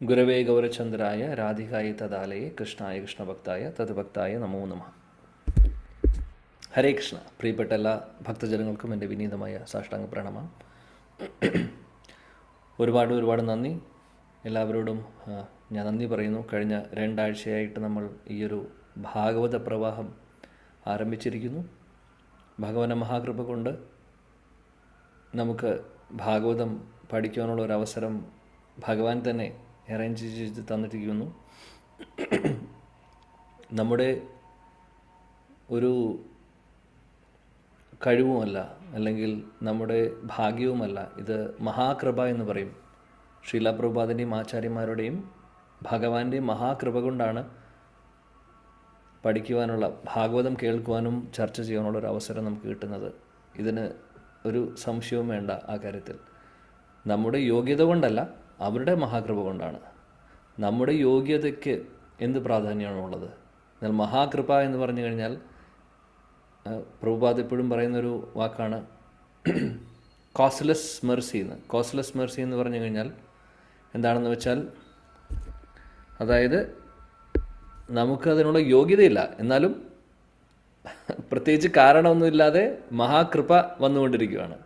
ഗുരവേ ഗൗരചന്ദ്രായ രാധികായ തദാലയെ കൃഷ്ണായ കൃഷ്ണഭക്തായ തദ്ഭക്തായ നമോ നമഃ. ഹരേ കൃഷ്ണ. പ്രിയപ്പെട്ട എല്ലാ ഭക്തജനങ്ങൾക്കും എൻ്റെ വിനീതമായ സാഷ്ടാംഗ പ്രണാമം. ഒരുപാട് നന്ദി എല്ലാവരോടും. ഞാൻ നന്ദി പറയുന്നു. കഴിഞ്ഞ 2 ആഴ്ചയായിട്ട് നമ്മൾ ഈയൊരു ഭാഗവത പ്രവാഹം ആരംഭിച്ചിരിക്കുന്നു. ഭഗവാന്റെ മഹാകൃപ കൊണ്ട് നമുക്ക് ഭാഗവതം പഠിക്കാനുള്ള ഒരു അവസരം ഭഗവാൻ തന്നെ അറേഞ്ച് ചെയ്ത് തന്നിരിക്കുന്നു. നമ്മുടെ ഒരു കഴിവുമല്ല, അല്ലെങ്കിൽ നമ്മുടെ ഭാഗ്യവുമല്ല, ഇത് മഹാകൃപ എന്ന് പറയും. ശ്രീല പ്രഭുപാദിൻ്റെയും ആചാര്യന്മാരുടെയും ഭഗവാന്റെയും മഹാകൃപ കൊണ്ടാണ് പഠിക്കുവാനുള്ള, ഭാഗവതം കേൾക്കുവാനും ചർച്ച ചെയ്യാനുള്ള ഒരു അവസരം നമുക്ക് കിട്ടുന്നത്. ഇതിന് ഒരു സംശയവും വേണ്ട ആ കാര്യത്തിൽ. നമ്മുടെ യോഗ്യത കൊണ്ടല്ല, അവരുടെ മഹാകൃപ കൊണ്ടാണ്. നമ്മുടെ യോഗ്യതയ്ക്ക് എന്ത് പ്രാധാന്യമാണുള്ളത്? എന്നാൽ മഹാകൃപ എന്ന് പറഞ്ഞു കഴിഞ്ഞാൽ പ്രഭുപാദ് എപ്പോഴും പറയുന്നൊരു വാക്കാണ് കോസ്റ്റ്ലെസ് മെർസി എന്ന്. കോസ്റ്റ്ലെസ് മെർസി എന്ന് പറഞ്ഞു കഴിഞ്ഞാൽ എന്താണെന്ന് വെച്ചാൽ, അതായത് നമുക്കതിനുള്ള യോഗ്യതയില്ല, എന്നാലും പ്രത്യേകിച്ച് കാരണമൊന്നുമില്ലാതെ മഹാകൃപ വന്നുകൊണ്ടിരിക്കുകയാണ്.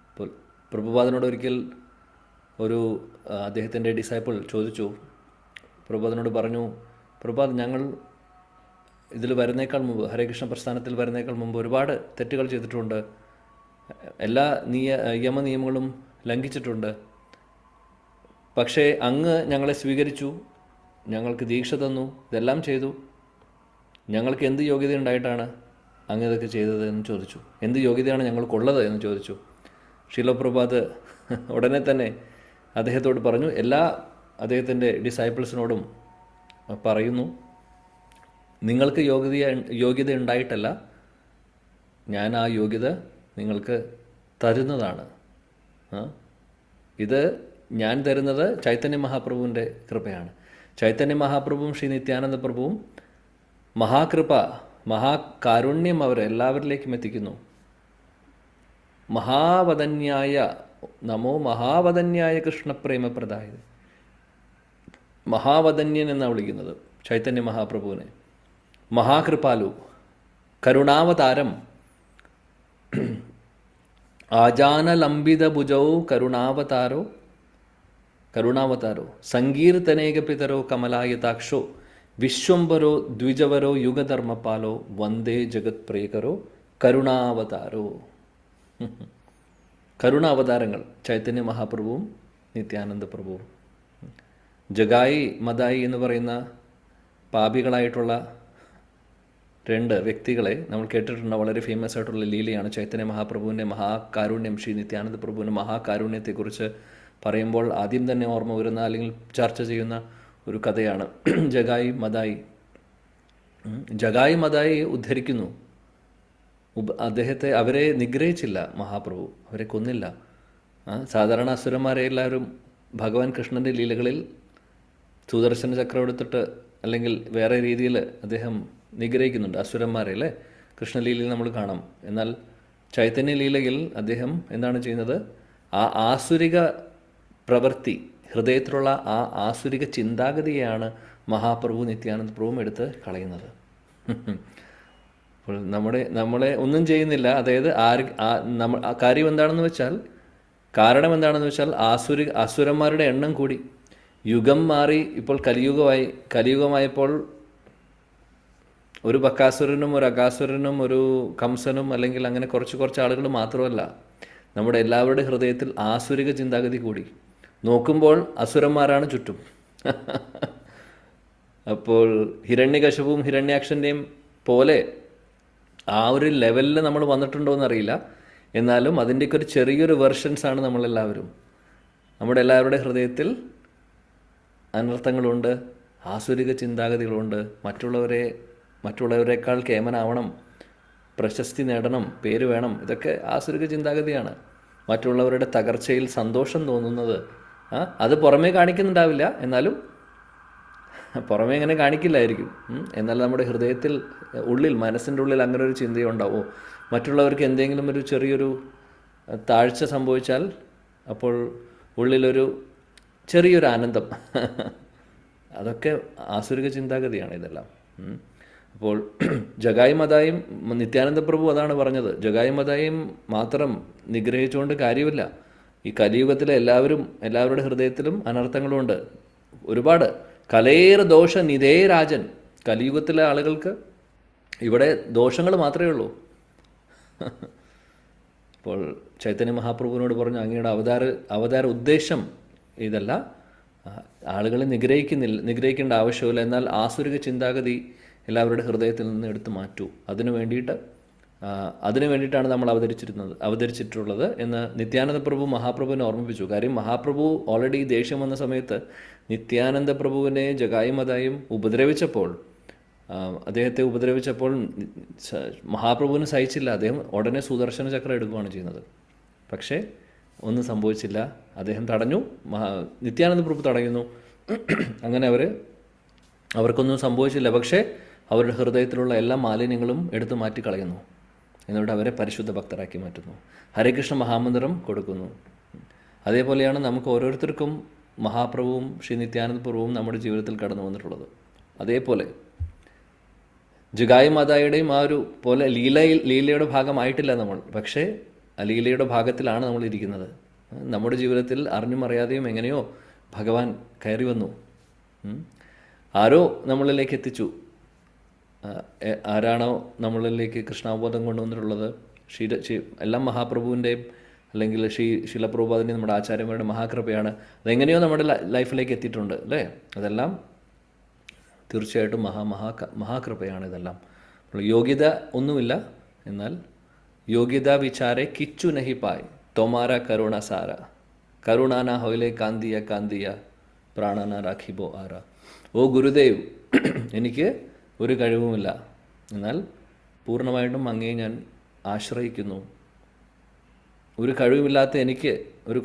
ഇപ്പോൾ പ്രഭുപാദനോട് ഒരിക്കൽ ഒരു അദ്ദേഹത്തിൻ്റെ ഡിസൈപ്പിൾ ചോദിച്ചു, പ്രഭുപാദനോട് പറഞ്ഞു, പ്രഭുപാദ്, ഞങ്ങൾ ഇതിൽ വരുന്നേക്കാൾ മുമ്പ്, ഹരേകൃഷ്ണ പ്രസ്ഥാനത്തിൽ വരുന്നേക്കാൾ മുമ്പ് ഒരുപാട് തെറ്റുകൾ ചെയ്തിട്ടുണ്ട്, എല്ലാ യമനിയമങ്ങളും ലംഘിച്ചിട്ടുണ്ട്. പക്ഷേ അങ്ങ് ഞങ്ങളെ സ്വീകരിച്ചു, ഞങ്ങൾക്ക് ദീക്ഷ തന്നു, ഇതെല്ലാം ചെയ്തു. ഞങ്ങൾക്ക് എന്ത് യോഗ്യത ഉണ്ടായിട്ടാണ് അങ്ങ് ഇതൊക്കെ ചെയ്തത് എന്ന് ചോദിച്ചു. എന്ത് യോഗ്യതയാണ് ഞങ്ങൾക്കുള്ളത് എന്ന് ചോദിച്ചു. ശീലപ്രഭാത് ഉടനെ തന്നെ അദ്ദേഹത്തോട് പറഞ്ഞു, എല്ലാ അദ്ദേഹത്തിൻ്റെ ഡിസൈപ്പിൾസിനോടും പറയുന്നു, നിങ്ങൾക്ക് യോഗ്യത ഉണ്ടായിട്ടല്ല, ഞാൻ ആ യോഗ്യത നിങ്ങൾക്ക് തരുന്നതാണ്. ഇത് ഞാൻ തരുന്നത് ചൈതന്യ മഹാപ്രഭുവിൻ്റെ കൃപയാണ്. ചൈതന്യ മഹാപ്രഭുവും ശ്രീ നിത്യാനന്ദ പ്രഭുവും മഹാകൃപ, മഹാകാരുണ്യം അവർ എല്ലാവരിലേക്കും എത്തിക്കുന്നു. മഹാവദന്യായ നമോ മഹാവദന്യായ കൃഷ്ണപ്രേമപ്രദായ, മഹാവദന്യൻ എന്നാണ് വിളിക്കുന്നത് ചൈതന്യ മഹാപ്രഭുവിനെ. മഹാകൃപാലു, കരുണാവതാരം, ആജാനലംബിത ഭുജൗ കരുണാവതാരോ സങ്കീർത്തനേക പിതരോ കമലായതാക്ഷോ വിശ്വംഭരോ ദ്വിജവരോ യുഗധർമ്മപാലോ വന്ദേ ജഗത് പ്രിയകരോ കരുണാവതാരോ. കരുണാവതാരങ്ങൾ ചൈതന്യ മഹാപ്രഭുവും നിത്യാനന്ദ പ്രഭുവും. ജഗായി മദായി എന്ന് പറയുന്ന പാപികളായിട്ടുള്ള 2 വ്യക്തികളെ നമ്മൾ കേട്ടിട്ടുണ്ട്. വളരെ ഫേമസ് ആയിട്ടുള്ള ലീലയാണ് ചൈതന്യ മഹാപ്രഭുവിൻ്റെ മഹാകാരുണ്യം. ശ്രീ നിത്യാനന്ദ പ്രഭുവിൻ്റെ മഹാകാരുണ്യത്തെക്കുറിച്ച് പറയുമ്പോൾ ആദ്യം തന്നെ ഓർമ്മ വരുന്ന, അല്ലെങ്കിൽ ചർച്ച ചെയ്യുന്ന ഒരു കഥയാണ് ജഗായി മദായി. ജഗായി മദായി ഉദ്ധരിക്കുന്നു. അവരെ നിഗ്രഹിച്ചില്ല മഹാപ്രഭു, അവരെ കൊന്നില്ല. സാധാരണ അസുരന്മാരെ എല്ലാവരും ഭഗവാൻ കൃഷ്ണൻ്റെ ലീലകളിൽ സുദർശന ചക്രം എടുത്തിട്ട് അല്ലെങ്കിൽ വേറെ രീതിയിൽ അദ്ദേഹം നിഗ്രഹിക്കുന്നുണ്ട് അസുരന്മാരെ, അല്ലേ? കൃഷ്ണലീലയിൽ നമ്മൾ കാണാം. എന്നാൽ ചൈതന്യ ലീലയിൽ അദ്ദേഹം എന്താണ് ചെയ്യുന്നത്? ആ ആസുരിക പ്രവൃത്തി, ഹൃദയത്തിലുള്ള ആ ആസുരിക ചിന്താഗതിയാണ് മഹാപ്രഭു നിത്യാനന്ദ പ്രഭുവും എടുത്ത് കളയുന്നത്. അപ്പോൾ നമ്മളെ ഒന്നും ചെയ്യുന്നില്ല. അതായത് കാര്യം എന്താണെന്ന് വെച്ചാൽ, കാരണം എന്താണെന്ന് വെച്ചാൽ, അസുരന്മാരുടെ എണ്ണം കൂടി, യുഗം മാറി, ഇപ്പോൾ കലിയുഗമായപ്പോൾ ഒരു ബക്കാസുരനും ഒരു അകാസുരനും ഒരു കംസനും അല്ലെങ്കിൽ അങ്ങനെ കുറച്ച് ആളുകൾ മാത്രമല്ല, നമ്മുടെ എല്ലാവരുടെ ഹൃദയത്തിൽ ആസുരിക ചിന്താഗതി കൂടി. നോക്കുമ്പോൾ അസുരന്മാരാണ് ചുറ്റും. അപ്പോൾ ഹിരണ്യകശിപുവും ഹിരണ്യാക്ഷൻ്റെയും പോലെ ആ ഒരു ലെവലിൽ നമ്മൾ വന്നിട്ടുണ്ടോ എന്നറിയില്ല. എന്നാലും അതിൻ്റെയൊക്കെ ഒരു ചെറിയൊരു വെർഷൻസാണ് നമ്മളെല്ലാവരും. നമ്മുടെ എല്ലാവരുടെ ഹൃദയത്തിൽ അനർത്ഥങ്ങളുണ്ട്, ആസുരിക ചിന്താഗതികളുണ്ട്. മറ്റുള്ളവരെക്കാൾ കേമനാവണം, പ്രശസ്തി നേടണം, പേര് വേണം, ഇതൊക്കെ ആസുരിക ചിന്താഗതിയാണ്. മറ്റുള്ളവരുടെ തകർച്ചയിൽ സന്തോഷം തോന്നുന്നത്, അത് പുറമേ കാണിക്കുന്നുണ്ടാവില്ല, എന്നാലും പുറമേ ഇങ്ങനെ കാണിക്കില്ലായിരിക്കും. എന്നാൽ നമ്മുടെ ഹൃദയത്തിൽ മനസ്സിൻ്റെ ഉള്ളിൽ അങ്ങനെ ഒരു ചിന്തയുണ്ടാവോ, മറ്റുള്ളവർക്ക് എന്തെങ്കിലും ഒരു ചെറിയൊരു താഴ്ച സംഭവിച്ചാൽ അപ്പോൾ ഉള്ളിലൊരു ചെറിയൊരു ആനന്ദം. അതൊക്കെ ആസുരിക ചിന്താഗതിയാണ് ഇതെല്ലാം. അപ്പോൾ ജഗായി മതായും നിത്യാനന്ദ പ്രഭു അതാണ് പറഞ്ഞത്. ജഗായി മതായും മാത്രം നിഗ്രഹിച്ചുകൊണ്ട് കാര്യമില്ല. ഈ കലിയുഗത്തിലെ എല്ലാവരുടെ ഹൃദയത്തിലും അനർത്ഥങ്ങളുണ്ട് ഒരുപാട്. കലേർ ദോഷ നിധേ രാജൻ. കലിയുഗത്തിലെ ആളുകൾക്ക് ഇവിടെ ദോഷങ്ങൾ മാത്രമേ ഉള്ളൂ. അപ്പോൾ ചൈതന്യ മഹാപ്രഭുവിനോട് പറഞ്ഞു, അങ്ങയുടെ അവതാര ഉദ്ദേശം ഇതല്ല, ആളുകളെ നിഗ്രഹിക്കേണ്ട ആവശ്യമില്ല, എന്നാൽ ആസുരിക ചിന്താഗതി എല്ലാവരുടെ ഹൃദയത്തിൽ നിന്ന് എടുത്തു മാറ്റൂ, അതിനു വേണ്ടിയിട്ടാണ് നമ്മൾ അവതരിച്ചിട്ടുള്ളത് എന്ന് നിത്യാനന്ദ പ്രഭു മഹാപ്രഭുവിനെ ഓർമ്മിപ്പിച്ചു. കാര്യം മഹാപ്രഭു ഓൾറെഡി ദേഷ്യം വന്ന സമയത്ത് നിത്യാനന്ദ പ്രഭുവിനെ ജഗായി മതായും അദ്ദേഹത്തെ ഉപദ്രവിച്ചപ്പോൾ മഹാപ്രഭുവിന് സഹിച്ചില്ല. അദ്ദേഹം ഉടനെ സുദർശന ചക്രം എടുക്കുകയാണ് ചെയ്യുന്നത്. പക്ഷേ ഒന്നും സംഭവിച്ചില്ല. അദ്ദേഹം തടഞ്ഞു, നിത്യാനന്ദ പ്രഭു തടയുന്നു. അങ്ങനെ അവർക്കൊന്നും സംഭവിച്ചില്ല. പക്ഷേ അവരുടെ ഹൃദയത്തിലുള്ള എല്ലാ മാലിന്യങ്ങളും എടുത്തു മാറ്റിക്കളയുന്നു. എന്നിട്ട് അവരെ പരിശുദ്ധ ഭക്തരാക്കി മാറ്റുന്നു. ഹരേകൃഷ്ണ മഹാമന്ത്രം കൊടുക്കുന്നു. അതേപോലെയാണ് നമുക്ക് ഓരോരുത്തർക്കും മഹാപ്രഭുവും ശ്രീ നിത്യാനന്ദ പ്രഭുവും നമ്മുടെ ജീവിതത്തിൽ കടന്നു വന്നിട്ടുള്ളത്. അതേപോലെ ജഗായി മാതായുടെയും ആ ഒരു പോലെ ലീലയുടെ ഭാഗമായിട്ടില്ല നമ്മൾ. പക്ഷേ ആ ലീലയുടെ ഭാഗത്തിലാണ് നമ്മൾ ഇരിക്കുന്നത്. നമ്മുടെ ജീവിതത്തിൽ അറിഞ്ഞും അറിയാതെയും എങ്ങനെയോ ഭഗവാൻ കയറി വന്നു. ആരോ നമ്മളിലേക്ക് എത്തിച്ചു. ആരാണോ നമ്മളിലേക്ക് കൃഷ്ണാവബോധം കൊണ്ടുവന്നിട്ടുള്ളത്, എല്ലാം മഹാപ്രഭുവിൻ്റെയും അല്ലെങ്കിൽ ശീലപ്രഭുപാദിൻ്റെയും നമ്മുടെ ആചാര്യന്മാരുടെ മഹാകൃപയാണ്. അതെങ്ങനെയോ നമ്മുടെ ലൈഫിലേക്ക് എത്തിയിട്ടുണ്ട് അല്ലേ? അതെല്ലാം തീർച്ചയായിട്ടും മഹാകൃപയാണ് ഇതെല്ലാം. യോഗ്യത ഒന്നുമില്ല, എന്നാൽ യോഗ്യത വിചാരെ കിച്ചു നഹി പായ് തൊമാര കരുണ സാര കരുണാന ഹൊയിലെ കാന്തിയ പ്രാണന രാഖിബോ ആര. ഓ ഗുരുദേവ്, എനിക്ക് ഒരു കഴിവുമില്ല, എന്നാൽ പൂർണ്ണമായിട്ടും അങ്ങയെ ഞാൻ ആശ്രയിക്കുന്നു. ഒരു കഴിവുമില്ലാത്ത എനിക്ക്, ഒരു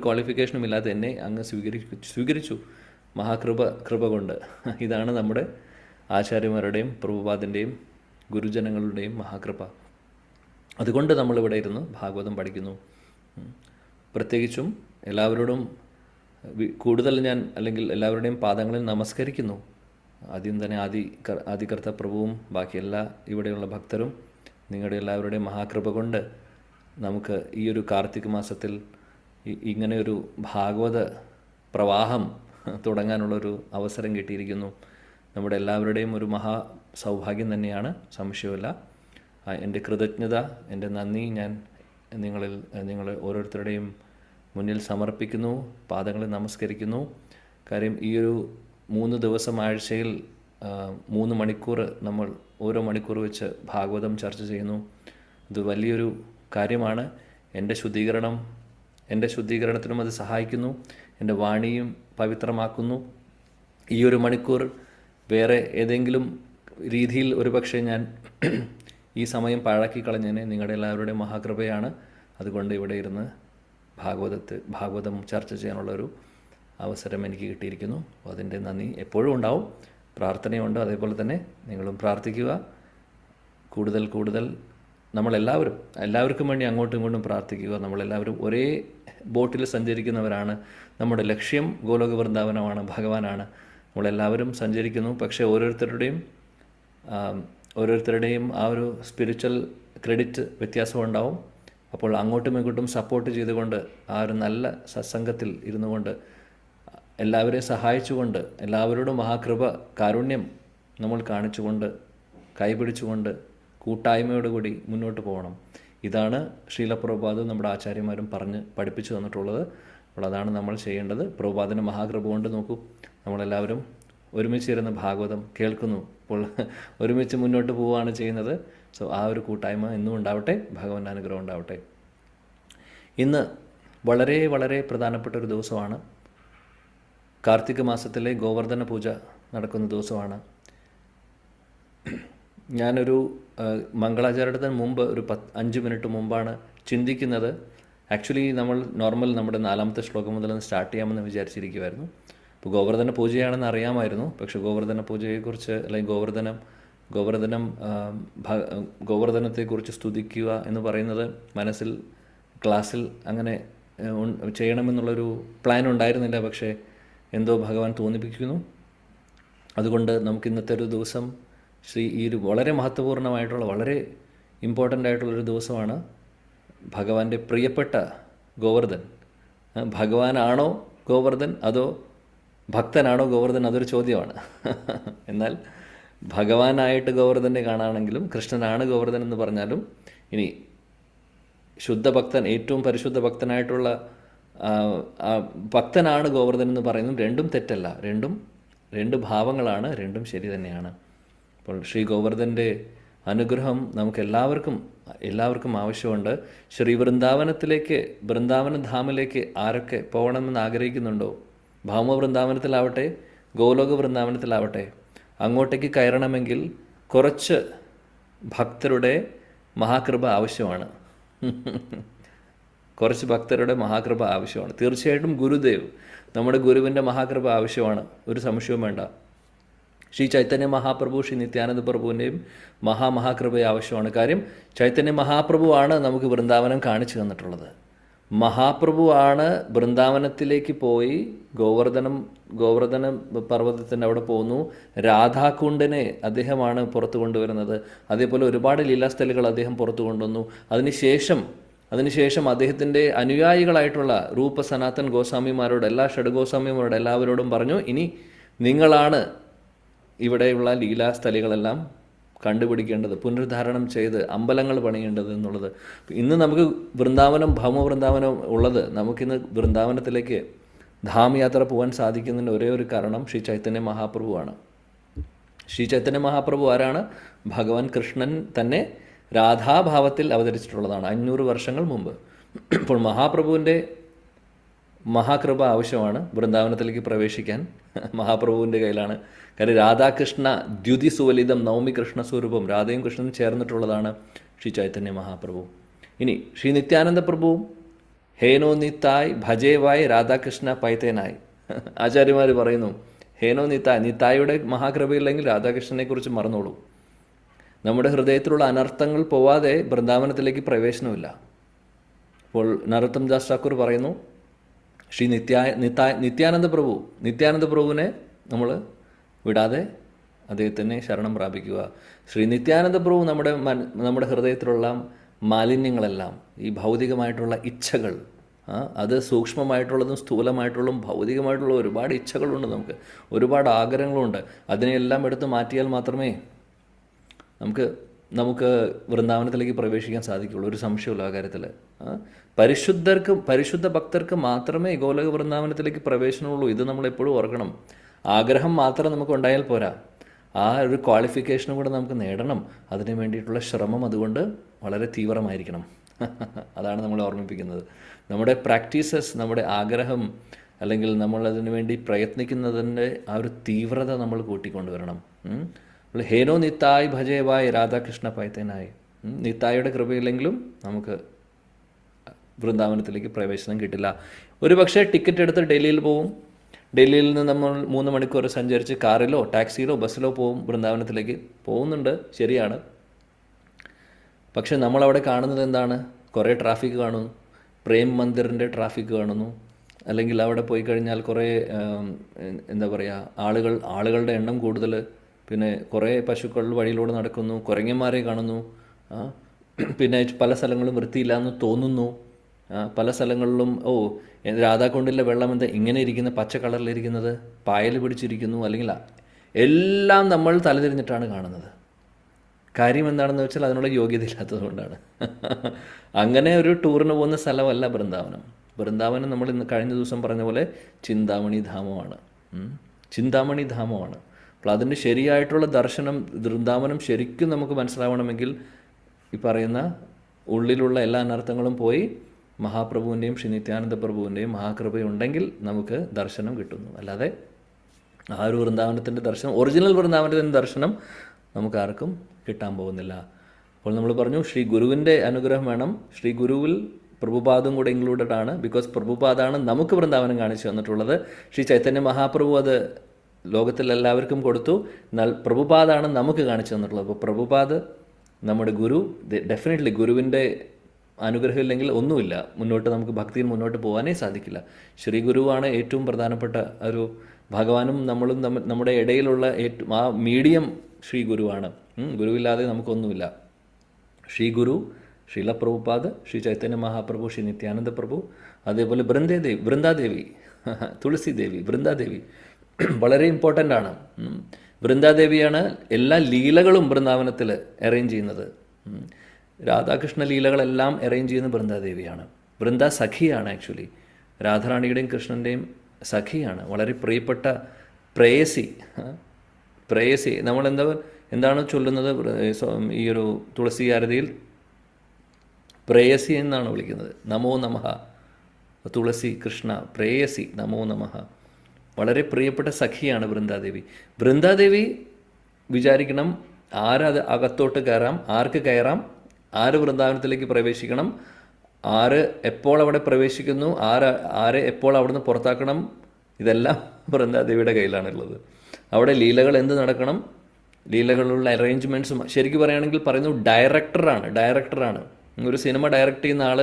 ക്വാളിഫിക്കേഷനും ഇല്ലാത്ത എന്നെ അങ്ങ് സ്വീകരിച്ചു കൃപ കൊണ്ട്. ഇതാണ് നമ്മുടെ ആചാര്യന്മാരുടെയും പ്രഭുപാദിൻ്റെയും ഗുരുജനങ്ങളുടെയും മഹാകൃപ. അതുകൊണ്ട് നമ്മളിവിടെ ഇരുന്ന് ഭാഗവതം പഠിക്കുന്നു. പ്രത്യേകിച്ചും എല്ലാവരോടും കൂടുതൽ ഞാൻ എല്ലാവരുടെയും പാദങ്ങളിൽ നമസ്കരിക്കുന്നു. ആദ്യം തന്നെ ആദികർത്ത പ്രഭുവും ബാക്കി ഇവിടെയുള്ള ഭക്തരും നിങ്ങളുടെ എല്ലാവരുടെയും മഹാകൃപ കൊണ്ട് നമുക്ക് ഈ ഒരു കാർത്തിക മാസത്തിൽ ഇങ്ങനെയൊരു ഭാഗവത പ്രവാഹം തുടങ്ങാനുള്ളൊരു അവസരം കിട്ടിയിരിക്കുന്നു. നമ്മുടെ എല്ലാവരുടെയും ഒരു മഹാ സൗഭാഗ്യം തന്നെയാണ്, സംശയമില്ല. എൻ്റെ കൃതജ്ഞത, എൻ്റെ നന്ദി ഞാൻ നിങ്ങൾ ഓരോരുത്തരുടെയും മുന്നിൽ സമർപ്പിക്കുന്നു, പാദങ്ങളിൽ നമസ്കരിക്കുന്നു. കാര്യം ഈ ഒരു 3 ദിവസം ആഴ്ചയിൽ 3 മണിക്കൂർ നമ്മൾ ഓരോ മണിക്കൂർ വെച്ച് ഭാഗവതം ചർച്ച ചെയ്യുന്നു. ഇത് വലിയൊരു കാര്യമാണ്. എൻ്റെ ശുദ്ധീകരണത്തിനും അത് സഹായിക്കുന്നു. എൻ്റെ വാണിയും പവിത്രമാക്കുന്നു. ഈ ഒരു മണിക്കൂർ വേറെ ഏതെങ്കിലും രീതിയിൽ ഒരുപക്ഷെ ഞാൻ ഈ സമയം പാഴാക്കി കളഞ്ഞതിനെ നിങ്ങളുടെ എല്ലാവരുടെയും മഹാകൃപയാണ്. അതുകൊണ്ട് ഇവിടെ ഇരുന്ന് ഭാഗവതം ചർച്ച ചെയ്യാനുള്ളൊരു അവസരം എനിക്ക് കിട്ടിയിരിക്കുന്നു. അതിൻ്റെ നന്ദി എപ്പോഴും ഉണ്ടാവും. പ്രാർത്ഥനയുണ്ട്, അതേപോലെ തന്നെ നിങ്ങളും പ്രാർത്ഥിക്കുക. കൂടുതൽ എല്ലാവർക്കും വേണ്ടി അങ്ങോട്ടും ഇങ്ങോട്ടും പ്രാർത്ഥിക്കുക. നമ്മളെല്ലാവരും ഒരേ ബോട്ടിൽ സഞ്ചരിക്കുന്നവരാണ്. നമ്മുടെ ലക്ഷ്യം ഗോലോക വൃന്ദാവനമാണ്, ഭഗവാനാണ്. നമ്മളെല്ലാവരും സഞ്ചരിക്കുന്നു. പക്ഷേ ഓരോരുത്തരുടെയും ആ ഒരു സ്പിരിച്വൽ ക്രെഡിറ്റ് വ്യത്യാസം ഉണ്ടാവും. അപ്പോൾ അങ്ങോട്ടും ഇങ്ങോട്ടും സപ്പോർട്ട് ചെയ്തുകൊണ്ട് ആ ഒരു നല്ല സത്സംഗത്തിൽ ഇരുന്നു കൊണ്ട് എല്ലാവരെയും സഹായിച്ചുകൊണ്ട് എല്ലാവരോടും മഹാകൃപ കാരുണ്യം നമ്മൾ കാണിച്ചുകൊണ്ട് കൈപിടിച്ചുകൊണ്ട് കൂട്ടായ്മയോടുകൂടി മുന്നോട്ട് പോകണം. ഇതാണ് ശീലപ്രഭുപാദും നമ്മുടെ ആചാര്യന്മാരും പഠിപ്പിച്ചു തന്നിട്ടുള്ളത്. അപ്പോൾ അതാണ് നമ്മൾ ചെയ്യേണ്ടത്. പ്രഭുപാദിൻ്റെ മഹാകൃപ കൊണ്ട് നോക്കൂ, നമ്മളെല്ലാവരും ഒരുമിച്ചിരുന്ന് ഭാഗവതം കേൾക്കുന്നു. അപ്പോൾ ഒരുമിച്ച് മുന്നോട്ട് പോവുകയാണ് ചെയ്യുന്നത്. സോ ആ ഒരു കൂട്ടായ്മ എന്നും ഉണ്ടാവട്ടെ. ഭഗവാന്റെ അനുഗ്രഹം ഉണ്ടാവട്ടെ. ഇന്ന് വളരെ വളരെ പ്രധാനപ്പെട്ട ഒരു ദിവസമാണ്. കാർത്തിക മാസത്തിലെ ഗോവർദ്ധന പൂജ നടക്കുന്ന ദിവസമാണ്. ഞാനൊരു മംഗളാചാരണത്തിന് മുമ്പ് ഒരു 5 മിനിറ്റ് മുമ്പാണ് ചിന്തിക്കുന്നത്. ആക്ച്വലി നമ്മൾ നമ്മുടെ 4ാമത്തെ ശ്ലോകം മുതൽ സ്റ്റാർട്ട് ചെയ്യാമെന്ന് വിചാരിച്ചിരിക്കുമായിരുന്നു. ഇപ്പോൾ ഗോവർദ്ധന പൂജയാണെന്ന് അറിയാമായിരുന്നു. പക്ഷെ ഗോവർദ്ധന പൂജയെക്കുറിച്ച് അല്ലെങ്കിൽ ഗോവർദ്ധനത്തെക്കുറിച്ച് സ്തുതിക്കുക എന്ന് പറയുന്നത് ക്ലാസ്സിൽ അങ്ങനെ ചെയ്യണമെന്നുള്ളൊരു പ്ലാൻ ഉണ്ടായിരുന്നില്ല. പക്ഷേ എന്തോ ഭഗവാൻ തോന്നിപ്പിക്കുന്നു. അതുകൊണ്ട് നമുക്ക് ഇന്നത്തെ ഒരു ദിവസം ഈ ഒരു വളരെ മഹത്വപൂർണ്ണമായിട്ടുള്ള, വളരെ ഇമ്പോർട്ടൻ്റ് ആയിട്ടുള്ളൊരു ദിവസമാണ്. ഭഗവാന്റെ പ്രിയപ്പെട്ട ഗോവർദ്ധൻ. ഭഗവാനാണോ ഗോവർദ്ധൻ അതോ ഭക്തനാണോ ഗോവർദ്ധൻ, അതൊരു ചോദ്യമാണ്. എന്നാൽ ഭഗവാനായിട്ട് ഗോവർദ്ധനെ കാണാണെങ്കിലും കൃഷ്ണനാണ് ഗോവർദ്ധൻ എന്ന് പറഞ്ഞാലും, ഇനി ശുദ്ധഭക്തൻ, ഏറ്റവും പരിശുദ്ധ ഭക്തനായിട്ടുള്ള ഭക്തനാണ് ഗോവർദ്ധൻ എന്ന് പറയുന്നതും രണ്ടും തെറ്റല്ല. രണ്ട് ഭാവങ്ങളാണ്, രണ്ടും ശരി തന്നെയാണ്. അപ്പോൾ ശ്രീ ഗോവർദ്ധൻ്റെ അനുഗ്രഹം നമുക്ക് എല്ലാവർക്കും ആവശ്യമുണ്ട്. ശ്രീ വൃന്ദാവന ധാമിലേക്ക് ആരൊക്കെ പോകണമെന്ന് ആഗ്രഹിക്കുന്നുണ്ടോ, ഭൗമ വൃന്ദാവനത്തിലാവട്ടെ ഗോലോക വൃന്ദാവനത്തിലാവട്ടെ, അങ്ങോട്ടേക്ക് കയറണമെങ്കിൽ കുറച്ച് ഭക്തരുടെ മഹാകൃപ ആവശ്യമാണ്. കുറച്ച് ഭക്തരുടെ മഹാകൃപ ആവശ്യമാണ്. തീർച്ചയായിട്ടും ഗുരുദേവ്, നമ്മുടെ ഗുരുവിൻ്റെ മഹാകൃപ ആവശ്യമാണ്, ഒരു സംശയവും വേണ്ട. ശ്രീ ചൈതന്യ മഹാപ്രഭു, ശ്രീ നിത്യാനന്ദ പ്രഭുവിൻ്റെയും മഹാകൃപ ആവശ്യമാണ്. കാര്യം ചൈതന്യ മഹാപ്രഭുവാണ് നമുക്ക് വൃന്ദാവനം കാണിച്ചു തന്നിട്ടുള്ളത്. മഹാപ്രഭുവാണ് വൃന്ദാവനത്തിലേക്ക് പോയി ഗോവർദ്ധന പർവ്വതത്തിൻ്റെ അവിടെ പോകുന്നു. രാധാകുണ്ടനെ അദ്ദേഹമാണ് പുറത്തു കൊണ്ടുവരുന്നത്. അതേപോലെ ഒരുപാട് ലീലാസ്ഥലികൾ അദ്ദേഹം പുറത്തു കൊണ്ടുവന്നു. അതിനുശേഷം അദ്ദേഹത്തിൻ്റെ അനുയായികളായിട്ടുള്ള രൂപ സനാതൻ ഗോസ്വാമിമാരോട്, എല്ലാ ഷഡ്ഗോസ്വാമിമാരോട് എല്ലാവരോടും പറഞ്ഞു, ഇനി നിങ്ങളാണ് ഇവിടെയുള്ള ലീലാസ്ഥലികളെല്ലാം കണ്ടുപിടിക്കേണ്ടത്, പുനരുദ്ധാരണം ചെയ്ത് അമ്പലങ്ങൾ പണിയേണ്ടത് എന്നുള്ളത്. ഇന്ന് നമുക്ക് ഭൗമ വൃന്ദാവനം ഉള്ളത്, നമുക്കിന്ന് വൃന്ദാവനത്തിലേക്ക് ധാം യാത്ര പോകാൻ സാധിക്കുന്നതിന് ഒരേ ഒരു കാരണം ശ്രീ ചൈതന്യ മഹാപ്രഭുവാണ്. ശ്രീ ചൈതന്യ മഹാപ്രഭു ആരാണ്? ഭഗവാൻ കൃഷ്ണൻ തന്നെ രാധാഭാവത്തിൽ അവതരിച്ചിട്ടുള്ളതാണ് 500 വർഷങ്ങൾ മുമ്പ്. അപ്പോൾ മഹാപ്രഭുവിൻ്റെ മഹാകൃപ ആവശ്യമാണ് വൃന്ദാവനത്തിലേക്ക് പ്രവേശിക്കാൻ. മഹാപ്രഭുവിൻ്റെ കയ്യിലാണ്. കാര്യം രാധാകൃഷ്ണ ദ്യുതി സുവലിതം നവമി കൃഷ്ണ സ്വരൂപം, രാധയും കൃഷ്ണനും ചേർന്നിട്ടുള്ളതാണ് ശ്രീ ചൈതന്യ മഹാപ്രഭു. ഇനി ശ്രീ നിത്യാനന്ദ പ്രഭുവും ഹേനോ നിത്തായ് ഭജേവായ് രാധാകൃഷ്ണ പൈതേനായി. ആചാര്യന്മാർ പറയുന്നു, ഹേനോ നിത്തായുടെ മഹാകൃപയില്ലെങ്കിൽ രാധാകൃഷ്ണനെക്കുറിച്ച് മറന്നോളൂ. നമ്മുടെ ഹൃദയത്തിലുള്ള അനർത്ഥങ്ങൾ പോവാതെ വൃന്ദാവനത്തിലേക്ക് പ്രവേശനമില്ല. അപ്പോൾ നരോത്തം ദാസ് ഠാക്കൂർ പറയുന്നു, ശ്രീ നിത്യാനന്ദ പ്രഭുവിനെ നമ്മൾ വിടാതെ അദ്ദേഹത്തിനെ ശരണം പ്രാപിക്കുക. ശ്രീ നിത്യാനന്ദ പ്രഭു നമ്മുടെ ഹൃദയത്തിലുള്ള മാലിന്യങ്ങളെല്ലാം, ഈ ഭൗതികമായിട്ടുള്ള ഇച്ഛകൾ, അത് സൂക്ഷ്മമായിട്ടുള്ളതും സ്ഥൂലമായിട്ടുള്ളതും ഭൗതികമായിട്ടുള്ള ഒരുപാട് ഇച്ഛകളുണ്ട്, ഒരുപാട് ആഗ്രഹങ്ങളുണ്ട്. അതിനെയെല്ലാം എടുത്ത് മാറ്റിയാൽ മാത്രമേ നമുക്ക് വൃന്ദാവനത്തിലേക്ക് പ്രവേശിക്കാൻ സാധിക്കുകയുള്ളൂ. ഒരു സംശയമില്ല ആ കാര്യത്തിൽ. പരിശുദ്ധ ഭക്തർക്ക് മാത്രമേ ഗോലോക വൃന്ദാവനത്തിലേക്ക് പ്രവേശനമുള്ളൂ. ഇത് നമ്മളെപ്പോഴും ഓർക്കണം. ആഗ്രഹം മാത്രം നമുക്ക് ഉണ്ടായാൽ പോരാ, ആ ഒരു ക്വാളിഫിക്കേഷനും കൂടെ നമുക്ക് നേടണം. അതിന് വേണ്ടിയിട്ടുള്ള ശ്രമം അതുകൊണ്ട് വളരെ തീവ്രമായിരിക്കണം. അതാണ് നമ്മൾ ഓർമ്മിപ്പിക്കുന്നത്. നമ്മുടെ പ്രാക്ടീസസ്, നമ്മുടെ ആഗ്രഹം, അല്ലെങ്കിൽ നമ്മളതിനു വേണ്ടി പ്രയത്നിക്കുന്നതിൻ്റെ ആ ഒരു തീവ്രത നമ്മൾ കൂട്ടിക്കൊണ്ടുവരണം. ഹേനോ നിത്തായ് ഭജേവായ് രാധാകൃഷ്ണ പൈതേനായി. നിത്തായുടെ കൃപയില്ലെങ്കിലും നമുക്ക് വൃന്ദാവനത്തിലേക്ക് പ്രവേശനം കിട്ടില്ല. ഒരു പക്ഷേ ടിക്കറ്റ് എടുത്ത് ഡൽഹിയിൽ പോവും. ഡൽഹിയിൽ നിന്ന് നമ്മൾ 3 മണിക്കൂർ സഞ്ചരിച്ച് കാറിലോ ടാക്സിയിലോ ബസ്സിലോ പോവും, വൃന്ദാവനത്തിലേക്ക് പോകുന്നുണ്ട്, ശരിയാണ്. പക്ഷെ നമ്മളവിടെ കാണുന്നത് എന്താണ്? കുറേ ട്രാഫിക് കാണുന്നു, പ്രേം മന്ദിറിൻ്റെ ട്രാഫിക് കാണുന്നു. അല്ലെങ്കിൽ അവിടെ പോയി കഴിഞ്ഞാൽ കുറേ എന്താ പറയുക, ആളുകളുടെ എണ്ണം കൂടുതൽ. പിന്നെ കുറേ പശുക്കൾ വഴിയിലൂടെ നടക്കുന്നു, കുരങ്ങന്മാരെ കാണുന്നു. പിന്നെ പല സ്ഥലങ്ങളും വൃത്തിയില്ല എന്ന് തോന്നുന്നു. പല സ്ഥലങ്ങളിലും രാധാകുണ്ടിലെ വെള്ളം എന്താ ഇങ്ങനെ ഇരിക്കുന്ന, പച്ച കളറിലിരിക്കുന്നത്, പായൽ പിടിച്ചിരിക്കുന്നു, അല്ലെങ്കിൽ എല്ലാം നമ്മൾ തലതിരിഞ്ഞിട്ടാണ് കാണുന്നത്. കാര്യം എന്താണെന്ന് വെച്ചാൽ അതിനുള്ള യോഗ്യത ഇല്ലാത്തതുകൊണ്ടാണ്. അങ്ങനെ ഒരു ടൂറിന് പോകുന്ന സ്ഥലമല്ല വൃന്ദാവനം നമ്മൾ ഇന്ന് കഴിഞ്ഞ ദിവസം പറഞ്ഞ പോലെ ചിന്താമണി ധാമമാണ്. അപ്പോൾ അതിൻ്റെ ശരിയായിട്ടുള്ള ദർശനം, വൃന്ദാവനം ശരിക്കും നമുക്ക് മനസ്സിലാവണമെങ്കിൽ ഈ പറയുന്ന ഉള്ളിലുള്ള എല്ലാ അനർത്ഥങ്ങളും പോയി മഹാപ്രഭുവിൻ്റെയും ശ്രീ നിത്യാനന്ദ പ്രഭുവിൻ്റെയും മഹാകൃപയുണ്ടെങ്കിൽ നമുക്ക് ദർശനം കിട്ടുന്നു. അല്ലാതെ ആ ഒരു വൃന്ദാവനത്തിൻ്റെ ദർശനം, ഒറിജിനൽ വൃന്ദാവനത്തിൻ്റെ ദർശനം നമുക്ക് ആർക്കും കിട്ടാൻ പോകുന്നില്ല. അപ്പോൾ നമ്മൾ പറഞ്ഞു ശ്രീ ഗുരുവിൻ്റെ അനുഗ്രഹം വേണം. ശ്രീ ഗുരുവിൽ പ്രഭുപാദും കൂടെ ഇൻക്ലൂഡഡ് ആണ്. ബിക്കോസ് പ്രഭുപാദാണ് നമുക്ക് വൃന്ദാവനം കാണിച്ചു തന്നിട്ടുള്ളത്. ശ്രീ ചൈതന്യ മഹാപ്രഭു അത് ലോകത്തിലെല്ലാവർക്കും കൊടുത്തു. എന്നാൽ പ്രഭുപാദാണ് നമുക്ക് കാണിച്ചു തന്നിട്ടുള്ളത്. അപ്പോൾ പ്രഭുപാദ് നമ്മുടെ ഗുരു, ഡെഫിനറ്റ്ലി ഗുരുവിൻ്റെ അനുഗ്രഹമില്ലെങ്കിൽ ഒന്നുമില്ല, മുന്നോട്ട് നമുക്ക് ഭക്തിയിൽ മുന്നോട്ട് പോകാനേ സാധിക്കില്ല. ശ്രീ ഗുരുവാണ് ഏറ്റവും പ്രധാനപ്പെട്ട ഒരു ഭഗവാനും നമ്മളും നമ്മുടെ ഇടയിലുള്ള ഏറ്റവും ആ മീഡിയം ശ്രീ ഗുരുവാണ്. ഗുരുവില്ലാതെ നമുക്കൊന്നുമില്ല. ശ്രീ ഗുരു, ശ്രീല പ്രഭുപാദ്, ശ്രീ ചൈതന്യ മഹാപ്രഭു, ശ്രീ നിത്യാനന്ദ പ്രഭു, അതേപോലെ വൃന്ദാദേവി, തുളസി ദേവി, വൃന്ദാദേവി വളരെ ഇമ്പോർട്ടൻ്റ് ആണ്. വൃന്ദാദേവിയാണ് എല്ലാ ലീലകളും വൃന്ദാവനത്തിൽ അറേഞ്ച് ചെയ്യുന്നത്. രാധാകൃഷ്ണ ലീലകളെല്ലാം അറേഞ്ച് ചെയ്യുന്നത് വൃന്ദാദേവിയാണ്. വൃന്ദ സഖിയാണ്, ആക്ച്വലി രാധാറാണിയുടെയും കൃഷ്ണൻ്റെയും സഖിയാണ്. വളരെ പ്രിയപ്പെട്ട പ്രേയസി. നമ്മൾ എന്താണ് ചൊല്ലുന്നത് ഈ ഒരു തുളസി ആരതിയിൽ? പ്രേയസി എന്നാണ് വിളിക്കുന്നത്. നമോ നമഃ തുളസി കൃഷ്ണ പ്രേയസി നമോ നമഃ. വളരെ പ്രിയപ്പെട്ട സഖിയാണ് വൃന്ദാദേവി. വൃന്ദാദേവി വിചാരിക്കണം, ആരത് അകത്തോട്ട് കയറാം, ആർക്ക് കയറാം, ആര് വൃന്ദാവനത്തിലേക്ക് പ്രവേശിക്കണം, ആര് എപ്പോൾ അവിടെ പ്രവേശിക്കുന്നു, ആരെ എപ്പോൾ അവിടുന്ന് പുറത്താക്കണം, ഇതെല്ലാം വൃന്ദാദേവിയുടെ കയ്യിലാണുള്ളത്. അവിടെ ലീലകൾ എന്ത് നടക്കണം, ലീലകളുള്ള അറേഞ്ച്മെൻറ്റ്സും, ശരിക്കും പറയുകയാണെങ്കിൽ പറയുന്നു ഡയറക്ടറാണ്. ഒരു സിനിമ ഡയറക്റ്റ് ചെയ്യുന്ന ആൾ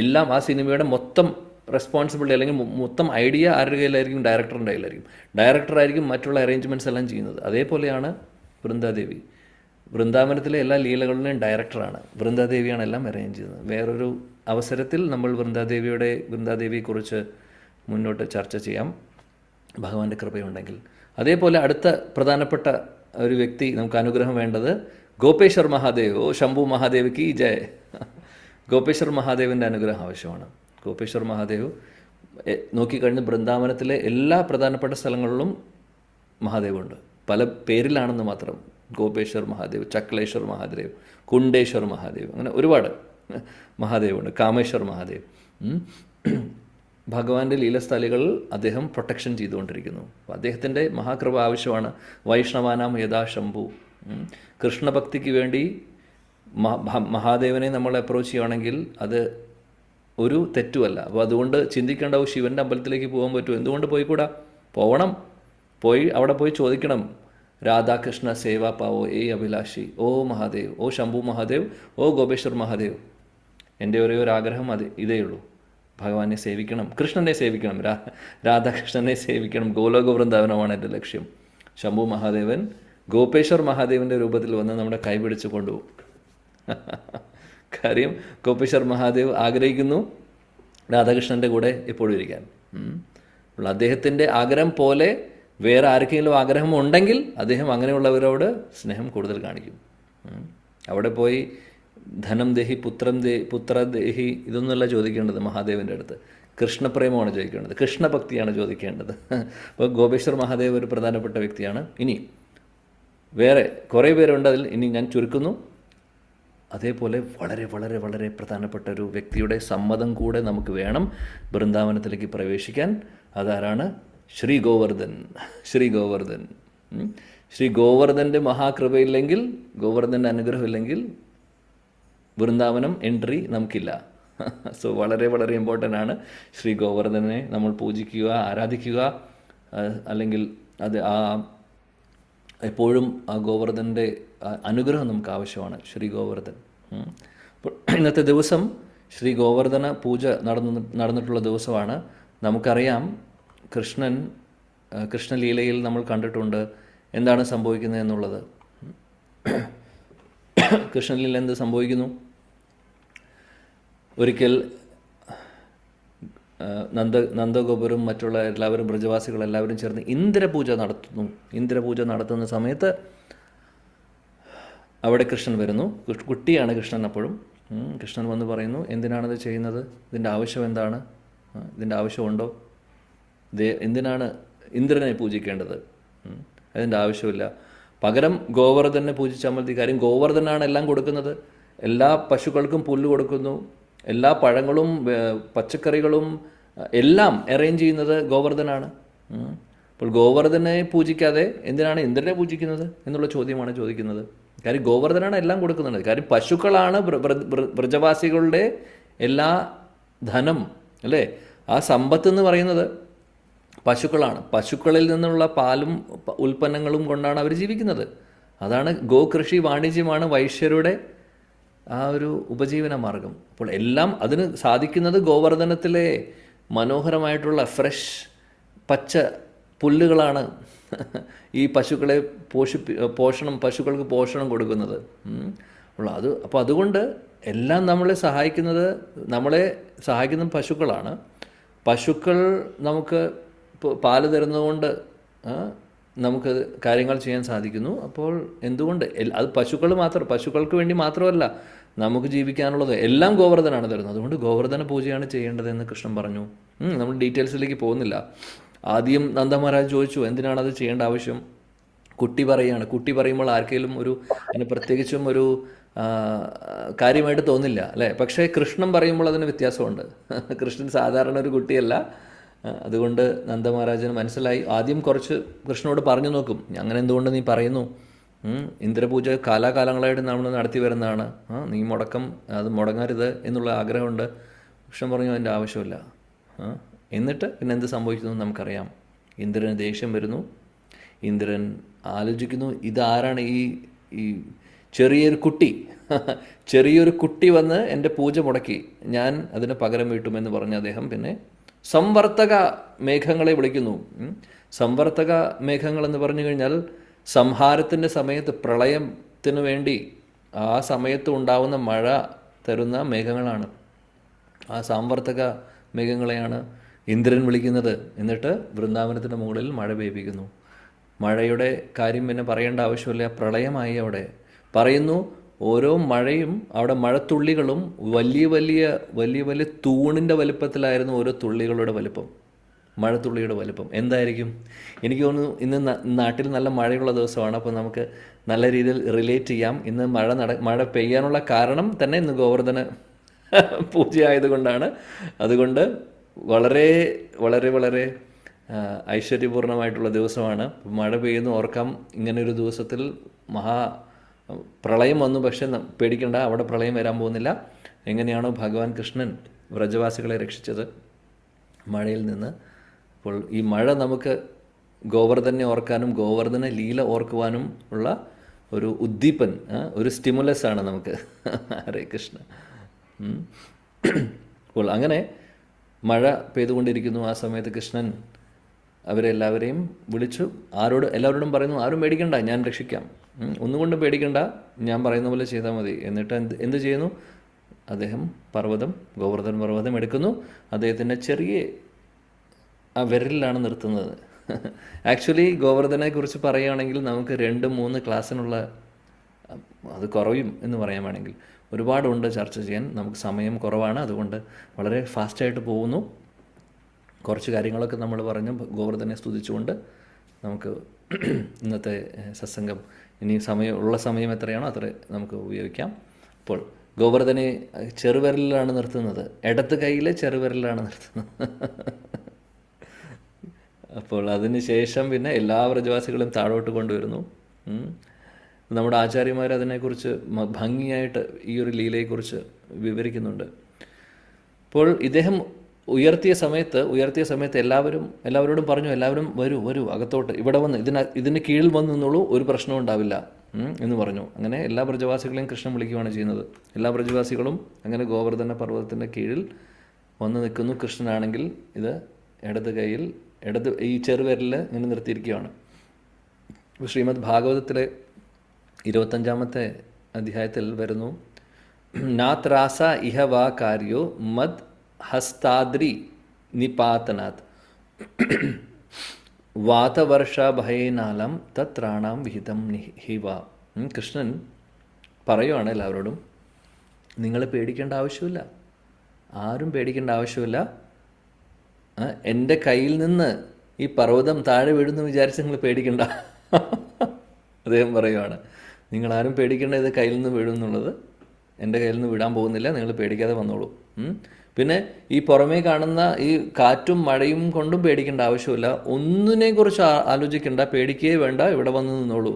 എല്ലാം ആ സിനിമയുടെ മൊത്തം റെസ്പോൺസിബിലിറ്റി അല്ലെങ്കിൽ മൊത്തം ഐഡിയ ആരുടെ കയ്യിലായിരിക്കും? ഡയറക്ടറിൻ്റെ കയ്യിലായിരിക്കും. ഡയറക്ടറായിരിക്കും മറ്റുള്ള അറേഞ്ച്മെൻറ്റ്സ് എല്ലാം ചെയ്യുന്നത്. അതേപോലെയാണ് വൃന്ദാദേവി. വൃന്ദാവനത്തിലെ എല്ലാ ലീലകളിലെയും ഡയറക്ടറാണ്. വൃന്ദാദേവിയാണ് എല്ലാം അറേഞ്ച് ചെയ്യുന്നത്. വേറൊരു അവസരത്തിൽ നമ്മൾ വൃന്ദാദേവിയെക്കുറിച്ച് മുന്നോട്ട് ചർച്ച ചെയ്യാം, ഭഗവാന്റെ കൃപയുണ്ടെങ്കിൽ. അതേപോലെ അടുത്ത പ്രധാനപ്പെട്ട ഒരു വ്യക്തി നമുക്ക് അനുഗ്രഹം വേണ്ടത് ഗോപേശ്വർ മഹാദേവ്. ഓ ശംഭു മഹാദേവ് കി ജയ്. ഗോപേശ്വർ മഹാദേവിൻ്റെ അനുഗ്രഹം ആവശ്യമാണ്. ഗോപേശ്വർ മഹാദേവ് നോക്കിക്കഴിഞ്ഞ് വൃന്ദാവനത്തിലെ എല്ലാ പ്രധാനപ്പെട്ട സ്ഥലങ്ങളിലും മഹാദേവുണ്ട്. പല പേരിലാണെന്ന് മാത്രം. ഗോപേശ്വർ മഹാദേവ്, ചക്ലേശ്വർ മഹാദേവ്, കുണ്ടേശ്വർ മഹാദേവ്, അങ്ങനെ ഒരുപാട് മഹാദേവുണ്ട്. കാമേശ്വർ മഹാദേവ്. ഭഗവാന്റെ ലീലസ്ഥലികളിൽ അദ്ദേഹം പ്രൊട്ടക്ഷൻ ചെയ്തുകൊണ്ടിരിക്കുന്നു. അദ്ദേഹത്തിൻ്റെ മഹാകൃപ ആവശ്യമാണ്. വൈഷ്ണവാനാം യഥാ ശംഭു. കൃഷ്ണഭക്തിക്ക് വേണ്ടി മഹാദേവനെ നമ്മൾ അപ്രോച്ച് ചെയ്യുകയാണെങ്കിൽ അത് ഒരു തെറ്റുമല്ല. അപ്പോൾ അതുകൊണ്ട് ചിന്തിക്കേണ്ടാവും, ശിവൻ്റെ അമ്പലത്തിലേക്ക് പോകാൻ പറ്റുമോ? എന്തുകൊണ്ട് പോയിക്കൂടാ? പോകണം. അവിടെ പോയി ചോദിക്കണം, രാധാകൃഷ്ണ സേവാ പാവോ ഏ അഭിലാഷി, ഓ മഹാദേവ്, ഓ ശംഭു മഹാദേവ്, ഓ ഗോപേശ്വർ മഹാദേവ്, എൻ്റെ ഒരേ ഒരു ആഗ്രഹം ഇതേ ഉള്ളൂ, ഭഗവാനെ സേവിക്കണം, കൃഷ്ണനെ സേവിക്കണം, രാധാകൃഷ്ണനെ സേവിക്കണം. ഗോലോക വൃന്ദാവനമാണ് എൻ്റെ ലക്ഷ്യം. ശംഭു മഹാദേവൻ ഗോപേശ്വർ മഹാദേവൻ്റെ രൂപത്തിൽ വന്ന് നമ്മുടെ കൈപിടിച്ച് കൊണ്ടുപോകും. കാര്യം ഗോപേശ്വർ മഹാദേവ് ആഗ്രഹിക്കുന്നു രാധാകൃഷ്ണൻ്റെ കൂടെ എപ്പോഴും ഇരിക്കാൻ. അദ്ദേഹത്തിൻ്റെ ആഗ്രഹം പോലെ വേറെ ആർക്കെങ്കിലും ആഗ്രഹം ഉണ്ടെങ്കിൽ അദ്ദേഹം അങ്ങനെയുള്ളവരോട് സ്നേഹം കൂടുതൽ കാണിക്കും. അവിടെ പോയി ധനം ദേഹി പുത്ര ദേഹി ഇതൊന്നുമല്ല ചോദിക്കേണ്ടത് മഹാദേവൻ്റെ അടുത്ത്. കൃഷ്ണപ്രേമമാണ് ചോദിക്കേണ്ടത്, കൃഷ്ണഭക്തിയാണ് ചോദിക്കേണ്ടത്. അപ്പോൾ ഗോപേശ്വർ മഹാദേവ് ഒരു പ്രധാനപ്പെട്ട വ്യക്തിയാണ്. ഇനി വേറെ കുറേ പേരുണ്ട്, അതിൽ ഇനി ഞാൻ ചുരുക്കുന്നു. അതേപോലെ വളരെ വളരെ വളരെ പ്രധാനപ്പെട്ട ഒരു വ്യക്തിയുടെ സമ്മതം കൂടെ നമുക്ക് വേണം വൃന്ദാവനത്തിലേക്ക് പ്രവേശിക്കാൻ. അതാരാണ്? ശ്രീ ഗോവർദ്ധൻ. ശ്രീ ഗോവർദ്ധൻ്റെ മഹാകൃപയില്ലെങ്കിൽ, ഗോവർദ്ധൻ്റെ അനുഗ്രഹമില്ലെങ്കിൽ വൃന്ദാവനം എൻട്രി നമുക്കില്ല. സോ വളരെ വളരെ ഇമ്പോർട്ടൻ്റ് ആണ് ശ്രീ ഗോവർദ്ധനെ നമ്മൾ പൂജിക്കുക, ആരാധിക്കുക. അല്ലെങ്കിൽ അത് എപ്പോഴും ആ ഗോവർദ്ധൻ്റെ അനുഗ്രഹം നമുക്ക് ആവശ്യമാണ്. ശ്രീ ഗോവർദ്ധൻ. അപ്പോൾ ഇന്നത്തെ ദിവസം ശ്രീ ഗോവർദ്ധന പൂജ നടന്നിട്ടുള്ള ദിവസമാണ്. നമുക്കറിയാം കൃഷ്ണലീലയിൽ നമ്മൾ കണ്ടിട്ടുണ്ട് എന്താണ് സംഭവിക്കുന്നത് എന്നുള്ളത്. കൃഷ്ണലീല എന്ത് സംഭവിക്കുന്നു? ഒരിക്കൽ നന്ദഗോപുരം മറ്റുള്ള എല്ലാവരും ബ്രജവാസികളെല്ലാവരും ചേർന്ന് ഇന്ദ്രപൂജ നടത്തുന്ന സമയത്ത് അവിടെ കൃഷ്ണൻ വരുന്നു. കുട്ടിയാണ് കൃഷ്ണൻ അപ്പോഴും. കൃഷ്ണൻ വന്ന് പറയുന്നു, എന്തിനാണിത് ചെയ്യുന്നത്? ഇതിൻ്റെ ആവശ്യം എന്താണ്? ഇതിൻ്റെ ആവശ്യമുണ്ടോ? എന്തിനാണ് ഇന്ദ്രനെ പൂജിക്കേണ്ടത്? അതിൻ്റെ ആവശ്യമില്ല. പകരം ഗോവർദ്ധനെ പൂജിച്ചാൽ മതി. കാര്യം ഗോവർദ്ധനാണ് എല്ലാം കൊടുക്കുന്നത്. എല്ലാ പശുക്കൾക്കും പുല്ല് കൊടുക്കുന്നു, എല്ലാ പഴങ്ങളും പച്ചക്കറികളും എല്ലാം അറേഞ്ച് ചെയ്യുന്നത് ഗോവർദ്ധനാണ്. അപ്പോൾ ഗോവർദ്ധനെ പൂജിക്കാതെ എന്തിനാണ് ഇന്ദ്രനെ പൂജിക്കുന്നത് എന്നുള്ള ചോദ്യമാണ് ചോദിക്കുന്നത്. കാര്യം ഗോവർദ്ധനാണ് എല്ലാം കൊടുക്കുന്നത്. കാര്യം പശുക്കളാണ് വ്രജവാസികളുടെ എല്ലാ ധനം, അല്ലേ? ആ സമ്പത്ത് എന്ന് പറയുന്നത് പശുക്കളാണ്. പശുക്കളിൽ നിന്നുള്ള പാലും ഉൽപ്പന്നങ്ങളും കൊണ്ടാണ് അവർ ജീവിക്കുന്നത്. അതാണ് ഗോകൃഷി വാണിജ്യമാണ് വൈശ്യരുടെ ആ ഒരു ഉപജീവന മാർഗം. അപ്പോൾ എല്ലാം അതിന് സാധിക്കുന്നത് ഗോവർദ്ധനത്തിലെ മനോഹരമായിട്ടുള്ള ഫ്രഷ് പച്ച പുല്ലുകളാണ് ഈ പശുക്കളെ പശുക്കൾക്ക് പോഷണം കൊടുക്കുന്നത്. അപ്പോൾ അതുകൊണ്ട് എല്ലാം നമ്മളെ സഹായിക്കുന്ന പശുക്കളാണ്. പശുക്കൾ നമുക്ക് പാല് തരുന്നതുകൊണ്ട് നമുക്ക് കാര്യങ്ങൾ ചെയ്യാൻ സാധിക്കുന്നു. അപ്പോൾ എന്തുകൊണ്ട് അത് പശുക്കൾക്ക് വേണ്ടി മാത്രമല്ല, നമുക്ക് ജീവിക്കാനുള്ളത് എല്ലാം ഗോവർദ്ധനാണ് തരുന്നത്. അതുകൊണ്ട് ഗോവർദ്ധന പൂജയാണ് ചെയ്യേണ്ടതെന്ന് കൃഷ്ണൻ പറഞ്ഞു. നമ്മൾ ഡീറ്റെയിൽസിലേക്ക് പോകുന്നില്ല. ആദ്യം നന്ദമഹാരാജ് ചോദിച്ചു എന്തിനാണ് അത് ചെയ്യേണ്ട ആവശ്യം. കുട്ടി പറയുമ്പോൾ ആർക്കെങ്കിലും അതിന് പ്രത്യേകിച്ചും ഒരു കാര്യമായിട്ട് തോന്നില്ല അല്ലേ. പക്ഷേ കൃഷ്ണൻ പറയുമ്പോൾ അതിന് വ്യത്യാസമുണ്ട്. കൃഷ്ണൻ സാധാരണ ഒരു കുട്ടിയല്ല. അതുകൊണ്ട് നന്ദമഹാരാജന് മനസ്സിലായി. ആദ്യം കുറച്ച് കൃഷ്ണനോട് പറഞ്ഞു നോക്കും, അങ്ങനെ എന്തുകൊണ്ട് നീ പറയുന്നു, ഇന്ദ്രപൂജ കാലാകാലങ്ങളായിട്ട് നമ്മൾ നടത്തി വരുന്നതാണ്, നീ അത് മുടങ്ങരുത് എന്നുള്ള ആഗ്രഹമുണ്ട്. കൃഷ്ണൻ പറഞ്ഞു അതിൻ്റെ ആവശ്യമില്ല. എന്നിട്ട് പിന്നെ എന്ത് സംഭവിക്കുന്നു നമുക്കറിയാം. ഇന്ദ്രന് ദേഷ്യം വരുന്നു. ഇന്ദ്രൻ ആലോചിക്കുന്നു, ഇതാരാണ് ഈ ചെറിയൊരു കുട്ടി വന്ന് എൻ്റെ പൂജ മുടക്കി, ഞാൻ അതിന് പകരം വീട്ടുമെന്ന് പറഞ്ഞ് അദ്ദേഹം പിന്നെ സംവർത്തക മേഘങ്ങളെ വിളിക്കുന്നു. സംവർത്തക മേഘങ്ങൾ എന്ന് പറഞ്ഞു കഴിഞ്ഞാൽ സംഹാരത്തിൻ്റെ സമയത്ത്, പ്രളയത്തിന് വേണ്ടി ആ സമയത്ത് ഉണ്ടാവുന്ന മഴ തരുന്ന മേഘങ്ങളാണ്. ആ സംവർത്തക മേഘങ്ങളെയാണ് ഇന്ദ്രൻ വിളിക്കുന്നത്. എന്നിട്ട് വൃന്ദാവനത്തിൻ്റെ മുകളിൽ മഴ പെയ്യിക്കുന്നു. മഴയുടെ കാര്യം പിന്നെ പറയേണ്ട ആവശ്യമില്ല, പ്രളയമായി അവിടെ പറയുന്നു. ഓരോ മഴയും അവിടെ മഴത്തുള്ളികളും വലിയ വലിയ തൂണിൻ്റെ വലുപ്പത്തിലായിരുന്നു ഓരോ തുള്ളികളുടെ വലുപ്പം, മഴത്തുള്ളിയുടെ വലുപ്പം. എന്തായിരിക്കും? എനിക്ക് തോന്നുന്നു ഇന്ന് നാട്ടിൽ നല്ല മഴയുള്ള ദിവസമാണ്. അപ്പോൾ നമുക്ക് നല്ല രീതിയിൽ റിലേറ്റ് ചെയ്യാം. ഇന്ന് മഴ പെയ്യാനുള്ള കാരണം തന്നെ ഇന്ന് ഗോവർദ്ധന പൂജ ആയതുകൊണ്ടാണ്. അതുകൊണ്ട് വളരെ വളരെ വളരെ ഐശ്വര്യപൂർണമായിട്ടുള്ള ദിവസമാണ്. മഴ പെയ്യുന്നു ഓർക്കാം. ഇങ്ങനൊരു ദിവസത്തിൽ പ്രളയം വന്നു. പക്ഷെ പേടിക്കേണ്ട, അവിടെ പ്രളയം വരാൻ പോകുന്നില്ല. എങ്ങനെയാണോ ഭഗവാൻ കൃഷ്ണൻ വ്രജവാസികളെ രക്ഷിച്ചത് മഴയിൽ നിന്ന്, അപ്പോൾ ഈ മഴ നമുക്ക് ഗോവർദ്ധനെ ഓർക്കാനും ഗോവർദ്ധന ലീല ഓർക്കുവാനും ഉള്ള ഒരു ഉദ്ദീപൻ, ഒരു സ്റ്റിമുലസ് ആണ് നമുക്ക്. ഹരേ കൃഷ്ണ. അപ്പോൾ അങ്ങനെ മഴ പെയ്തുകൊണ്ടിരിക്കുന്നു. ആ സമയത്ത് കൃഷ്ണൻ അവരെല്ലാവരെയും വിളിച്ചു. എല്ലാവരോടും പറയുന്നു, ആരും പേടിക്കണ്ട, ഞാൻ രക്ഷിക്കാം, ഒന്നുകൊണ്ടും പേടിക്കണ്ട, ഞാൻ പറയുന്ന പോലെ ചെയ്താൽ മതി. എന്നിട്ട് എന്ത് ചെയ്യുന്നു? അദ്ദേഹം ഗോവർദ്ധന പർവ്വതം എടുക്കുന്നു. അദ്ദേഹത്തിൻ്റെ ചെറിയ ആ വിരലിലാണ് നിർത്തുന്നത്. ആക്ച്വലി ഗോവർദ്ധനെക്കുറിച്ച് പറയുകയാണെങ്കിൽ നമുക്ക് 2-3 ക്ലാസ്സിനുള്ള അത് കുറയും എന്ന് പറയാൻ വേണമെങ്കിൽ. ഒരുപാടുണ്ട് ചർച്ച ചെയ്യാൻ, നമുക്ക് സമയം കുറവാണ്. അതുകൊണ്ട് വളരെ ഫാസ്റ്റായിട്ട് പോകുന്നു. കുറച്ച് കാര്യങ്ങളൊക്കെ നമ്മൾ പറഞ്ഞു ഗോവർദ്ധനെ സ്തുതിച്ചുകൊണ്ട് നമുക്ക് ഇന്നത്തെ സത്സംഗം ഇനി സമയം എത്രയാണോ അത്ര നമുക്ക് ഉപയോഗിക്കാം. അപ്പോൾ ഗോവർദ്ധനെ ചെറുവിരലിലാണ് നിർത്തുന്നത്, ഇടത്ത് കൈയിലെ ചെറുവിരലിലാണ് നിർത്തുന്നത്. അപ്പോൾ അതിന് ശേഷം പിന്നെ എല്ലാ വ്രജവാസികളും താഴോട്ട് കൊണ്ടുവരുന്നു. നമ്മുടെ ആചാര്യന്മാർ അതിനെക്കുറിച്ച് ഭംഗിയായിട്ട് ഈ ഒരു ലീലയെക്കുറിച്ച് വിവരിക്കുന്നുണ്ട്. അപ്പോൾ ഇദ്ദേഹം ഉയർത്തിയ സമയത്ത് എല്ലാവരോടും പറഞ്ഞു, എല്ലാവരും വരൂ അകത്തോട്ട്, ഇവിടെ വന്ന് ഇതിന് കീഴിൽ വന്ന് നിന്നോളൂ, ഒരു പ്രശ്നവും ഉണ്ടാവില്ല എന്ന് പറഞ്ഞു. അങ്ങനെ എല്ലാ വ്രജവാസികളെയും കൃഷ്ണൻ വിളിക്കുകയാണ് ചെയ്യുന്നത്. എല്ലാ വ്രജവാസികളും അങ്ങനെ ഗോവർദ്ധന പർവ്വതത്തിൻ്റെ കീഴിൽ വന്ന് നിൽക്കുന്നു. കൃഷ്ണനാണെങ്കിൽ ഇത് ഈ ചെറുവിരലിൽ ഇങ്ങനെ നിർത്തിയിരിക്കുകയാണ്. ശ്രീമദ് ഭാഗവതത്തിലെ 25-ാമത്തെ അധ്യായത്തിൽ വരുന്നു, നാത്രാസ ഇഹ വാ കാര്യോ മദ് ഹസ്താദ്രി നിപാതനാത് വാതവർഷ ഭയേനാലം തത്രാണാം വിഹിതം ഹിവ. കൃഷ്ണൻ പറയുവാണ് എല്ലാവരോടും, നിങ്ങൾ പേടിക്കേണ്ട ആവശ്യമില്ല, ആരും പേടിക്കേണ്ട ആവശ്യമില്ല. എൻ്റെ കയ്യിൽ നിന്ന് ഈ പർവ്വതം താഴെ വീഴുന്നു വിചാരിച്ച് നിങ്ങൾ പേടിക്കണ്ട. അദ്ദേഹം പറയുവാണ്, നിങ്ങളാരും പേടിക്കേണ്ട, ഇത് കയ്യിൽ നിന്ന് വീഴുന്നുള്ളത് എൻ്റെ കയ്യിൽ നിന്ന് വിടാൻ പോകുന്നില്ല, നിങ്ങൾ പേടിക്കാതെ വന്നോളൂ. പിന്നെ ഈ പുറമേ കാണുന്ന ഈ കാറ്റും മഴയും കൊണ്ടും പേടിക്കേണ്ട ആവശ്യമില്ല, ഒന്നിനെക്കുറിച്ച് ആലോചിക്കേണ്ട, പേടിക്കുകയേ വേണ്ട, ഇവിടെ വന്ന് നിന്നോളൂ.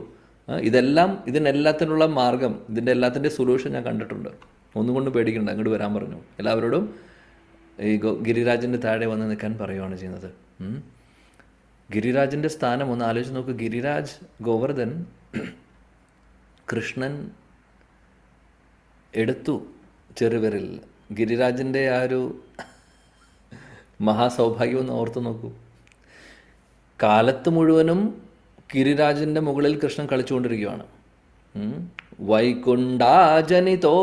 ഇതിനെല്ലാത്തിനുള്ള മാർഗം, ഇതിൻ്റെ എല്ലാത്തിൻ്റെ സൊല്യൂഷൻ ഞാൻ കണ്ടിട്ടുണ്ട്, ഒന്നുകൊണ്ടും പേടിക്കണ്ട, അങ്ങോട്ട് വരാൻ പറഞ്ഞു. എല്ലാവരോടും ഈ ഗിരിരാജൻ്റെ താഴെ വന്ന് നിൽക്കാൻ പറയുകയാണ് ചെയ്യുന്നത്. ഗിരിരാജൻ്റെ സ്ഥാനം ഒന്ന് ആലോചിച്ച് നോക്ക്. ഗിരിരാജ്, ഗോവർദ്ധൻ, കൃഷ്ണൻ എടുത്തു ചെറുവിരൽ. ഗിരിരാജൻ്റെ ആ ഒരു മഹാസൗഭാഗ്യം ഒന്ന് ഓർത്തു നോക്കൂ. കാലത്ത് മുഴുവനും ഗിരിരാജൻ്റെ മുകളിൽ കൃഷ്ണൻ കളിച്ചുകൊണ്ടിരിക്കുകയാണ്. വൈകുണ്ഠാജനിതോ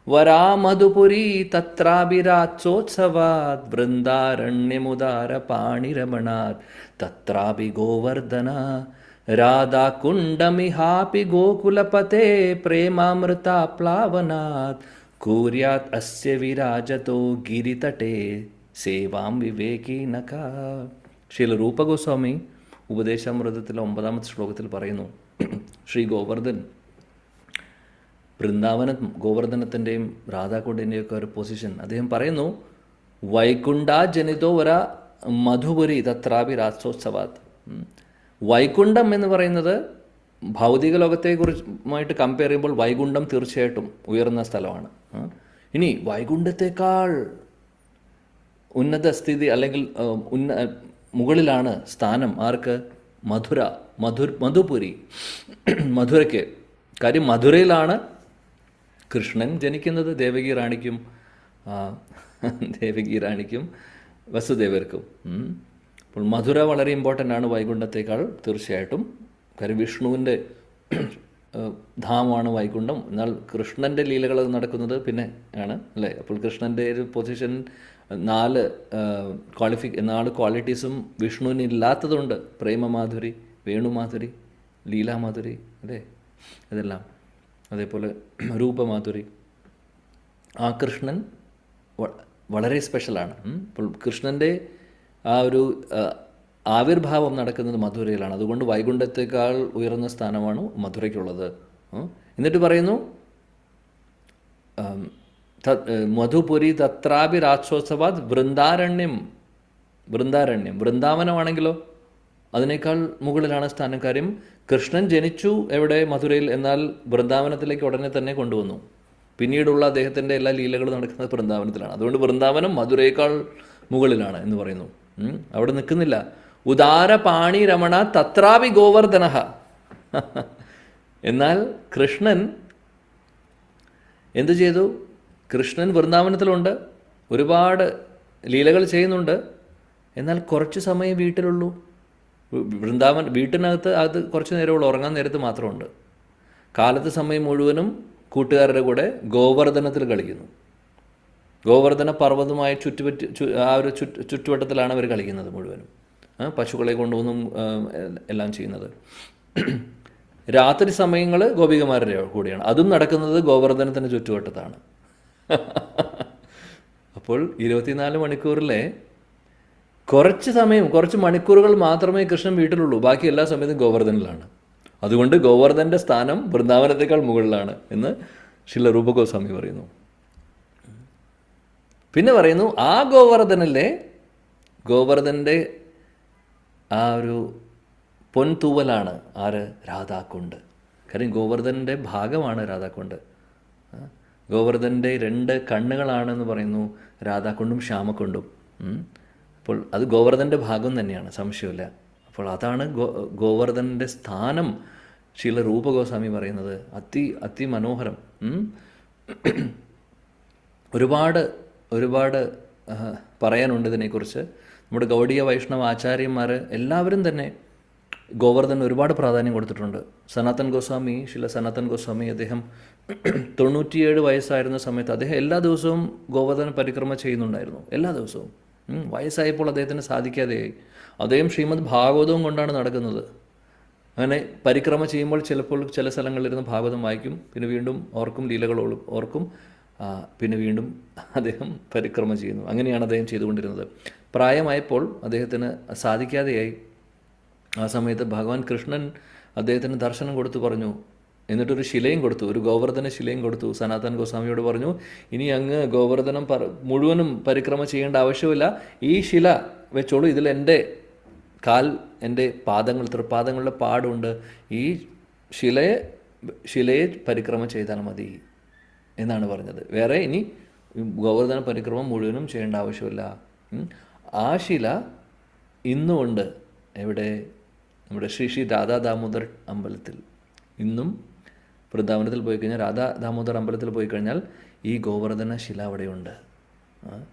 വരാമധുപുരി തത്രാഭിരാത്സോത്സവാത് വൃന്ദാരണ്യമുദാര പാണിരമണാത് തത്രാഭി ഗോവർദ്ധന രാധാകുണ്ഡമിഹാപി ഗോകുലപതേ പ്രേമാമൃതാപ്ലാവനാത് കൂര്യാത് അസ്യ വിരാജതോ ഗിരിതടേ സേവാം വിവേകീനക. ശ്രീല രൂപഗോസ്വാമി ഉപദേശാമൃതത്തിലെ 9ാമത്തെ ശ്ലോകത്തിൽ പറയുന്നു, ശ്രീ ഗോവർദ്ധൻ ഗോവർദ്ധനത്തിൻ്റെയും രാധാകുണ്ടിൻ്റെയും ഒക്കെ ഒരു പൊസിഷൻ അദ്ദേഹം പറയുന്നു. വൈകുണ്ഠാജനിതോ മധുപുരി തത്രാഭി രാത്സോത്സവാത്. വൈകുണ്ഠം എന്ന് പറയുന്നത് ഭൗതിക ലോകത്തെക്കുറിച്ചുമായിട്ട് കമ്പയർ ചെയ്യുമ്പോൾ വൈകുണ്ഠം തീർച്ചയായിട്ടും ഉയർന്ന സ്ഥലമാണ്. ഇനി വൈകുണ്ഠത്തെക്കാൾ ഉന്നത സ്ഥിതി അല്ലെങ്കിൽ മുകളിലാണ് സ്ഥാനം ആർക്ക്? മധുപുരി, മധുരയ്ക്ക്. കാര്യം മധുരയിലാണ് കൃഷ്ണൻ ജനിക്കുന്നത്, ദേവകി റാണിക്കും വസുദേവർക്കും. അപ്പോൾ മധുര വളരെ ഇമ്പോർട്ടൻ്റ് ആണ് വൈകുണ്ഠത്തേക്കാൾ തീർച്ചയായിട്ടും. കാര്യം വിഷ്ണുവിൻ്റെ ധാമമാണ് വൈകുണ്ഠം. എന്നാൽ കൃഷ്ണൻ്റെ ലീലകൾ നടക്കുന്നത് പിന്നെ ആണ് അല്ലേ. അപ്പോൾ കൃഷ്ണൻ്റെ ഒരു പൊസിഷൻ 4 ക്വാളിറ്റീസും വിഷ്ണുവിന് ഇല്ലാത്തതുണ്ട്. പ്രേമമാധുരി, വേണുമാധുരി, ലീലാമാധുരി അല്ലേ, ഇതെല്ലാം. അതേപോലെ രൂപമാധുരി. ആ കൃഷ്ണൻ വളരെ സ്പെഷ്യലാണ്. അപ്പോൾ കൃഷ്ണൻ്റെ ആ ഒരു ആവിർഭാവം നടക്കുന്നത് മധുരയിലാണ്. അതുകൊണ്ട് വൈകുണ്ഠത്തേക്കാൾ ഉയർന്ന സ്ഥാനമാണ് മധുരയ്ക്കുള്ളത്. എന്നിട്ട് പറയുന്നു മധുപുരി തത്രാഭി രാത്സോത്സവാത് വൃന്ദാരണ്യം. വൃന്ദാവനമാണെങ്കിലോ അതിനേക്കാൾ മുകളിലാണ് സ്ഥാനം. കാര്യം കൃഷ്ണൻ ജനിച്ചു എവിടെ? മധുരയിൽ. എന്നാൽ വൃന്ദാവനത്തിലേക്ക് ഉടനെ തന്നെ കൊണ്ടുവന്നു. പിന്നീടുള്ള അദ്ദേഹത്തിൻ്റെ എല്ലാ ലീലകളും നടക്കുന്നത് വൃന്ദാവനത്തിലാണ്. അതുകൊണ്ട് വൃന്ദാവനം മധുരയേക്കാൾ മുകളിലാണ് എന്ന് പറയുന്നു. അവിടെ നിൽക്കുന്നില്ല. ഉദാര പാണി രമണ തത്രാഭി ഗോവർദ്ധന. എന്നാൽ കൃഷ്ണൻ എന്തു ചെയ്തു? കൃഷ്ണൻ വൃന്ദാവനത്തിലുണ്ട്, ഒരുപാട് ലീലകൾ ചെയ്യുന്നുണ്ട്. എന്നാൽ കുറച്ച് സമയം വീട്ടിലുള്ളൂ. വീട്ടിനകത്ത് അത് കുറച്ച് നേരമുള്ളൂ, ഉറങ്ങാൻ നേരത്ത് മാത്രമുണ്ട്. കാലത്ത് സമയം മുഴുവനും കൂട്ടുകാരുടെ കൂടെ ഗോവർദ്ധനത്തിൽ കളിക്കുന്നു. ഗോവർദ്ധന പർവ്വതമായി ആ ഒരു ചുറ്റുവട്ടത്തിലാണ് അവർ കളിക്കുന്നത് മുഴുവനും. പശുക്കളെ കൊണ്ടുവന്നും എല്ലാം ചെയ്യുന്നത്. രാത്രി സമയങ്ങൾ ഗോപികമാരുടെ കൂടെയാണ്. അതും നടക്കുന്നത് ഗോവർദ്ധനത്തിൻ്റെ ചുറ്റുവട്ടത്താണ്. അപ്പോൾ 24 മണിക്കൂറിലെ കുറച്ച് മണിക്കൂറുകൾ മാത്രമേ കൃഷ്ണൻ വീട്ടിലുള്ളൂ. ബാക്കി എല്ലാ സമയത്തും ഗോവർദ്ധനിലാണ്. അതുകൊണ്ട് ഗോവർദ്ധൻ്റെ സ്ഥാനം വൃന്ദാവനത്തേക്കാൾ മുകളിലാണ് എന്ന് ശ്രീല രൂപഗോസ്വാമി പറയുന്നു. പിന്നെ പറയുന്നു ആ ഗോവർദ്ധൻ്റെ ആ ഒരു പൊൻതൂവലാണ് ആര്? രാധാകുണ്ട്. കാര്യം ഗോവർദ്ധൻ്റെ ഭാഗമാണ് രാധാകുണ്ട്. ഗോവർദ്ധൻ്റെ 2 കണ്ണുകളാണെന്ന് പറയുന്നു രാധാകുണ്ടും ശ്യാമകുണ്ടും. അപ്പോൾ അത് ഗോവർദ്ധൻ്റെ ഭാഗം തന്നെയാണ്, സംശയമില്ല. അപ്പോൾ അതാണ് ഗോവർദ്ധൻ്റെ സ്ഥാനം. ശ്രീല രൂപഗോസ്വാമി പറയുന്നത് അതിമനോഹരം. ഒരുപാട് പറയാനുണ്ട് ഇതിനെക്കുറിച്ച്. നമ്മുടെ ഗൗഡീയ വൈഷ്ണവ ആചാര്യന്മാർ എല്ലാവരും തന്നെ ഗോവർദ്ധന് ഒരുപാട് പ്രാധാന്യം കൊടുത്തിട്ടുണ്ട്. ശ്രീല സനാതൻ ഗോസ്വാമി അദ്ദേഹം 97 വയസ്സായിരുന്ന സമയത്ത് അദ്ദേഹം എല്ലാ ദിവസവും ഗോവർദ്ധന പരിക്രമ ചെയ്യുന്നുണ്ടായിരുന്നു. എല്ലാ ദിവസവും. വയസ്സായപ്പോൾ അദ്ദേഹത്തിന് സാധിക്കാതെയായി. അദ്ദേഹം ശ്രീമദ് ഭാഗവതവും കൊണ്ടാണ് നടക്കുന്നത്. അങ്ങനെ പരിക്രമ ചെയ്യുമ്പോൾ ചിലപ്പോൾ ചില സ്ഥലങ്ങളിലിരുന്ന് ഭാഗവതം വായിക്കും, പിന്നെ വീണ്ടും ഓർക്കും, ലീലകളോളും ഓർക്കും, പിന്നെ വീണ്ടും അദ്ദേഹം പരിക്രമ ചെയ്യുന്നു. അങ്ങനെയാണ് അദ്ദേഹം ചെയ്തുകൊണ്ടിരുന്നത്. പ്രായമായപ്പോൾ അദ്ദേഹത്തിന് സാധിക്കാതെയായി. ആ സമയത്ത് ഭഗവാൻ കൃഷ്ണൻ അദ്ദേഹത്തിന് ദർശനം കൊടുത്തു പറഞ്ഞു. എന്നിട്ടൊരു ശിലയും കൊടുത്തു, ഒരു ഗോവർദ്ധന ശിലയും കൊടുത്തു. സനാതൻ ഗോസ്വാമിയോട് പറഞ്ഞു, ഇനി അങ്ങ് ഗോവർദ്ധനം മുഴുവനും പരിക്രമ ചെയ്യേണ്ട ആവശ്യമില്ല, ഈ ശില വെച്ചോളൂ, ഇതിൽ എൻ്റെ തൃപ്പാദങ്ങളുടെ പാടുണ്ട്, ഈ ശിലയെ പരിക്രമ ചെയ്താൽ മതി എന്നാണ് പറഞ്ഞത്. വേറെ ഇനി ഗോവർദ്ധന പരിക്രമം മുഴുവനും ചെയ്യേണ്ട ആവശ്യമില്ല. ആ ശില ഇന്നുമുണ്ട്. എവിടെ? നമ്മുടെ ശ്രീ രാധാ ദാമോദർ അമ്പലത്തിൽ ഇന്നും വൃന്ദാവനത്തിൽ പോയി കഴിഞ്ഞാൽ, രാധാ ദാമോദർ അമ്പലത്തിൽ പോയി കഴിഞ്ഞാൽ ഈ ഗോവർദ്ധന ശില അവിടെയുണ്ട്.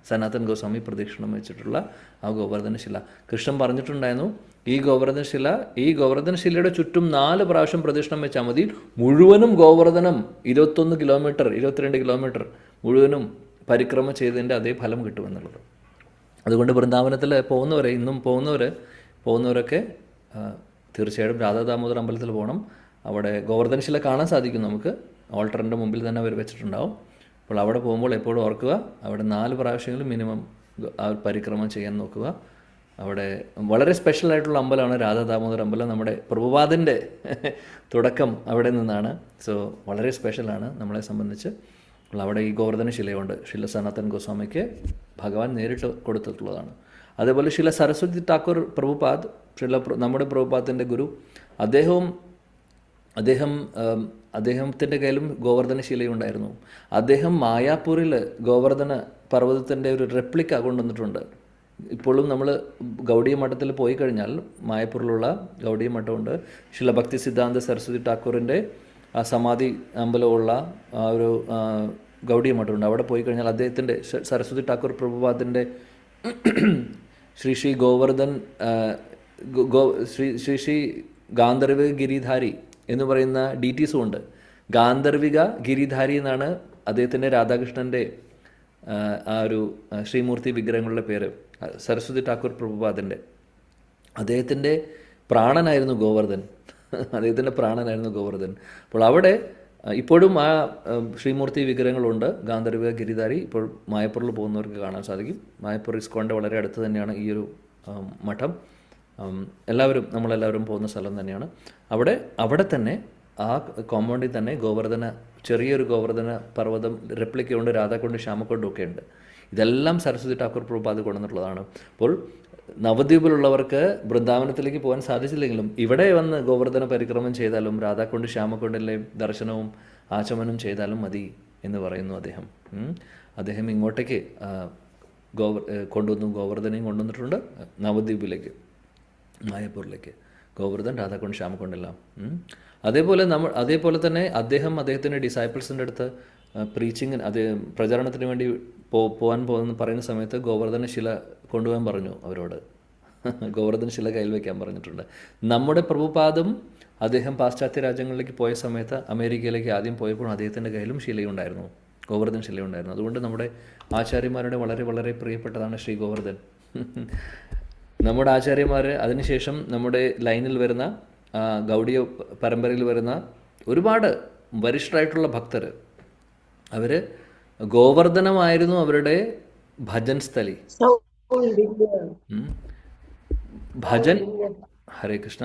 സനാതൻ ഗോസ്വാമി പ്രദക്ഷിണം വെച്ചിട്ടുള്ള ആ ഗോവർദ്ധന ശില. കൃഷ്ണൻ പറഞ്ഞിട്ടുണ്ടായിരുന്നു, ഈ ഗോവർദ്ധന ശിലയുടെ ചുറ്റും 4 പ്രാവശ്യം പ്രദക്ഷിണം വെച്ചാൽ മതി, മുഴുവനും ഗോവർദ്ധനം 21 കിലോമീറ്റർ 22 കിലോമീറ്റർ മുഴുവനും പരിക്രമ ചെയ്തതിൻ്റെ അതേ ഫലം കിട്ടുമെന്നുള്ളത്. അതുകൊണ്ട് വൃന്ദാവനത്തിൽ ഇന്നും പോകുന്നവരൊക്കെ തീർച്ചയായിട്ടും രാധാ ദാമോദർ അമ്പലത്തിൽ പോകണം. അവിടെ ഗോവർദ്ധന ശില കാണാൻ സാധിക്കും നമുക്ക്, ഓൾട്ടറിൻ്റെ മുമ്പിൽ തന്നെ അവർ വെച്ചിട്ടുണ്ടാവും. അപ്പോൾ അവിടെ പോകുമ്പോൾ എപ്പോഴും ഓർക്കുക, അവിടെ 4 പ്രാവശ്യങ്ങളും മിനിമം ആ പരിക്രമം ചെയ്യാൻ നോക്കുക. അവിടെ വളരെ സ്പെഷ്യലായിട്ടുള്ള അമ്പലമാണ് രാധാ ദാമോദർ അമ്പലം. നമ്മുടെ പ്രഭുപാദിൻ്റെ തുടക്കം അവിടെ നിന്നാണ്. സോ വളരെ സ്പെഷ്യലാണ് നമ്മളെ സംബന്ധിച്ച്. അപ്പോൾ അവിടെ ഈ ഗോവർദ്ധന ശിലയുണ്ട്. ശില സനാതൻ ഗോസ്വാമിക്ക് ഭഗവാൻ നേരിട്ട് കൊടുത്തിട്ടുള്ളതാണ്. അതേപോലെ ശില സരസ്വതി ഠാക്കൂർ പ്രഭുപാദ്, നമ്മുടെ പ്രഭുപാദിൻ്റെ ഗുരു, അദ്ദേഹത്തിൻ്റെ കയ്യിലും ഗോവർദ്ധന ശിലയുണ്ടായിരുന്നു. അദ്ദേഹം മായാപൂരിൽ ഗോവർദ്ധന പർവ്വതത്തിൻ്റെ ഒരു റെപ്ലിക്ക കൊണ്ടുവന്നിട്ടുണ്ട്. ഇപ്പോഴും നമ്മൾ ഗൗഡീയ മഠത്തിൽ പോയി കഴിഞ്ഞാൽ മായപ്പൂരിലുള്ള ഗൗഡീയ മഠമുണ്ട്. ശില ഭക്തി സിദ്ധാന്ത സരസ്വതി ഠാക്കൂറിൻ്റെ ആ സമാധി അമ്പലമുള്ള ആ ഒരു ഗൗഡീയ മഠമുണ്ട്. അവിടെ പോയി കഴിഞ്ഞാൽ അദ്ദേഹത്തിൻ്റെ സരസ്വതി ഠാക്കൂർ പ്രഭുപാദിൻ്റെ ശ്രീ ഗോവർദ്ധൻ ശ്രീ ഗാന്ധർവിക ഗിരിധാരി എന്ന് പറയുന്ന DTസും ഉണ്ട്. ഗാന്ധർവിക ഗിരിധാരി എന്നാണ് അദ്ദേഹത്തിൻ്റെ രാധാകൃഷ്ണൻ്റെ ആ ഒരു ശ്രീമൂർത്തി വിഗ്രഹങ്ങളുടെ പേര്. സരസ്വതി ഠാക്കൂർ പ്രഭുപാദിൻ്റെ അദ്ദേഹത്തിൻ്റെ പ്രാണനായിരുന്നു ഗോവർദ്ധൻ. അപ്പോൾ അവിടെ ഇപ്പോഴും ആ ശ്രീമൂർത്തി വിഗ്രഹങ്ങളുണ്ട്. ഗാന്ധർവിക ഗിരിധാരി ഇപ്പോൾ മായപ്പൂരിൽ പോകുന്നവർക്ക് കാണാൻ സാധിക്കും. മായപ്പൂർ ഇസ്കോണിൻ്റെ വളരെ അടുത്ത് തന്നെയാണ് ഈ ഒരു മഠം. നമ്മളെല്ലാവരും പോകുന്ന സ്ഥലം തന്നെയാണ്. അവിടെ തന്നെ ആ കോമ്പൗണ്ടിൽ തന്നെ ചെറിയൊരു ഗോവർദ്ധന പർവ്വതം റെപ്ലിക്കയുണ്ട്, രാധാക്കുണ്ട്, ശ്യാമക്കുണ്ടും ഒക്കെ ഉണ്ട്. ഇതെല്ലാം സരസ്വതി ഠാക്കൂർ പ്രഭുപാദ് കൊണ്ടുവന്നിട്ടുള്ളതാണ്. അപ്പോൾ നവദ്വീപിലുള്ളവർക്ക് വൃന്ദാവനത്തിലേക്ക് പോകാൻ സാധിച്ചില്ലെങ്കിലും ഇവിടെ വന്ന് ഗോവർദ്ധന പരിക്രമം ചെയ്താലും രാധാക്കുണ്ട് ശ്യാമക്കുണ്ടിലെ ദർശനവും ആചമനം ചെയ്താലും മതി എന്ന് പറയുന്നു അദ്ദേഹം ഇങ്ങോട്ടേക്ക് ഗോവർദ്ധനയും കൊണ്ടുവന്നിട്ടുണ്ട്, നവദ്വീപിലേക്ക്, മായപ്പൂരിലേക്ക്. ഗോവർദ്ധൻ, രാധാക്കുണ്ട്, ശ്യാമക്കുണ്ടെല്ലാം. അതേപോലെ തന്നെ അദ്ദേഹത്തിൻ്റെ ഡിസൈപ്പിൾസിൻ്റെ അടുത്ത് പ്രചാരണത്തിന് വേണ്ടി പോകാൻ പറയുന്ന സമയത്ത് ഗോവർദ്ധന ശില കൊണ്ടുപോകാൻ പറഞ്ഞു അവരോട്. ഗോവർദ്ധന ശില കയ്യിൽ വയ്ക്കാൻ പറഞ്ഞിട്ടുണ്ട്. നമ്മുടെ പ്രഭുപാദും അദ്ദേഹം പാശ്ചാത്യ രാജ്യങ്ങളിലേക്ക് പോയ സമയത്ത് അമേരിക്കയിലേക്ക് ആദ്യം പോയപ്പോൾ അദ്ദേഹത്തിൻ്റെ കയ്യിലും ശിലയുണ്ടായിരുന്നു, ഗോവർദ്ധന ശിലയുണ്ടായിരുന്നു. അതുകൊണ്ട് നമ്മുടെ ആചാര്യന്മാരുടെ വളരെ വളരെ പ്രിയപ്പെട്ടതാണ് ശ്രീ ഗോവർദ്ധൻ. നമ്മുടെ ആചാര്യന്മാർ, അതിനുശേഷം നമ്മുടെ ലൈനിൽ വരുന്ന ഗൗഡീയ പരമ്പരയിൽ വരുന്ന ഒരുപാട് വരിഷ്ഠരായിട്ടുള്ള ഭക്തർ, അവർ ഗോവർദ്ധനമായിരുന്നു അവരുടെ ഭജൻ സ്ഥലി. ഭജൻ ഹരേ കൃഷ്ണ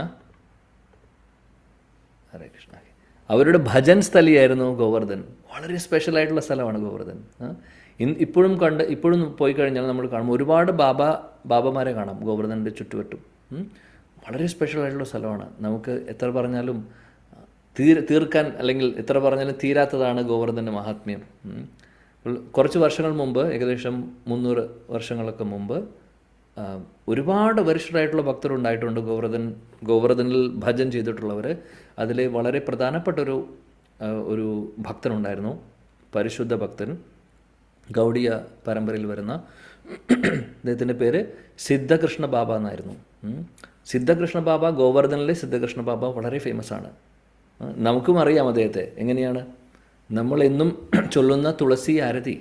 അവരുടെ ഭജൻ സ്ഥലിയായിരുന്നു ഗോവർദ്ധൻ. വളരെ സ്പെഷ്യലായിട്ടുള്ള സ്ഥലമാണ് ഗോവർദ്ധൻ. ഇപ്പോഴും പോയി കഴിഞ്ഞാൽ നമ്മൾ കാണും, ഒരുപാട് ബാബമാരെ കാണാം ഗോവർദ്ധൻ്റെ ചുറ്റുവട്ടും. വളരെ സ്പെഷ്യലായിട്ടുള്ള സ്ഥലമാണ്. നമുക്ക് എത്ര പറഞ്ഞാലും തീർക്കാൻ, അല്ലെങ്കിൽ എത്ര പറഞ്ഞാലും തീരാത്തതാണ് ഗോവർദ്ധൻ്റെ മഹാത്മ്യം. കുറച്ച് വർഷങ്ങൾ മുമ്പ്, ഏകദേശം 300 വർഷങ്ങളൊക്കെ മുമ്പ്, ഒരുപാട് വരിഷ്ഠരായിട്ടുള്ള ഭക്തരുണ്ടായിട്ടുണ്ട് ഗോവർദ്ധനിൽ ഭജൻ ചെയ്തിട്ടുള്ളവർ. അതിൽ വളരെ പ്രധാനപ്പെട്ട ഒരു ഭക്തനുണ്ടായിരുന്നു, പരിശുദ്ധ ഭക്തൻ, ഗൗഡീയ പരമ്പരയിൽ വരുന്ന. അദ്ദേഹത്തിൻ്റെ പേര് സിദ്ധകൃഷ്ണ ബാബ എന്നായിരുന്നു. സിദ്ധകൃഷ്ണ ബാബ, ഗോവർദ്ധനിലെ സിദ്ധകൃഷ്ണ ബാബ വളരെ ഫേമസ് ആണ്. നമുക്കും അറിയാം അദ്ദേഹത്തെ. എങ്ങനെയാണ്? നമ്മളെന്നും ചൊല്ലുന്ന തുളസി ആരതി,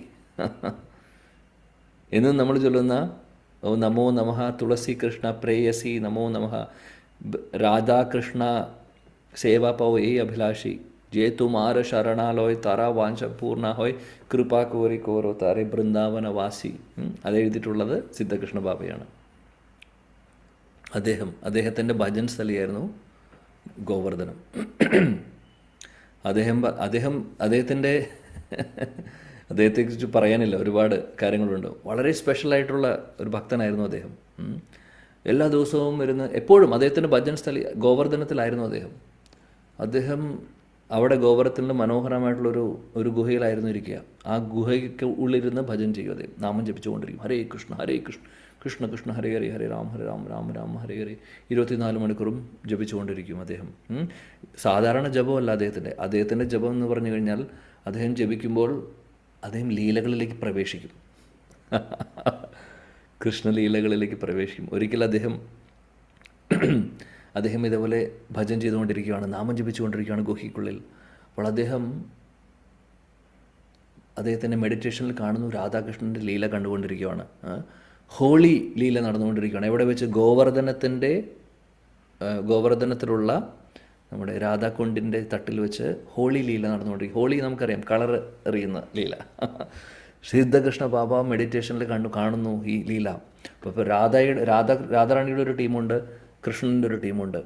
എന്നും നമ്മൾ ചൊല്ലുന്ന ഓ നമോ നമഃ തുളസി കൃഷ്ണ പ്രേയസി നമോ നമഃ രാധാകൃഷ്ണ സേവാ പൗ ഏ അഭിലാഷി ജേ തുമാര ശരണാലോയ് താരാ വാഞ്ച പൂർണ്ണ ഹോയ് കൃപാ കോരി കോരോ താരെ ബൃന്ദാവനവാസി. അതെഴുതിയിട്ടുള്ളത് സിദ്ധകൃഷ്ണ ബാബയാണ്. അദ്ദേഹത്തിൻ്റെ ഭജൻ സ്ഥലിയായിരുന്നു ഗോവർദ്ധനം. അദ്ദേഹത്തെക്കുറിച്ച് പറയാനില്ല, ഒരുപാട് കാര്യങ്ങളുണ്ട്. വളരെ സ്പെഷ്യലായിട്ടുള്ള ഒരു ഭക്തനായിരുന്നു അദ്ദേഹം. എല്ലാ ദിവസവും എപ്പോഴും അദ്ദേഹത്തിൻ്റെ ഭജൻ സ്ഥലി ഗോവർദ്ധനത്തിലായിരുന്നു അദ്ദേഹം. അവിടെ ഗോപുരത്തിൽ മനോഹരമായിട്ടുള്ളൊരു ഗുഹയിലായിരുന്നു ഇരിക്കുക. ആ ഗുഹയ്ക്ക് ഉള്ളിരുന്ന് ഭജൻ ചെയ്യും. അദ്ദേഹം നാമം ജപിച്ചുകൊണ്ടിരിക്കും. ഹരേ കൃഷ്ണ ഹരേ കൃഷ്ണ കൃഷ്ണ കൃഷ്ണ ഹരേ ഹരേ ഹരേ രാം ഹരേ രാം രാം രാം ഹരേ ഹരേ 24 മണിക്കൂറും ജപിച്ചുകൊണ്ടിരിക്കും അദ്ദേഹം. സാധാരണ ജപമല്ല അദ്ദേഹത്തിൻ്റെ ജപം എന്ന് പറഞ്ഞു കഴിഞ്ഞാൽ, അദ്ദേഹം ജപിക്കുമ്പോൾ അദ്ദേഹം ലീലകളിലേക്ക് പ്രവേശിക്കും. കൃഷ്ണലീലകളിലേക്ക് പ്രവേശിക്കും. ഒരിക്കൽ അദ്ദേഹം ഇതേപോലെ ഭജൻ ചെയ്തുകൊണ്ടിരിക്കുകയാണ്, നാമം ജപിച്ചുകൊണ്ടിരിക്കുകയാണ് ഗുഹയ്ക്കുള്ളിൽ. അപ്പോൾ അദ്ദേഹത്തിൻ്റെ മെഡിറ്റേഷനിൽ കാണുന്നു, രാധാകൃഷ്ണൻ്റെ ലീല കണ്ടുകൊണ്ടിരിക്കുകയാണ്. ഹോളി ലീല നടന്നുകൊണ്ടിരിക്കുകയാണ്. എവിടെ വെച്ച്? ഗോവർദ്ധനത്തിലുള്ള നമ്മുടെ രാധാകുണ്ടിൻ്റെ തട്ടിൽ വെച്ച് ഹോളി ലീല നടന്നുകൊണ്ടിരിക്കും. ഹോളി നമുക്കറിയാം, കളർ എറിയുന്ന ലീല. സിദ്ധകൃഷ്ണ ബാബ മെഡിറ്റേഷനിൽ കാണുന്നു ഈ ലീല. അപ്പോൾ രാധാറാണിയുടെ ഒരു ടീമുണ്ട്, കൃഷ്ണൻ്റെ ഒരു ടീമുണ്ട്.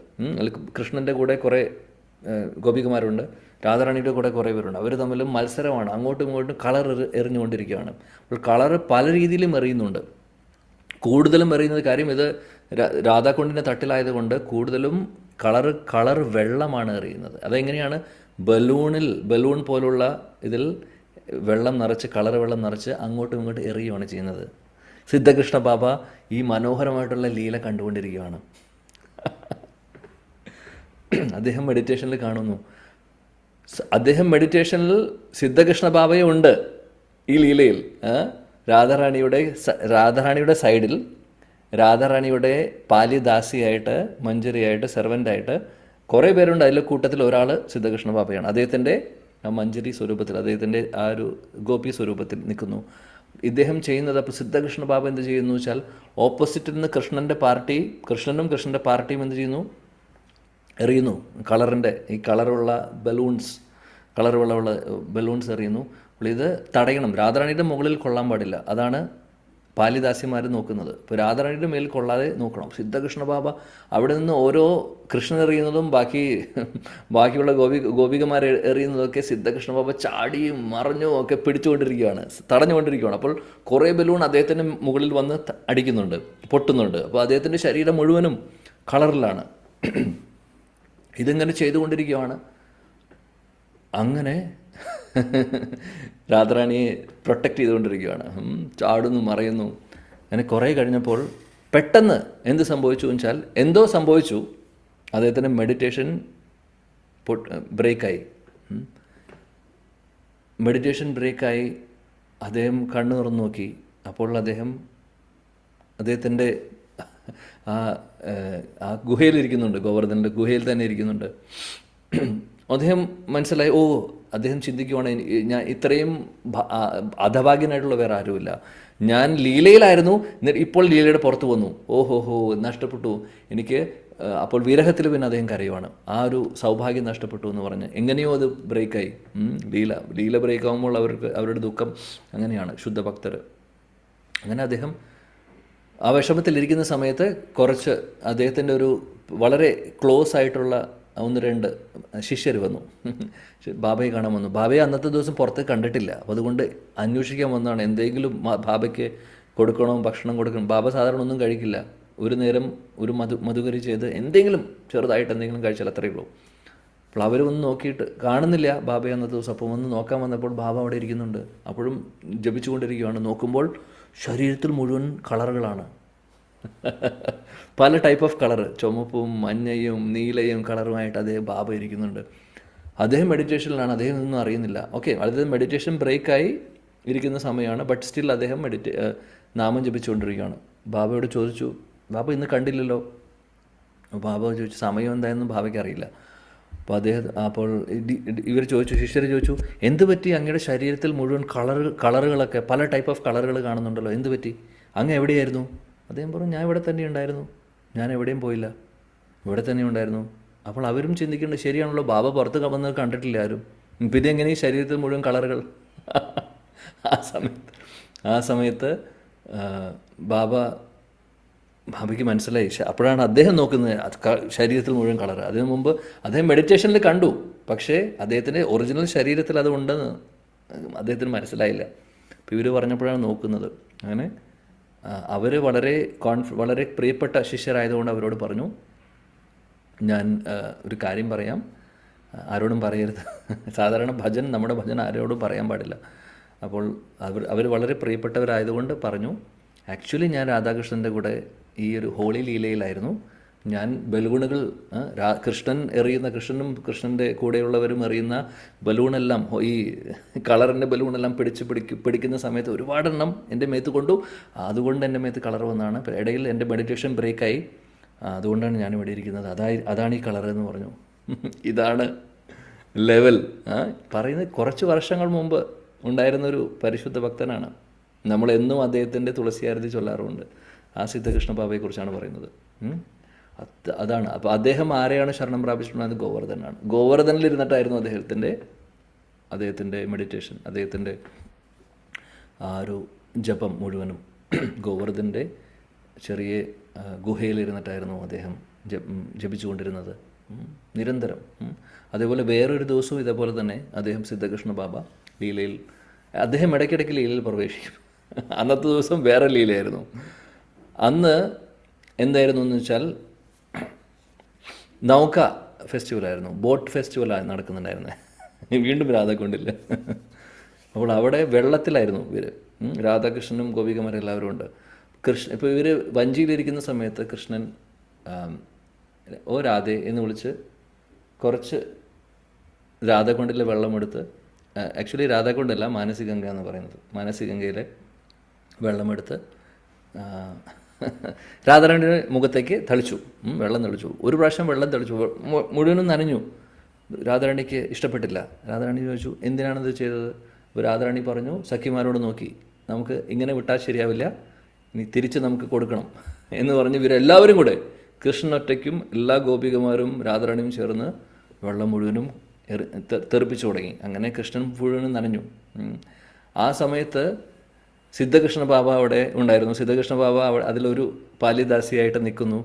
കൃഷ്ണൻ്റെ കൂടെ കുറേ ഗോപികമാരുണ്ട്, രാധാറാണിയുടെ കൂടെ കുറേ പേരുണ്ട്. അവർ തമ്മിലും മത്സരമാണ്, അങ്ങോട്ടും ഇങ്ങോട്ടും കളർ എറിഞ്ഞുകൊണ്ടിരിക്കുകയാണ്. അപ്പോൾ കളർ പല രീതിയിലും എറിയുന്നുണ്ട്. കൂടുതലും എറിയുന്നത് കാര്യം ഇത് രാധാകുണ്ടിൻ്റെ തട്ടിലായതുകൊണ്ട് കൂടുതലും കളർ വെള്ളമാണ് എറിയുന്നത്. അതെങ്ങനെയാണ്? ബലൂൺ പോലുള്ള ഇതിൽ വെള്ളം നിറച്ച്, കളർ വെള്ളം നിറച്ച് അങ്ങോട്ടും ഇങ്ങോട്ടും എറിയുകയാണ് ചെയ്യുന്നത്. സിദ്ധകൃഷ്ണ ബാബ ഈ മനോഹരമായിട്ടുള്ള ലീല കണ്ടുകൊണ്ടിരിക്കുകയാണ്. അദ്ദേഹം മെഡിറ്റേഷനിൽ കാണുന്നു. മെഡിറ്റേഷനിൽ സിദ്ധകൃഷ്ണ ബാബയും ഉണ്ട് ഈ ലീലയിൽ. രാധാറാണിയുടെ സൈഡിൽ രാധാറാണിയുടെ പാലിദാസിയായിട്ട്, മഞ്ജരിയായിട്ട്, സെർവൻ്റായിട്ട് കുറേ പേരുണ്ട്. അതിലെ കൂട്ടത്തിൽ ഒരാൾ സിദ്ധകൃഷ്ണ ബാബയാണ്. അദ്ദേഹത്തിൻ്റെ മഞ്ജരി സ്വരൂപത്തിൽ, അദ്ദേഹത്തിൻ്റെ ആ ഒരു ഗോപി സ്വരൂപത്തിൽ നിൽക്കുന്നു. ഇദ്ദേഹം ചെയ്യുന്നത്, അപ്പോൾ സിദ്ധകൃഷ്ണ ബാബ എന്ത് ചെയ്യുന്നു വെച്ചാൽ, ഓപ്പോസിറ്റിൽ നിന്ന് കൃഷ്ണൻ്റെ പാർട്ടിയും എന്ത് ചെയ്യുന്നു? എറിയുന്നു ഈ കളറുള്ള ബലൂൺസ് എറിയുന്നു. അപ്പോൾ ഇത് തടയണം. രാധാറാണിയുടെ മുകളിൽ കൊള്ളാൻ പാടില്ല. അതാണ് പാലിദാസിമാർ നോക്കുന്നത്. ഇപ്പോൾ രാധാറാണിയുടെ മേൽ കൊള്ളാതെ നോക്കണം. സിദ്ധകൃഷ്ണ ബാബ അവിടെ നിന്ന് ഓരോ കൃഷ്ണൻ എറിയുന്നതും ബാക്കിയുള്ള ഗോപികമാർ എറിയുന്നതൊക്കെ സിദ്ധകൃഷ്ണ ബാബ ചാടിയും മറിഞ്ഞും ഒക്കെ പിടിച്ചുകൊണ്ടിരിക്കുകയാണ്, തടഞ്ഞുകൊണ്ടിരിക്കുകയാണ്. അപ്പോൾ കുറേ ബലൂൺ അദ്ദേഹത്തിൻ്റെ മുകളിൽ വന്ന് അടിക്കുന്നുണ്ട്, പൊട്ടുന്നുണ്ട്. അപ്പോൾ അദ്ദേഹത്തിൻ്റെ ശരീരം മുഴുവനും കളറിലാണ്. ഇതിങ്ങനെ ചെയ്തുകൊണ്ടിരിക്കുകയാണ്. അങ്ങനെ രാധാറാണിയെ പ്രൊട്ടക്റ്റ് ചെയ്തുകൊണ്ടിരിക്കുകയാണ്. ചാടുന്നു, മറയുന്നു. അങ്ങനെ കുറേ കഴിഞ്ഞപ്പോൾ പെട്ടെന്ന് എന്ത് സംഭവിച്ചു വെച്ചാൽ, എന്തോ സംഭവിച്ചു. അദ്ദേഹത്തിൻ്റെ മെഡിറ്റേഷൻ ബ്രേക്കായി. അദ്ദേഹം കണ്ണു തുറന്നു നോക്കി. അപ്പോൾ അദ്ദേഹത്തിൻ്റെ ആ ഗുഹയിലിരിക്കുന്നുണ്ട്, ഗോവർദ്ധൻ്റെ ഗുഹയിൽ തന്നെ ഇരിക്കുന്നുണ്ട്. അദ്ദേഹം മനസ്സിലായി, അദ്ദേഹം ചിന്തിക്കുവാണ്, ഞാൻ ഇത്രയും അധഭാഗ്യനായിട്ടുള്ള വേറെ ആരുമില്ല. ഞാൻ ലീലയിലായിരുന്നു, ഇപ്പോൾ ലീലയുടെ പുറത്ത് വന്നു. നഷ്ടപ്പെട്ടു എനിക്ക്. അപ്പോൾ വിരഹത്തിൽ പിന്നെ അദ്ദേഹം കരയുവാണ്. ആ ഒരു സൗഭാഗ്യം നഷ്ടപ്പെട്ടു എന്ന് പറഞ്ഞ് എങ്ങനെയോ അത് ബ്രേക്കായി. ലീല ബ്രേക്കാകുമ്പോൾ അവരുടെ ദുഃഖം അങ്ങനെയാണ് ശുദ്ധഭക്തർ. അങ്ങനെ അദ്ദേഹം ആ വിഷമത്തിലിരിക്കുന്ന സമയത്ത് കുറച്ച് അദ്ദേഹത്തിൻ്റെ ഒരു വളരെ ക്ലോസ് ആയിട്ടുള്ള 1-2 ശിഷ്യർ വന്നു, ബാബയെ കാണാൻ വന്നു. ബാബയെ അന്നത്തെ ദിവസം പുറത്ത് കണ്ടിട്ടില്ല. അപ്പോൾ അതുകൊണ്ട് അന്വേഷിക്കാൻ വന്നതാണ്, എന്തെങ്കിലും ബാബയ്ക്ക് ഭക്ഷണം കൊടുക്കണം. ബാബ സാധാരണ ഒന്നും കഴിക്കില്ല. ഒരു നേരം ഒരു മധുകരി ചെയ്ത് എന്തെങ്കിലും ചെറുതായിട്ട് എന്തെങ്കിലും കഴിച്ചാൽ അത്രയേ ഉള്ളൂ. അപ്പോൾ അവർ വന്ന് നോക്കിയിട്ട് കാണുന്നില്ല ബാബയെ അന്നത്തെ ദിവസം. അപ്പോൾ വന്ന് നോക്കാൻ വന്നപ്പോൾ ബാബ അവിടെ ഇരിക്കുന്നുണ്ട്. അപ്പോഴും ജപിച്ചുകൊണ്ടിരിക്കുകയാണ്. നോക്കുമ്പോൾ ശരീരത്തിൽ മുഴുവൻ കളറുകളാണ്, പല ടൈപ്പ് ഓഫ് കളർ, ചുമപ്പും മഞ്ഞയും നീലയും കളറുമായിട്ട് അദ്ദേഹം ബാബ ഇരിക്കുന്നുണ്ട്. അദ്ദേഹം മെഡിറ്റേഷനിലാണ്, അദ്ദേഹം ഒന്നും അറിയുന്നില്ല. അദ്ദേഹം മെഡിറ്റേഷൻ ബ്രേക്കായി ഇരിക്കുന്ന സമയമാണ്. ബട്ട് സ്റ്റിൽ അദ്ദേഹം നാമം ജപിച്ചുകൊണ്ടിരിക്കുകയാണ്. ബാബയോട് ചോദിച്ചു, ബാബ ഇന്ന് കണ്ടില്ലല്ലോ. ബാബ ചോദിച്ചു സമയം എന്തായെന്നും ബാബയ്ക്ക് അറിയില്ല. അപ്പോൾ ശിഷ്യർ ചോദിച്ചു, എന്ത് പറ്റി? അങ്ങയുടെ ശരീരത്തിൽ മുഴുവൻ കളറുകളൊക്കെ പല ടൈപ്പ് ഓഫ് കളറുകൾ കാണുന്നുണ്ടല്ലോ, എന്ത് പറ്റി? അങ്ങ് എവിടെയായിരുന്നു? അദ്ദേഹം പറഞ്ഞു, ഞാൻ ഇവിടെ തന്നെ ഉണ്ടായിരുന്നു, ഞാൻ എവിടെയും പോയില്ല, ഇവിടെ തന്നെ ഉണ്ടായിരുന്നു. അപ്പോൾ അവരും ചിന്തിക്കേണ്ടത് ശരിയാണല്ലോ, ബാബ പുറത്ത് വന്നത് കണ്ടിട്ടില്ല ആരും, പിന്നെ എങ്ങനെ ഈ ശരീരത്തിൽ മുഴുവൻ കളറുകൾ? ആ സമയത്ത് ബാബയ്ക്ക് മനസ്സിലായി. അപ്പോഴാണ് അദ്ദേഹം നോക്കുന്നത് ശരീരത്തിൽ മുഴുവൻ കളർ. അതിനു മുമ്പ് അദ്ദേഹം മെഡിറ്റേഷനിൽ കണ്ടു, പക്ഷേ അദ്ദേഹത്തിൻ്റെ ഒറിജിനൽ ശരീരത്തിൽ അത് ഉണ്ടെന്ന് അദ്ദേഹത്തിന് മനസ്സിലായില്ല. അപ്പോൾ ഇവർ പറഞ്ഞപ്പോഴാണ് നോക്കുന്നത്. അങ്ങനെ അവർ വളരെ പ്രിയപ്പെട്ട ശിഷ്യരായതുകൊണ്ട് അവരോട് പറഞ്ഞു, ഞാൻ ഒരു കാര്യം പറയാം, ആരോടും പറയരുത്. സാധാരണ ഭജൻ, നമ്മുടെ ഭജൻ ആരോടും പറയാൻ പാടില്ല. അപ്പോൾ അവർ വളരെ പ്രിയപ്പെട്ടവരായതുകൊണ്ട് പറഞ്ഞു. ആക്ച്വലി ഞാൻ രാധാകൃഷ്ണൻ്റെ കൂടെ ഈ ഒരു ഹോളി ലീലയിലായിരുന്നു. ഞാൻ ബലൂണുകൾ, കൃഷ്ണനും കൃഷ്ണൻ്റെ കൂടെയുള്ളവരും എറിയുന്ന ബലൂണെല്ലാം, ഈ കളറിൻ്റെ ബലൂണെല്ലാം പിടിക്കുന്ന സമയത്ത് ഒരുപാടെണ്ണം എൻ്റെ മേത്ത് കൊണ്ടു. അതുകൊണ്ട് എൻ്റെ മേത്ത് കളർ വന്നാണ്. ഇടയിൽ എൻ്റെ മെഡിറ്റേഷൻ ബ്രേക്കായി. അതുകൊണ്ടാണ് ഞാൻ ഇവിടെ ഇരിക്കുന്നത്. അതാണ് ഈ കളർ എന്ന് പറഞ്ഞു. ഇതാണ് ലെവൽ. പറയുന്നത് കുറച്ച് വർഷങ്ങൾ മുമ്പ് ഉണ്ടായിരുന്നൊരു പരിശുദ്ധ ഭക്തനാണ്. നമ്മളെന്നും അദ്ദേഹത്തിൻ്റെ തുളസിയാരതി ചൊല്ലാറുണ്ട്. ആ സിദ്ധകൃഷ്ണ ബാബയെക്കുറിച്ചാണ് പറയുന്നത്. അതാണ്. അപ്പോൾ അദ്ദേഹം ആരെയാണ് ശരണം പ്രാപിച്ചിട്ടുള്ളത്? ഗോവർദ്ധനാണ്. ഗോവർദ്ധനിലിരുന്നിട്ടായിരുന്നു അദ്ദേഹത്തിൻ്റെ മെഡിറ്റേഷൻ, അദ്ദേഹത്തിൻ്റെ ആ ഒരു ജപം മുഴുവനും ഗോവർദ്ധൻ്റെ ചെറിയ ഗുഹയിലിരുന്നിട്ടായിരുന്നു അദ്ദേഹം ജപിച്ചുകൊണ്ടിരുന്നത് നിരന്തരം. അതേപോലെ വേറൊരു ദിവസവും ഇതേപോലെ തന്നെ അദ്ദേഹം സിദ്ധകൃഷ്ണ ബാബ ലീലയിൽ, അദ്ദേഹം ഇടയ്ക്കിടയ്ക്ക് ലീലയിൽ പ്രവേശിക്കും. അന്നത്തെ ദിവസം വേറെ ലീലയായിരുന്നു. അന്ന് എന്തായിരുന്നു എന്ന് വെച്ചാൽ നൗക ഫെസ്റ്റിവലായിരുന്നു, ബോട്ട് ഫെസ്റ്റിവലാണ് നടക്കുന്നുണ്ടായിരുന്നത്. വീണ്ടും രാധാകുണ്ടില്ല. അപ്പോൾ അവിടെ വെള്ളത്തിലായിരുന്നു ഇവർ, രാധാകൃഷ്ണനും ഗോപികമാരെല്ലാവരും ഉണ്ട്. ഇപ്പോൾ ഇവർ വഞ്ചിയിലിരിക്കുന്ന സമയത്ത് കൃഷ്ണൻ ഓ രാധേ എന്ന് വിളിച്ച് കുറച്ച് രാധാകുണ്ടിലെ വെള്ളമെടുത്ത്, ആക്ച്വലി രാധാകുണ്ടല്ല മാനസികഗംഗ എന്ന് പറയുന്നത്, മാനസികഗംഗയിലെ വെള്ളമെടുത്ത് രാധാറാണിയുടെ മുഖത്തേക്ക് തളിച്ചു, വെള്ളം തളിച്ചു. ഒരു പ്രാവശ്യം വെള്ളം തളിച്ചു, മുഴുവനും നനഞ്ഞു. രാധാറാണിക്ക് ഇഷ്ടപ്പെട്ടില്ല. രാധാറാണി ചോദിച്ചു എന്തിനാണിത് ചെയ്തത്? അപ്പോൾ രാധാറാണി പറഞ്ഞു, സഖിമാരോട് നോക്കി, നമുക്ക് ഇങ്ങനെ വിട്ടാൽ ശരിയാവില്ല, ഇനി തിരിച്ച് നമുക്ക് കൊടുക്കണം എന്ന് പറഞ്ഞ് ഇവരെല്ലാവരും കൂടെ, കൃഷ്ണൻ ഒറ്റയ്ക്കും എല്ലാ ഗോപികമാരും രാധാറാണിയും ചേർന്ന് വെള്ളം മുഴുവനും തെറിപ്പിച്ചു തുടങ്ങി. അങ്ങനെ കൃഷ്ണൻ മുഴുവനും നനഞ്ഞു. ആ സമയത്ത് സിദ്ധകൃഷ്ണ ബാബ അവിടെ ഉണ്ടായിരുന്നു. സിദ്ധകൃഷ്ണ ബാബ അതിലൊരു പാലിദാസിയായിട്ട് നിൽക്കുന്നു.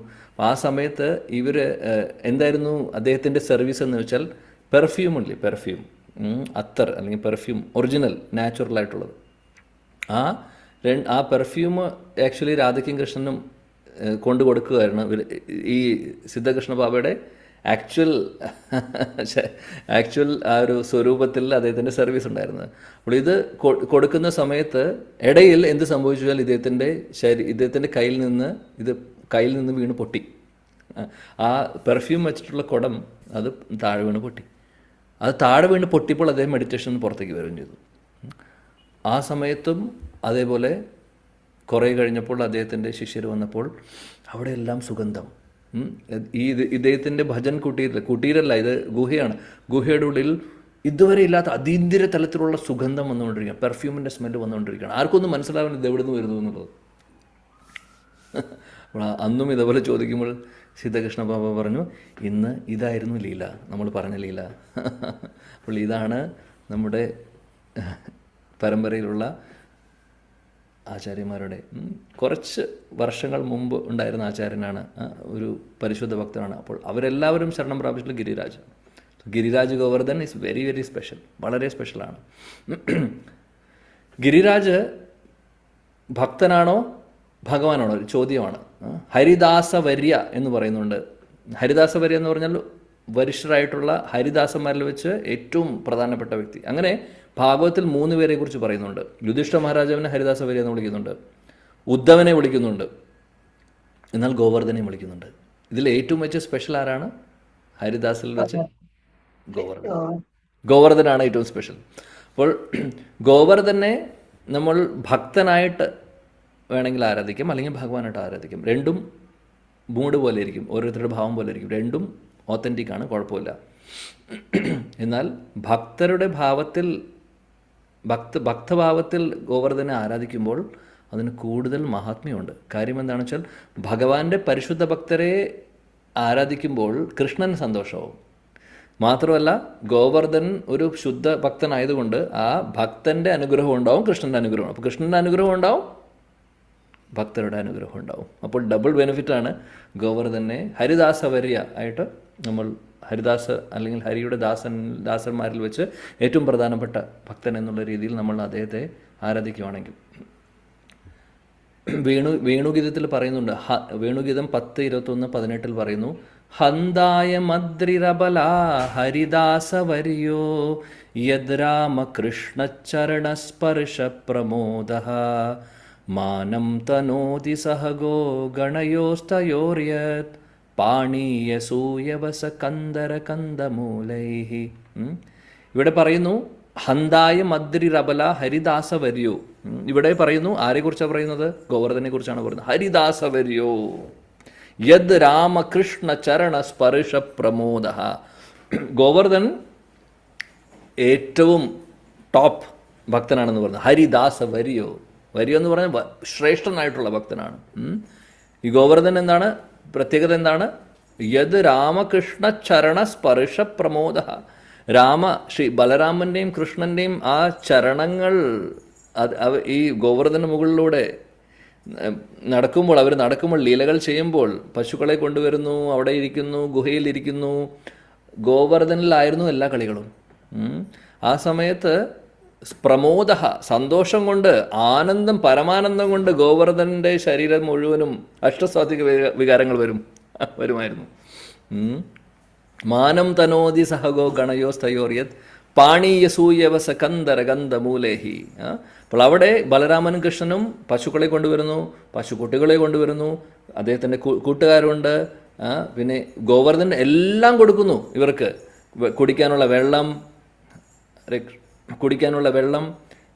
ആ സമയത്ത് ഇവർ എന്തായിരുന്നു അദ്ദേഹത്തിൻ്റെ സർവീസ് എന്ന് വെച്ചാൽ പെർഫ്യൂം ഉണ്ടല്ലേ, പെർഫ്യൂം, അത്തർ അല്ലെങ്കിൽ പെർഫ്യൂം ഒറിജിനൽ നാച്ചുറൽ ആയിട്ടുള്ളത്. ആ പെർഫ്യൂം ആക്ച്വലി രാധയ്ക്കും കൃഷ്ണനും കൊണ്ടു കൊടുക്കുകയായിരുന്നു. ഈ സിദ്ധകൃഷ്ണ ബാബയുടെ ആക്ച്വൽ ആ ഒരു സ്വരൂപത്തിൽ അദ്ദേഹത്തിൻ്റെ സർവീസ് ഉണ്ടായിരുന്നത്. അപ്പോൾ ഇത് കൊടുക്കുന്ന സമയത്ത് ഇടയിൽ എന്ത് സംഭവിച്ചാൽ ഇദ്ദേഹത്തിൻ്റെ കയ്യിൽ നിന്ന് വീണ് പൊട്ടി. ആ പെർഫ്യൂം വെച്ചിട്ടുള്ള കുടം അത് താഴെ വീണ് പൊട്ടി. അത് താഴെ വീണ് പൊട്ടിയപ്പോൾ അദ്ദേഹം മെഡിറ്റേഷൻ പുറത്തേക്ക് വരികയും ചെയ്തു. ആ സമയത്തും അതേപോലെ കുറേ കഴിഞ്ഞപ്പോൾ അദ്ദേഹത്തിൻ്റെ ശിഷ്യർ വന്നപ്പോൾ അവിടെയെല്ലാം സുഗന്ധം. ഇദ്ദേഹത്തിൻ്റെ ഭജൻ കുട്ടീരല്ല, ഇത് ഗുഹയാണ്. ഗുഹയുടെ ഉള്ളിൽ ഇതുവരെ ഇല്ലാത്ത അതീന്ദ്ര തലത്തിലുള്ള സുഗന്ധം വന്നുകൊണ്ടിരിക്കുകയാണ്, പെർഫ്യൂമിൻ്റെ സ്മെല്ല് വന്നുകൊണ്ടിരിക്കുകയാണ്. ആർക്കൊന്നും മനസ്സിലാവുന്നില്ല ഇത് എവിടെ നിന്ന് വരുന്നു എന്നുള്ളത്. അന്നും ഇതേപോലെ ചോദിക്കുമ്പോൾ സിദ്ധകൃഷ്ണ ബാബ പറഞ്ഞു, ഇന്ന് ഇതായിരുന്നു ലീല, നമ്മൾ പറഞ്ഞ ലീല. അപ്പോൾ ഇതാണ് നമ്മുടെ പരമ്പരയിലുള്ള ആചാര്യന്മാരുടെ കുറച്ച് വർഷങ്ങൾ മുമ്പ് ഉണ്ടായിരുന്ന ആചാര്യനാണ്, ഒരു പരിശുദ്ധ ഭക്തനാണ്. അപ്പോൾ അവരെല്ലാവരും ശരണം പ്രാപിച്ചിട്ടുള്ള Giriraj. Giriraj Govardhan is very very special, വളരെ സ്പെഷ്യലാണ്. ഗിരിരാജ് ഭക്തനാണോ ഭഗവാനാണോ ഒരു ചോദ്യമാണ്. ഹരിദാസവര്യ എന്ന് പറയുന്നുണ്ട്. ഹരിദാസവര്യ എന്ന് പറഞ്ഞാൽ വരിഷ്ഠരായിട്ടുള്ള ഹരിദാസന്മാരിൽ വെച്ച് ഏറ്റവും പ്രധാനപ്പെട്ട വ്യക്തി. അങ്ങനെ ഭാഗവത്തിൽ 3 പേരെ കുറിച്ച് പറയുന്നുണ്ട്. യുധിഷ്ഠിര മഹാരാജാവിനെ ഹരിദാസവര്യ എന്ന് വിളിക്കുന്നുണ്ട്, ഉദ്ധവനെ വിളിക്കുന്നുണ്ട്, എന്നാൽ ഗോവർദ്ധനെയും വിളിക്കുന്നുണ്ട്. ഇതിൽ ഏറ്റവും വെച്ച് സ്പെഷ്യൽ ആരാണ്? ഹരിദാസിൽ വെച്ച് ഗോവർദ്ധനാണ് ഏറ്റവും സ്പെഷ്യൽ. അപ്പോൾ ഗോവർദ്ധനെ നമ്മൾ ഭക്തനായിട്ട് വേണമെങ്കിൽ ആരാധിക്കാം, അല്ലെങ്കിൽ ഭഗവാനായിട്ട് ആരാധിക്കാം. രണ്ടും മൂഡ് പോലെ ഇരിക്കും, ഓരോരുത്തരുടെ ഭാവം പോലെ ഇരിക്കും. രണ്ടും ഓത്തൻറ്റിക്കാണ്, കുഴപ്പമില്ല. എന്നാൽ ഭക്തരുടെ ഭാവത്തിൽ ഭക്തഭാവത്തിൽ ഗോവർദ്ധനെ ആരാധിക്കുമ്പോൾ അതിന് കൂടുതൽ മഹാത്മ്യമുണ്ട്. കാര്യം എന്താണെന്ന് വെച്ചാൽ ഭഗവാന്റെ പരിശുദ്ധ ഭക്തരെ ആരാധിക്കുമ്പോൾ കൃഷ്ണൻ സന്തോഷമാവും. മാത്രമല്ല ഗോവർദ്ധൻ ഒരു ശുദ്ധ ഭക്തനായതുകൊണ്ട് ആ ഭക്തൻ്റെ അനുഗ്രഹം ഉണ്ടാവും, കൃഷ്ണൻ്റെ അനുഗ്രഹം. അപ്പോൾ കൃഷ്ണൻ്റെ അനുഗ്രഹം ഉണ്ടാവും, ഭക്തരുടെ അനുഗ്രഹം ഉണ്ടാവും. അപ്പോൾ ഡബിൾ ബെനിഫിറ്റാണ് ഗോവർദ്ധനെ ഹരിദാസവര്യ ആയിട്ട് നമ്മൾ, ഹരിദാസ് അല്ലെങ്കിൽ ഹരിയുടെ ദാസന്മാരിൽ വെച്ച് ഏറ്റവും പ്രധാനപ്പെട്ട ഭക്തൻ എന്നുള്ള രീതിയിൽ നമ്മൾ അദ്ദേഹത്തെ ആരാധിക്കുകയാണെങ്കിൽ. വേണുഗീതത്തിൽ പറയുന്നുണ്ട്, വേണുഗീതം 10:21-18 പറയുന്നു, ഹന്തായ മദ്രിരബല ഹരിദാസവര്യോ യദ് രാമകൃഷ്ണചരണസ്പർശ പ്രമോദ മാനം തനോതി സഹഗോ ഗണയോസ്തയോര്യത് പാണീയസൂയവസ കന്ദര കന്ദമൂലൈഹി. ഇവിടെ പറയുന്നു ഹന്തായ മദ്രി റബല ഹരിദാസവര്യോ. ഇവിടെ പറയുന്നു ആരെക്കുറിച്ചാണ് പറയുന്നത്? ഗോവർദ്ധനെ കുറിച്ചാണ് പറയുന്നത്. ഹരിദാസവര്യോ യദ് രാമകൃഷ്ണ ചരണ സ്പർശ പ്രമോദ. ഗോവർദ്ധൻ ഏറ്റവും ടോപ്പ് ഭക്തനാണെന്ന് പറയുന്നത്. ഹരിദാസവര്യോ, വര്യോ എന്ന് പറഞ്ഞാൽ ശ്രേഷ്ഠനായിട്ടുള്ള ഭക്തനാണ്. ഈ ഗോവർദ്ധൻ എന്താണ് പ്രത്യേകത? എന്താണ്? യദ് രാമകൃഷ്ണ ചരണ സ്പർശ പ്രമോദ. ശ്രീ ബലരാമൻ്റെയും കൃഷ്ണൻ്റെയും ആ ചരണങ്ങൾ ഈ ഗോവർദ്ധന മുകളിലൂടെ നടക്കുമ്പോൾ ലീലകൾ ചെയ്യുമ്പോൾ പശുക്കളെ കൊണ്ടുവരുന്നു, അവിടെ ഇരിക്കുന്നു, ഗുഹയിലിരിക്കുന്നു. ഗോവർദ്ധനിലായിരുന്നു എല്ലാ കളികളും. ആ സമയത്ത് പ്രമോദ, സന്തോഷം കൊണ്ട്, ആനന്ദം, പരമാനന്ദം കൊണ്ട് ഗോവർദ്ധൻ്റെ ശരീരം മുഴുവനും അഷ്ടസാത്വിക വികാരങ്ങൾ വരുമായിരുന്നു. മാനം തനോതി സഹഗോ ഗണയോസ്തയോർയത് പാണീയസൂയവസ കന്ദര ഗന്ധമൂലേഹി. അപ്പോൾ അവിടെ ബലരാമനും കൃഷ്ണനും പശുക്കളെ കൊണ്ടുവരുന്നു, പശുക്കുട്ടികളെ കൊണ്ടുവരുന്നു, അദ്ദേഹത്തിൻ്റെ കൂട്ടുകാരുണ്ട്. പിന്നെ ഗോവർദ്ധൻ എല്ലാം കൊടുക്കുന്നു ഇവർക്ക്. കുടിക്കാനുള്ള വെള്ളം,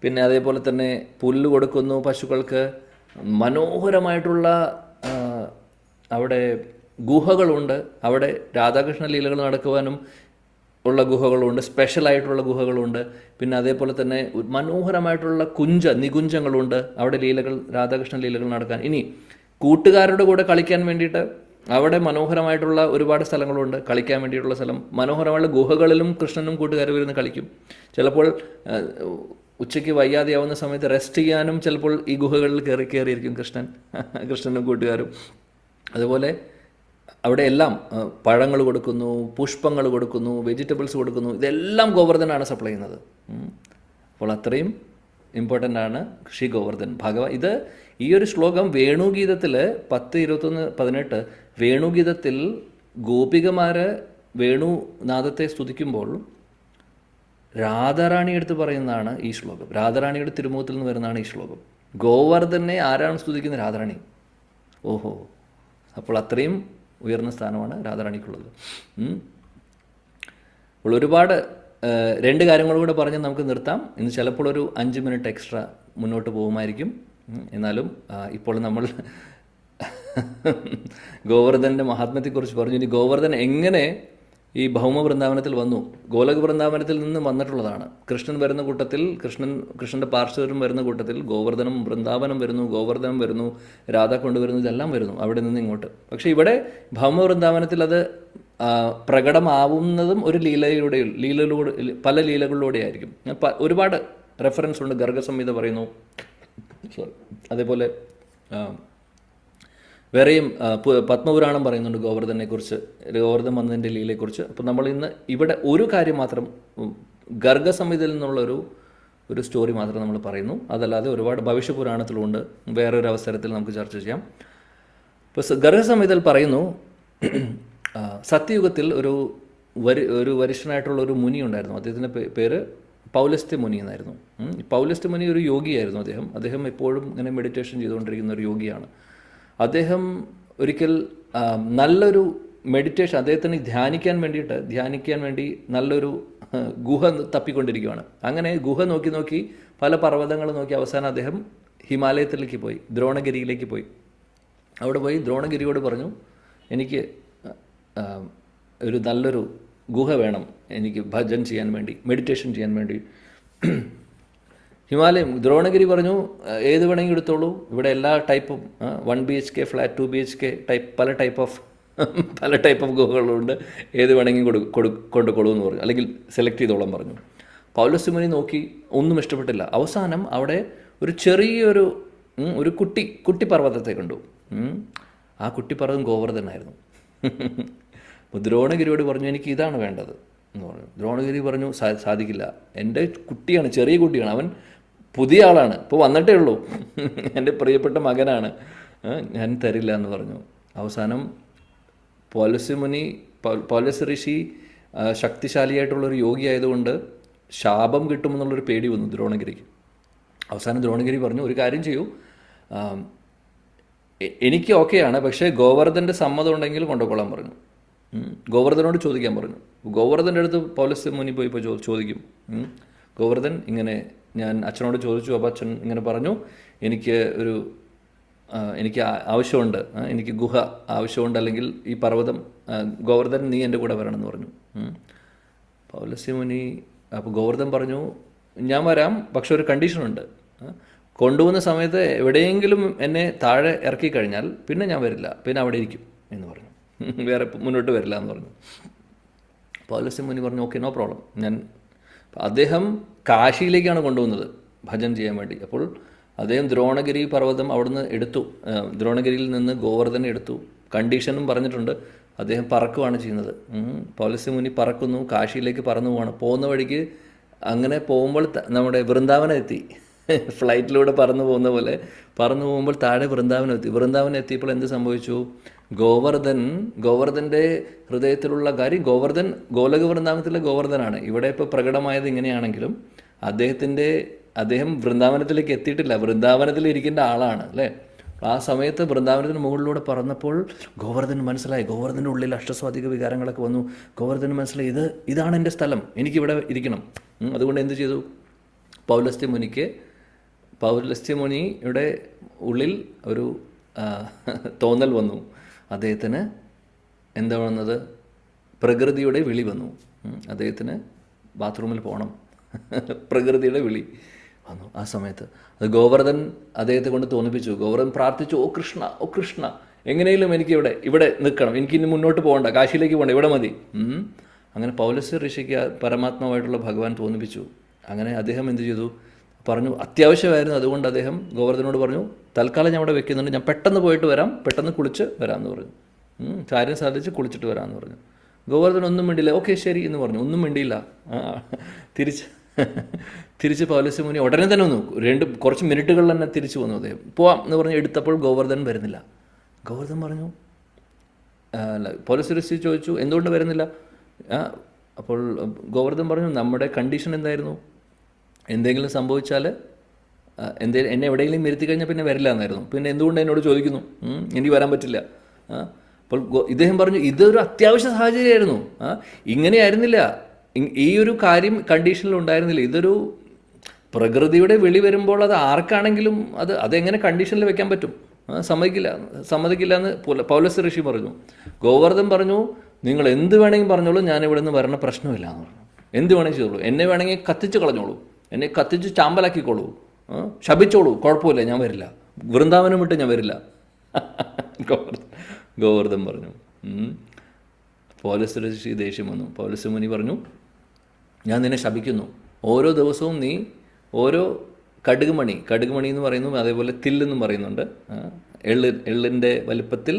പിന്നെ അതേപോലെ തന്നെ പുല്ല് കൊടുക്കുന്നു പശുക്കൾക്ക്. മനോഹരമായിട്ടുള്ള അവിടെ ഗുഹകളുണ്ട്. അവിടെ രാധാകൃഷ്ണ ലീലകൾ നടക്കുവാനും ഉള്ള ഗുഹകളുണ്ട്, സ്പെഷ്യലായിട്ടുള്ള ഗുഹകളുണ്ട്. പിന്നെ അതേപോലെ തന്നെ മനോഹരമായിട്ടുള്ള നികുഞ്ചങ്ങളുണ്ട്. അവിടെ രാധാകൃഷ്ണ ലീലകൾ നടക്കാൻ. ഇനി കൂട്ടുകാരുടെ കൂടെ കളിക്കാൻ വേണ്ടിയിട്ട് അവിടെ മനോഹരമായിട്ടുള്ള ഒരുപാട് സ്ഥലങ്ങളുണ്ട്, കളിക്കാൻ വേണ്ടിയിട്ടുള്ള സ്ഥലം. മനോഹരമായുള്ള ഗുഹകളിലും കൃഷ്ണനും കൂട്ടുകാരും ഇരുന്ന് കളിക്കും. ചിലപ്പോൾ ഉച്ചയ്ക്ക് വയ്യാതെയാവുന്ന സമയത്ത് റെസ്റ്റ് ചെയ്യാനും ചിലപ്പോൾ ഈ ഗുഹകളിൽ കയറിയിരിക്കും കൃഷ്ണനും കൂട്ടുകാരും. അതുപോലെ അവിടെ എല്ലാം പഴങ്ങൾ കൊടുക്കുന്നു, പുഷ്പങ്ങൾ കൊടുക്കുന്നു, വെജിറ്റബിൾസ് കൊടുക്കുന്നു. ഇതെല്ലാം ഗോവർദ്ധനാണ് സപ്ലൈ ചെയ്യുന്നത്. അപ്പോൾ അത്രയും ഇമ്പോർട്ടൻ്റ് ആണ് ശ്രീ ഗോവർദ്ധൻ ഭഗവാൻ. ഈ ഒരു ശ്ലോകം വേണുഗീതത്തിൽ 10:21-18 വേണുഗീതത്തിൽ ഗോപികമാര് വേണുനാഥത്തെ സ്തുതിക്കുമ്പോൾ രാധാറാണി എടുത്ത് പറയുന്നതാണ് ഈ ശ്ലോകം. രാധാറാണിയുടെ തിരുമുഖത്തിൽ നിന്ന് വരുന്നതാണ് ഈ ശ്ലോകം. ഗോവർദ്ധനെ ആരാണ് സ്തുതിക്കുന്നത്? രാധാറാണി. ഓഹോ, അപ്പോൾ അത്രയും ഉയർന്ന സ്ഥാനമാണ് രാധാറാണിക്കുള്ളത്. അപ്പോൾ ഒരുപാട് 2 കാര്യങ്ങളൂടെ പറഞ്ഞ് നമുക്ക് നിർത്താം. ഇന്ന് ചിലപ്പോൾ ഒരു 5 മിനിറ്റ് എക്സ്ട്രാ മുന്നോട്ട് പോകുമായിരിക്കും. എന്നാലും ഇപ്പോൾ നമ്മൾ ഗോവർദ്ധൻ്റെ മഹാത്മ്യത്തെക്കുറിച്ച് പറഞ്ഞു. ഇനി ഗോവർദ്ധൻ എങ്ങനെ ഈ ഭൗമ വൃന്ദാവനത്തിൽ വന്നു? ഗോലക വൃന്ദാവനത്തിൽ നിന്ന് വന്നിട്ടുള്ളതാണ്. കൃഷ്ണൻ വരുന്ന കൂട്ടത്തിൽ, കൃഷ്ണൻ്റെ പാർശ്വരും വരുന്ന കൂട്ടത്തിൽ ഗോവർദ്ധനം വൃന്ദാവനം വരുന്നു, ഗോവർദ്ധനം വരുന്നു, രാധ കൊണ്ടുവരുന്നു, ഇതെല്ലാം വരുന്നു അവിടെ നിന്ന് ഇങ്ങോട്ട്. പക്ഷേ ഇവിടെ ഭൗമ വൃന്ദാവനത്തിൽ അത് പ്രകടമാവുന്നതും ഒരു പല ലീലകളിലൂടെ ആയിരിക്കും. ഒരുപാട് റെഫറൻസ് ഉണ്ട്. ഗർഗസംഹിത പറയുന്നു, അതേപോലെ വേറെയും പത്മപുരാണം പറയുന്നുണ്ട് ഗോവർദ്ധനെക്കുറിച്ച്, ഗോവർദ്ധൻ വന്നതിൻ്റെ ലീലയെക്കുറിച്ച്. അപ്പോൾ നമ്മൾ ഇന്ന് ഇവിടെ ഒരു കാര്യം മാത്രം, ഗർഗസംഹിതയിൽ നിന്നുള്ള ഒരു സ്റ്റോറി മാത്രം നമ്മൾ പറയുന്നു. അതല്ലാതെ ഒരുപാട് ഭവിഷ്യപുരാണത്തിലുണ്ട്. വേറൊരു അവസരത്തിൽ നമുക്ക് ചർച്ച ചെയ്യാം. ഇപ്പോൾ ഗർഗസംഹിതയിൽ പറയുന്നു, സത്യയുഗത്തിൽ ഒരു വരിഷ്ഠനായിട്ടുള്ള ഒരു മുനി ഉണ്ടായിരുന്നു. അദ്ദേഹത്തിൻ്റെ പേര് പൗലസ്ത്യ മുനി എന്നായിരുന്നു. പൗലസ്ത്യ മുനി ഒരു യോഗിയായിരുന്നു. അദ്ദേഹം എപ്പോഴും ഇങ്ങനെ മെഡിറ്റേഷൻ ചെയ്തുകൊണ്ടിരിക്കുന്ന ഒരു യോഗിയാണ്. അദ്ദേഹം ഒരിക്കൽ നല്ലൊരു മെഡിറ്റേഷൻ, അദ്ദേഹത്തിന് ധ്യാനിക്കാൻ വേണ്ടി നല്ലൊരു ഗുഹ തപ്പിക്കൊണ്ടിരിക്കുകയാണ്. അങ്ങനെ ഗുഹ നോക്കി പല പർവ്വതങ്ങൾ നോക്കി അവസാനം അദ്ദേഹം ഹിമാലയത്തിലേക്ക് പോയി, ദ്രോണഗിരിയിലേക്ക് പോയി. അവിടെ പോയി ദ്രോണഗിരിയോട് പറഞ്ഞു, എനിക്ക് ഒരു നല്ലൊരു ഗുഹ വേണം, എനിക്ക് ഭജൻ ചെയ്യാൻ വേണ്ടി, മെഡിറ്റേഷൻ ചെയ്യാൻ വേണ്ടി. ദ്രോണഗിരി പറഞ്ഞു, ഏത് വേണമെങ്കിൽ എടുത്തോളൂ, ഇവിടെ എല്ലാ ടൈപ്പും 1 BHK ഫ്ലാറ്റ്, 2 BHK ടൈപ്പ്, പല ടൈപ്പ് ഓഫ് ഗുഹകളുണ്ട്, ഏത് വേണമെങ്കിൽ കൊണ്ടുകൊള്ളൂ എന്ന് പറഞ്ഞു, അല്ലെങ്കിൽ സെലക്ട് ചെയ്തോളാൻ പറഞ്ഞു. പൗലോസ് മുനി നോക്കി, ഒന്നും ഇഷ്ടപ്പെട്ടില്ല. അവസാനം അവിടെ ഒരു ചെറിയൊരു കുട്ടി പർവ്വതത്തെ കണ്ടു. ആ കുട്ടിപ്പർവ്വതം ഗോവർദ്ധനായിരുന്നു. അപ്പോൾ ദ്രോണഗിരിയോട് പറഞ്ഞു, എനിക്ക് ഇതാണ് വേണ്ടത് എന്ന് പറഞ്ഞു. ദ്രോണഗിരി പറഞ്ഞു, സാധിക്കില്ല, എൻ്റെ കുട്ടിയാണ്, ചെറിയ കുട്ടിയാണ്, അവൻ പുതിയ ആളാണ്, ഇപ്പോൾ വന്നിട്ടേ ഉള്ളൂ, എൻ്റെ പ്രിയപ്പെട്ട മകനാണ്, ഞാൻ തരില്ല എന്ന് പറഞ്ഞു. അവസാനം പൗലോസ് ഋഷി ശക്തിശാലിയായിട്ടുള്ളൊരു യോഗി ആയതുകൊണ്ട് ശാപം കിട്ടുമെന്നുള്ളൊരു പേടി വന്നു ദ്രോണഗിരിക്ക്. അവസാനം ദ്രോണഗിരി പറഞ്ഞു, ഒരു കാര്യം ചെയ്യൂ, എനിക്ക് ഓക്കെയാണ്, പക്ഷേ ഗോവർദ്ധൻ്റെ സമ്മതം ഉണ്ടെങ്കിൽ കൊണ്ടുപോകാൻ പറഞ്ഞു. ഗോവർദ്ധനോട് ചോദിക്കാൻ പറഞ്ഞു. ഗോവർദ്ധൻ്റെ അടുത്ത് പൗലോസ് മുനി പോയി ഇപ്പോൾ ചോദിക്കും. ഗോവർദ്ധൻ ഇങ്ങനെ, ഞാൻ അച്ഛനോട് ചോദിച്ചു, അപ്പോൾ അച്ഛൻ ഇങ്ങനെ പറഞ്ഞു, എനിക്ക് ആവശ്യമുണ്ട്, എനിക്ക് ഗുഹ ആവശ്യമുണ്ട്, അല്ലെങ്കിൽ ഈ പർവ്വതം, ഗോവർദ്ധൻ നീ എൻ്റെ കൂടെ വരണമെന്ന് പറഞ്ഞു. പൗലോസ് മുനി അപ്പോൾ ഗോവർദ്ധൻ പറഞ്ഞു, ഞാൻ വരാം, പക്ഷെ ഒരു കണ്ടീഷനുണ്ട്, കൊണ്ടുപോകുന്ന സമയത്ത് എവിടെയെങ്കിലും എന്നെ താഴെ ഇറക്കി കഴിഞ്ഞാൽ പിന്നെ ഞാൻ വരില്ല, പിന്നെ അവിടെ ഇരിക്കും എന്ന് പറഞ്ഞു, വേറെ മുന്നോട്ട് വരില്ല എന്ന് പറഞ്ഞു. പൗലോസ് മുനി പറഞ്ഞു, ഓക്കെ, നോ പ്രോബ്ലം. അദ്ദേഹം കാശിയിലേക്കാണ് കൊണ്ടുപോകുന്നത് ഭജൻ ചെയ്യാൻ വേണ്ടി. അപ്പോൾ അദ്ദേഹം ദ്രോണഗിരി പർവ്വതം അവിടുന്ന് എടുത്തു, ദ്രോണഗിരിയിൽ നിന്ന് ഗോവർദ്ധനെ എടുത്തു. കണ്ടീഷനും പറഞ്ഞിട്ടുണ്ട്, അദ്ദേഹം പറക്കുകയാണ് ചെയ്യുന്നത്. പൗലോസ് മുനി പറക്കുന്നു, കാശിയിലേക്ക് പറന്നു പോവാണ്. പോകുന്ന വഴിക്ക് അങ്ങനെ പോകുമ്പോൾ നമ്മുടെ വൃന്ദാവനം എത്തി, ഫ്ലൈറ്റിലൂടെ പറന്നു പോകുന്ന പോലെ പറന്നു പോകുമ്പോൾ താഴെ വൃന്ദാവനം എത്തി. വൃന്ദാവനം എത്തിയപ്പോൾ എന്ത് സംഭവിച്ചു? ഗോവർദ്ധൻ്റെ ഹൃദയത്തിലുള്ള കാര്യം, ഗോലക വൃന്ദാവനത്തിലെ ഗോവർദ്ധനാണ്. ഇവിടെ ഇപ്പോൾ പ്രകടമായത് ഇങ്ങനെയാണെങ്കിലും അദ്ദേഹം വൃന്ദാവനത്തിലേക്ക് എത്തിയിട്ടില്ല, വൃന്ദാവനത്തിൽ ഇരിക്കേണ്ട ആളാണ് അല്ലേ. ആ സമയത്ത് വൃന്ദാവനത്തിന് മുകളിലൂടെ പറന്നപ്പോൾ ഗോവർദ്ധന് മനസ്സിലായി, ഗോവർദ്ധൻ്റെ ഉള്ളിൽ അഷ്ടസ്വാധിക വികാരങ്ങളൊക്കെ വന്നു. ഗോവർദ്ധന് മനസ്സിലായി, ഇതാണ് എൻ്റെ സ്ഥലം, എനിക്കിവിടെ ഇരിക്കണം. അതുകൊണ്ട് എന്ത് ചെയ്തു? പൗലസ്ത്യ മുനിയുടെ ഉള്ളിൽ ഒരു തോന്നൽ വന്നു. അദ്ദേഹത്തിന് എന്താ വന്നത്? പ്രകൃതിയുടെ വിളി വന്നു. അദ്ദേഹത്തിന് ബാത്റൂമിൽ പോകണം, പ്രകൃതിയുടെ വിളി വന്നു ആ സമയത്ത്. അത് ഗോവർദ്ധൻ അദ്ദേഹത്തെ കൊണ്ട് തോന്നിപ്പിച്ചു. ഗോവർദ്ധൻ പ്രാർത്ഥിച്ചു, ഓ കൃഷ്ണ, എങ്ങനെയും എനിക്ക് ഇവിടെ നിൽക്കണം, എനിക്ക് ഇനി മുന്നോട്ട് പോകണ്ട, കാശിയിലേക്ക് പോകണ്ട, ഇവിടെ മതി. അങ്ങനെ പൗലോസ് ഋഷിക്ക് പരമാത്മാവായിട്ടുള്ള ഭഗവാൻ തോന്നിപ്പിച്ചു. അങ്ങനെ അദ്ദേഹം എന്ത് ചെയ്തു? പറഞ്ഞു, അത്യാവശ്യമായിരുന്നു. അതുകൊണ്ട് അദ്ദേഹം ഗോവർദ്ധനോട് പറഞ്ഞു, തൽക്കാലം ഞാൻ അവിടെ വെക്കുന്നുണ്ട്, ഞാൻ പെട്ടെന്ന് പോയിട്ട് വരാം, പെട്ടെന്ന് കുളിച്ച് വരാമെന്ന് പറഞ്ഞു. കാര്യം സാധിച്ച് കുളിച്ചിട്ട് വരാമെന്ന് പറഞ്ഞു. ഗോവർദ്ധൻ ഒന്നും മിണ്ടിയില്ല. ഓക്കെ ശരി എന്ന് പറഞ്ഞു, ഒന്നും മിണ്ടിയില്ല. തിരിച്ച് പൗലോസ് മുനി ഉടനെ തന്നെ വന്നു, കുറച്ച് മിനിറ്റുകളിൽ തന്നെ തിരിച്ചു വന്നു. അദ്ദേഹം പോവാം എന്ന് പറഞ്ഞ് എടുത്തപ്പോൾ ഗോവർദ്ധൻ വരുന്നില്ല. ഗോവർദ്ധൻ പറഞ്ഞു, പൗലോസ് ഋഷി ചോദിച്ചു, എന്തുകൊണ്ട് വരുന്നില്ല? അപ്പോൾ ഗോവർദ്ധൻ പറഞ്ഞു, നമ്മുടെ കണ്ടീഷൻ എന്തായിരുന്നു? എന്തെങ്കിലും സംഭവിച്ചാൽ എന്നെ എവിടെയെങ്കിലും ഇരുത്തി കഴിഞ്ഞാൽ പിന്നെ വരില്ല എന്നായിരുന്നു. പിന്നെ എന്തുകൊണ്ട് എന്നോട് ചോദിക്കുന്നു? എനിക്ക് വരാൻ പറ്റില്ല. അപ്പോൾ ഇദ്ദേഹം പറഞ്ഞു, ഇതൊരു അത്യാവശ്യ സാഹചര്യമായിരുന്നു, ഇങ്ങനെയായിരുന്നില്ല, ഈ ഒരു കാര്യം കണ്ടീഷനിൽ ഉണ്ടായിരുന്നില്ല. ഇതൊരു പ്രകൃതിയുടെ വിളി വരുമ്പോൾ അത് ആർക്കാണെങ്കിലും അതെങ്ങനെ കണ്ടീഷനിൽ വെക്കാൻ പറ്റും? സമ്മതിക്കില്ല എന്ന് പൗലോസ് ഋഷി പറഞ്ഞു. ഗോവർദ്ധൻ പറഞ്ഞു, നിങ്ങൾ എന്ത് വേണമെങ്കിൽ പറഞ്ഞോളൂ, ഞാൻ ഇവിടെ നിന്ന് വരണ പ്രശ്നമില്ല എന്ന് പറഞ്ഞു. എന്ത് വേണമെങ്കിൽ ചെയ്തോളൂ, എന്നെ വേണമെങ്കിൽ കത്തിച്ച് കളഞ്ഞോളൂ, എന്നെ കത്തിച്ച് ചാമ്പലാക്കിക്കോളൂ, ശപിച്ചോളൂ, കുഴപ്പമില്ല, ഞാൻ വരില്ല, വൃന്ദാവനം വിട്ട് ഞാൻ വരില്ല. ഗോവർദ്ധൻ പറഞ്ഞു. പൗലോസ് ഋഷി ദേഷ്യം വന്നു. പൗലോസ് മുനി പറഞ്ഞു, ഞാൻ നിന്നെ ശപിക്കുന്നു, ഓരോ ദിവസവും നീ ഓരോ കടുകുമണി എന്ന് പറയുന്നു, അതേപോലെ തില്ലെന്നും പറയുന്നുണ്ട്, എള്ളിൻ്റെ വലിപ്പത്തിൽ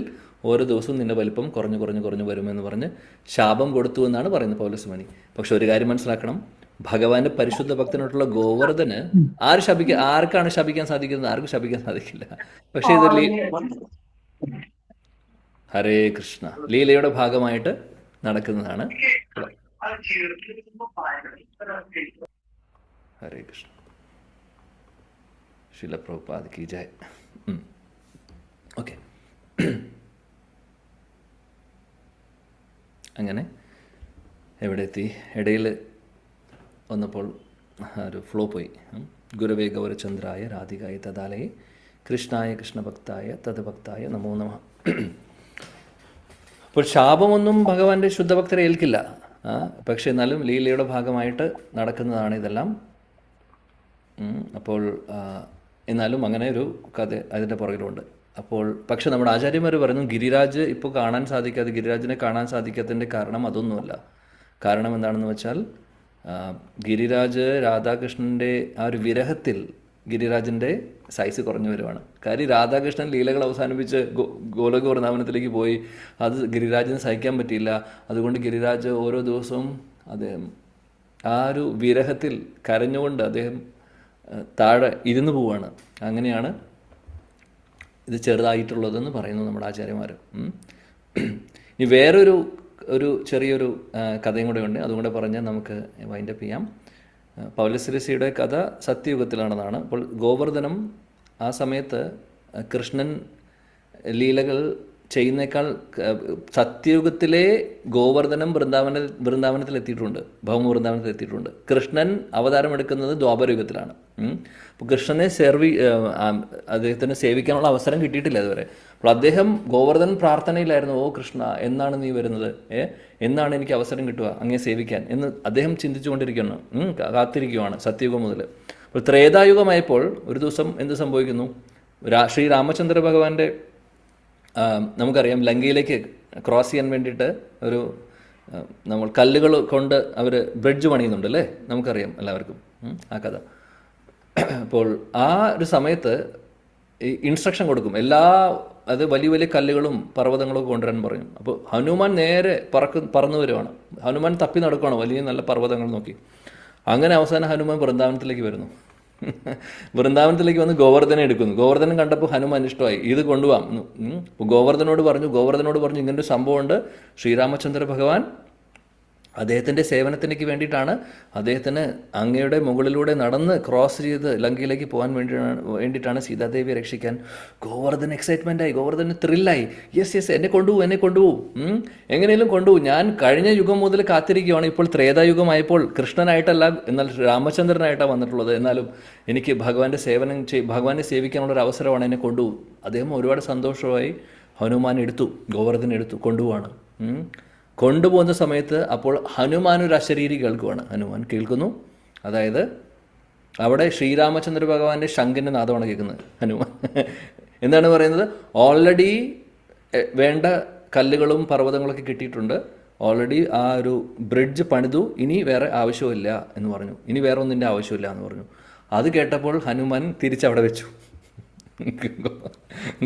ഓരോ ദിവസവും നിൻ്റെ വലിപ്പം കുറഞ്ഞു വരുമെന്ന് പറഞ്ഞ് ശാപം കൊടുത്തു എന്നാണ് പറയുന്നത് പൗലോസ് മുനി. പക്ഷെ ഒരു കാര്യം മനസ്സിലാക്കണം, ഭഗവാന്റെ പരിശുദ്ധ ഭക്തനായിട്ടുള്ള ഗോവർദ്ധന് ആർക്കാണ് ശപിക്കാൻ സാധിക്കുന്നത്? ആർക്കും ശപിക്കാൻ സാധിക്കില്ല. പക്ഷേ ഇത് ഹരേ കൃഷ്ണ ലീലയുടെ ഭാഗമായിട്ട് നടക്കുന്നതാണ്. ഹരേ കൃഷ്ണ. ശില പ്രഭുപാദ് കി ജയ്. ഓക്കെ, അങ്ങനെ എവിടെ എത്തി? ഇടയിൽ വന്നപ്പോൾ ഒരു ഫ്ലോ പോയി. ഗുരവേ ഗൗരചന്ദ്രായ രാധികായ തദാലയെ കൃഷ്ണായ കൃഷ്ണഭക്തായ തദ്ഭക്തായ നമോ നമഃ. അപ്പോൾ ശാപമൊന്നും ഭഗവാന്റെ ശുദ്ധഭക്തരെ ഏൽക്കില്ല. പക്ഷെ എന്നാലും ലീലയുടെ ഭാഗമായിട്ട് നടക്കുന്നതാണ് ഇതെല്ലാം. അപ്പോൾ എന്നാലും അങ്ങനെ ഒരു കഥ അതിൻ്റെ പുറകിലുണ്ട്. അപ്പോൾ പക്ഷെ നമ്മുടെ ആചാര്യന്മാർ പറഞ്ഞു, ഗിരിരാജിനെ കാണാൻ സാധിക്കാത്തതിൻ്റെ കാരണം അതൊന്നുമല്ല. കാരണം എന്താണെന്ന് വെച്ചാൽ, ഗിരിരാജ് രാധാകൃഷ്ണൻ്റെ ആ ഒരു വിരഹത്തിൽ ഗിരിരാജൻ്റെ സൈസ് കുറഞ്ഞു വരുവാണ്. കാര്യം രാധാകൃഷ്ണൻ ലീലകൾ അവസാനിപ്പിച്ച് ഗോലോക വൃന്ദാവനത്തിലേക്ക് പോയി, അത് ഗിരിരാജിന് സഹിക്കാൻ പറ്റിയില്ല. അതുകൊണ്ട് ഗിരിരാജ് ഓരോ ദിവസവും അദ്ദേഹം ആ ഒരു വിരഹത്തിൽ കരഞ്ഞുകൊണ്ട് അദ്ദേഹം താഴെ ഇരുന്ന് പോവുകയാണ്. അങ്ങനെയാണ് ഇത് ചെറുതായിട്ടുള്ളതെന്ന് പറയുന്നു നമ്മുടെ ആചാര്യന്മാർ. ഇനി വേറൊരു ചെറിയൊരു കഥയും കൂടെ ഉണ്ട്, അതും കൂടെ പറഞ്ഞാൽ നമുക്ക് വൈൻഡപ്പ് ചെയ്യാം. പൗലസ്ത്യസിയുടെ കഥ സത്യയുഗത്തിലാണെന്നാണ്. അപ്പോൾ ഗോവർദ്ധനം ആ സമയത്ത് കൃഷ്ണൻ ലീലകൾ ചെയ്യുന്നേക്കാൾ സത്യയുഗത്തിലെ ഗോവർദ്ധനം വൃന്ദാവനത്തിൽ എത്തിയിട്ടുണ്ട്, ഭൗമ വൃന്ദാവനത്തിൽ എത്തിയിട്ടുണ്ട്. കൃഷ്ണൻ അവതാരം എടുക്കുന്നത് ദ്വാപരയുഗത്തിലാണ്. അപ്പോൾ കൃഷ്ണനെ അദ്ദേഹത്തിന് സേവിക്കാനുള്ള അവസരം കിട്ടിയിട്ടില്ല അതുവരെ. അപ്പോൾ അദ്ദേഹം ഗോവർദ്ധൻ പ്രാർത്ഥനയിലായിരുന്നു, ഓ കൃഷ്ണ എന്നാണ് നീ വരുന്നത്, എന്നാണ് എനിക്ക് അവസരം കിട്ടുക അങ്ങേ സേവിക്കാൻ എന്ന് അദ്ദേഹം ചിന്തിച്ചുകൊണ്ടിരിക്കുന്നു, കാത്തിരിക്കുകയാണ് സത്യയുഗം മുതൽ. അപ്പോൾ ത്രേതായുഗമായപ്പോൾ ഒരു ദിവസം എന്ത് സംഭവിക്കുന്നു? ശ്രീ രാമചന്ദ്ര ഭഗവാന്റെ നമുക്കറിയാം ലങ്കയിലേക്ക് ക്രോസ് ചെയ്യാൻ വേണ്ടിയിട്ട് നമ്മൾ കല്ലുകൾ കൊണ്ട് അവർ ബ്രിഡ്ജ് പണിയുന്നുണ്ട് അല്ലേ, നമുക്കറിയാം എല്ലാവർക്കും ആ കഥ. അപ്പോൾ ആ ഒരു സമയത്ത് ഈ ഇൻസ്ട്രക്ഷൻ കൊടുക്കും, അത് വലിയ വലിയ കല്ലുകളും പർവ്വതങ്ങളും കൊണ്ടുവരാൻ പറയും. അപ്പോൾ ഹനുമാൻ നേരെ പറന്നു വരുവാണ്. ഹനുമാൻ തപ്പി നടക്കുകയാണ് വലിയ നല്ല പർവ്വതങ്ങൾ നോക്കി. അങ്ങനെ അവസാനം ഹനുമാൻ വൃന്ദാവനത്തിലേക്ക് വരുന്നു. വൃന്ദാവനത്തിലേക്ക് വന്ന് ഗോവർദ്ധനെ എടുക്കുന്നു. ഗോവർദ്ധനം കണ്ടപ്പോൾ ഹനുമാൻ ഇഷ്ടമായി, ഇത് കൊണ്ടുപോകാം. ഗോവർദ്ധനോട് പറഞ്ഞു ഇങ്ങനൊരു സംഭവമുണ്ട്, ശ്രീരാമചന്ദ്ര ഭഗവാൻ അദ്ദേഹത്തിൻ്റെ സേവനത്തിനേക്ക് വേണ്ടിയിട്ടാണ്, അദ്ദേഹത്തിന് അങ്ങയുടെ മുകളിലൂടെ നടന്ന് ക്രോസ് ചെയ്ത് ലങ്കയിലേക്ക് പോകാൻ വേണ്ടിയിട്ടാണ് സീതാദേവിയെ രക്ഷിക്കാൻ. ഗോവർദ്ധൻ എക്സൈറ്റ്മെൻറ്റായി, ഗോവർദ്ധന് ത്രില്ലായി. യെസ് എന്നെ കൊണ്ടുപോകും, എങ്ങനെയും കൊണ്ടുപോകും. ഞാൻ കഴിഞ്ഞ യുഗം മുതൽ കാത്തിരിക്കുകയാണ്. ഇപ്പോൾ ത്രേതായുഗമായപ്പോൾ കൃഷ്ണനായിട്ടല്ല, എന്നാൽ രാമചന്ദ്രനായിട്ടാണ് വന്നിട്ടുള്ളത്. എന്നാലും എനിക്ക് ഭഗവാന്റെ ഭഗവാനെ സേവിക്കാനുള്ളൊരു അവസരമാണ്, എന്നെ കൊണ്ടുപോകും. അദ്ദേഹം ഒരുപാട് സന്തോഷമായി ഗോവർദ്ധനെ എടുത്തു കൊണ്ടുപോവാണ്. കൊണ്ടുപോകുന്ന സമയത്ത് അപ്പോൾ ഹനുമാൻ ഒരു അശരീരി കേൾക്കുവാണ്. ഹനുമാൻ കേൾക്കുന്നു, അതായത് അവിടെ ശ്രീരാമചന്ദ്ര ഭഗവാന്റെ ശംഖിൻ്റെ നാദമാണ് കേൾക്കുന്നത്. ഹനുമാൻ എന്താണ് പറയുന്നത്? ഓൾറെഡി വേണ്ട കല്ലുകളും പർവ്വതങ്ങളൊക്കെ കിട്ടിയിട്ടുണ്ട്, ഓൾറെഡി ആ ഒരു ബ്രിഡ്ജ് പണിതു, ഇനി വേറെ ആവശ്യമില്ല എന്ന് പറഞ്ഞു, ഇനി വേറെ ഒന്നിൻ്റെ ആവശ്യമില്ല എന്ന് പറഞ്ഞു. അത് കേട്ടപ്പോൾ ഹനുമാൻ തിരിച്ചവിടെ വെച്ചു,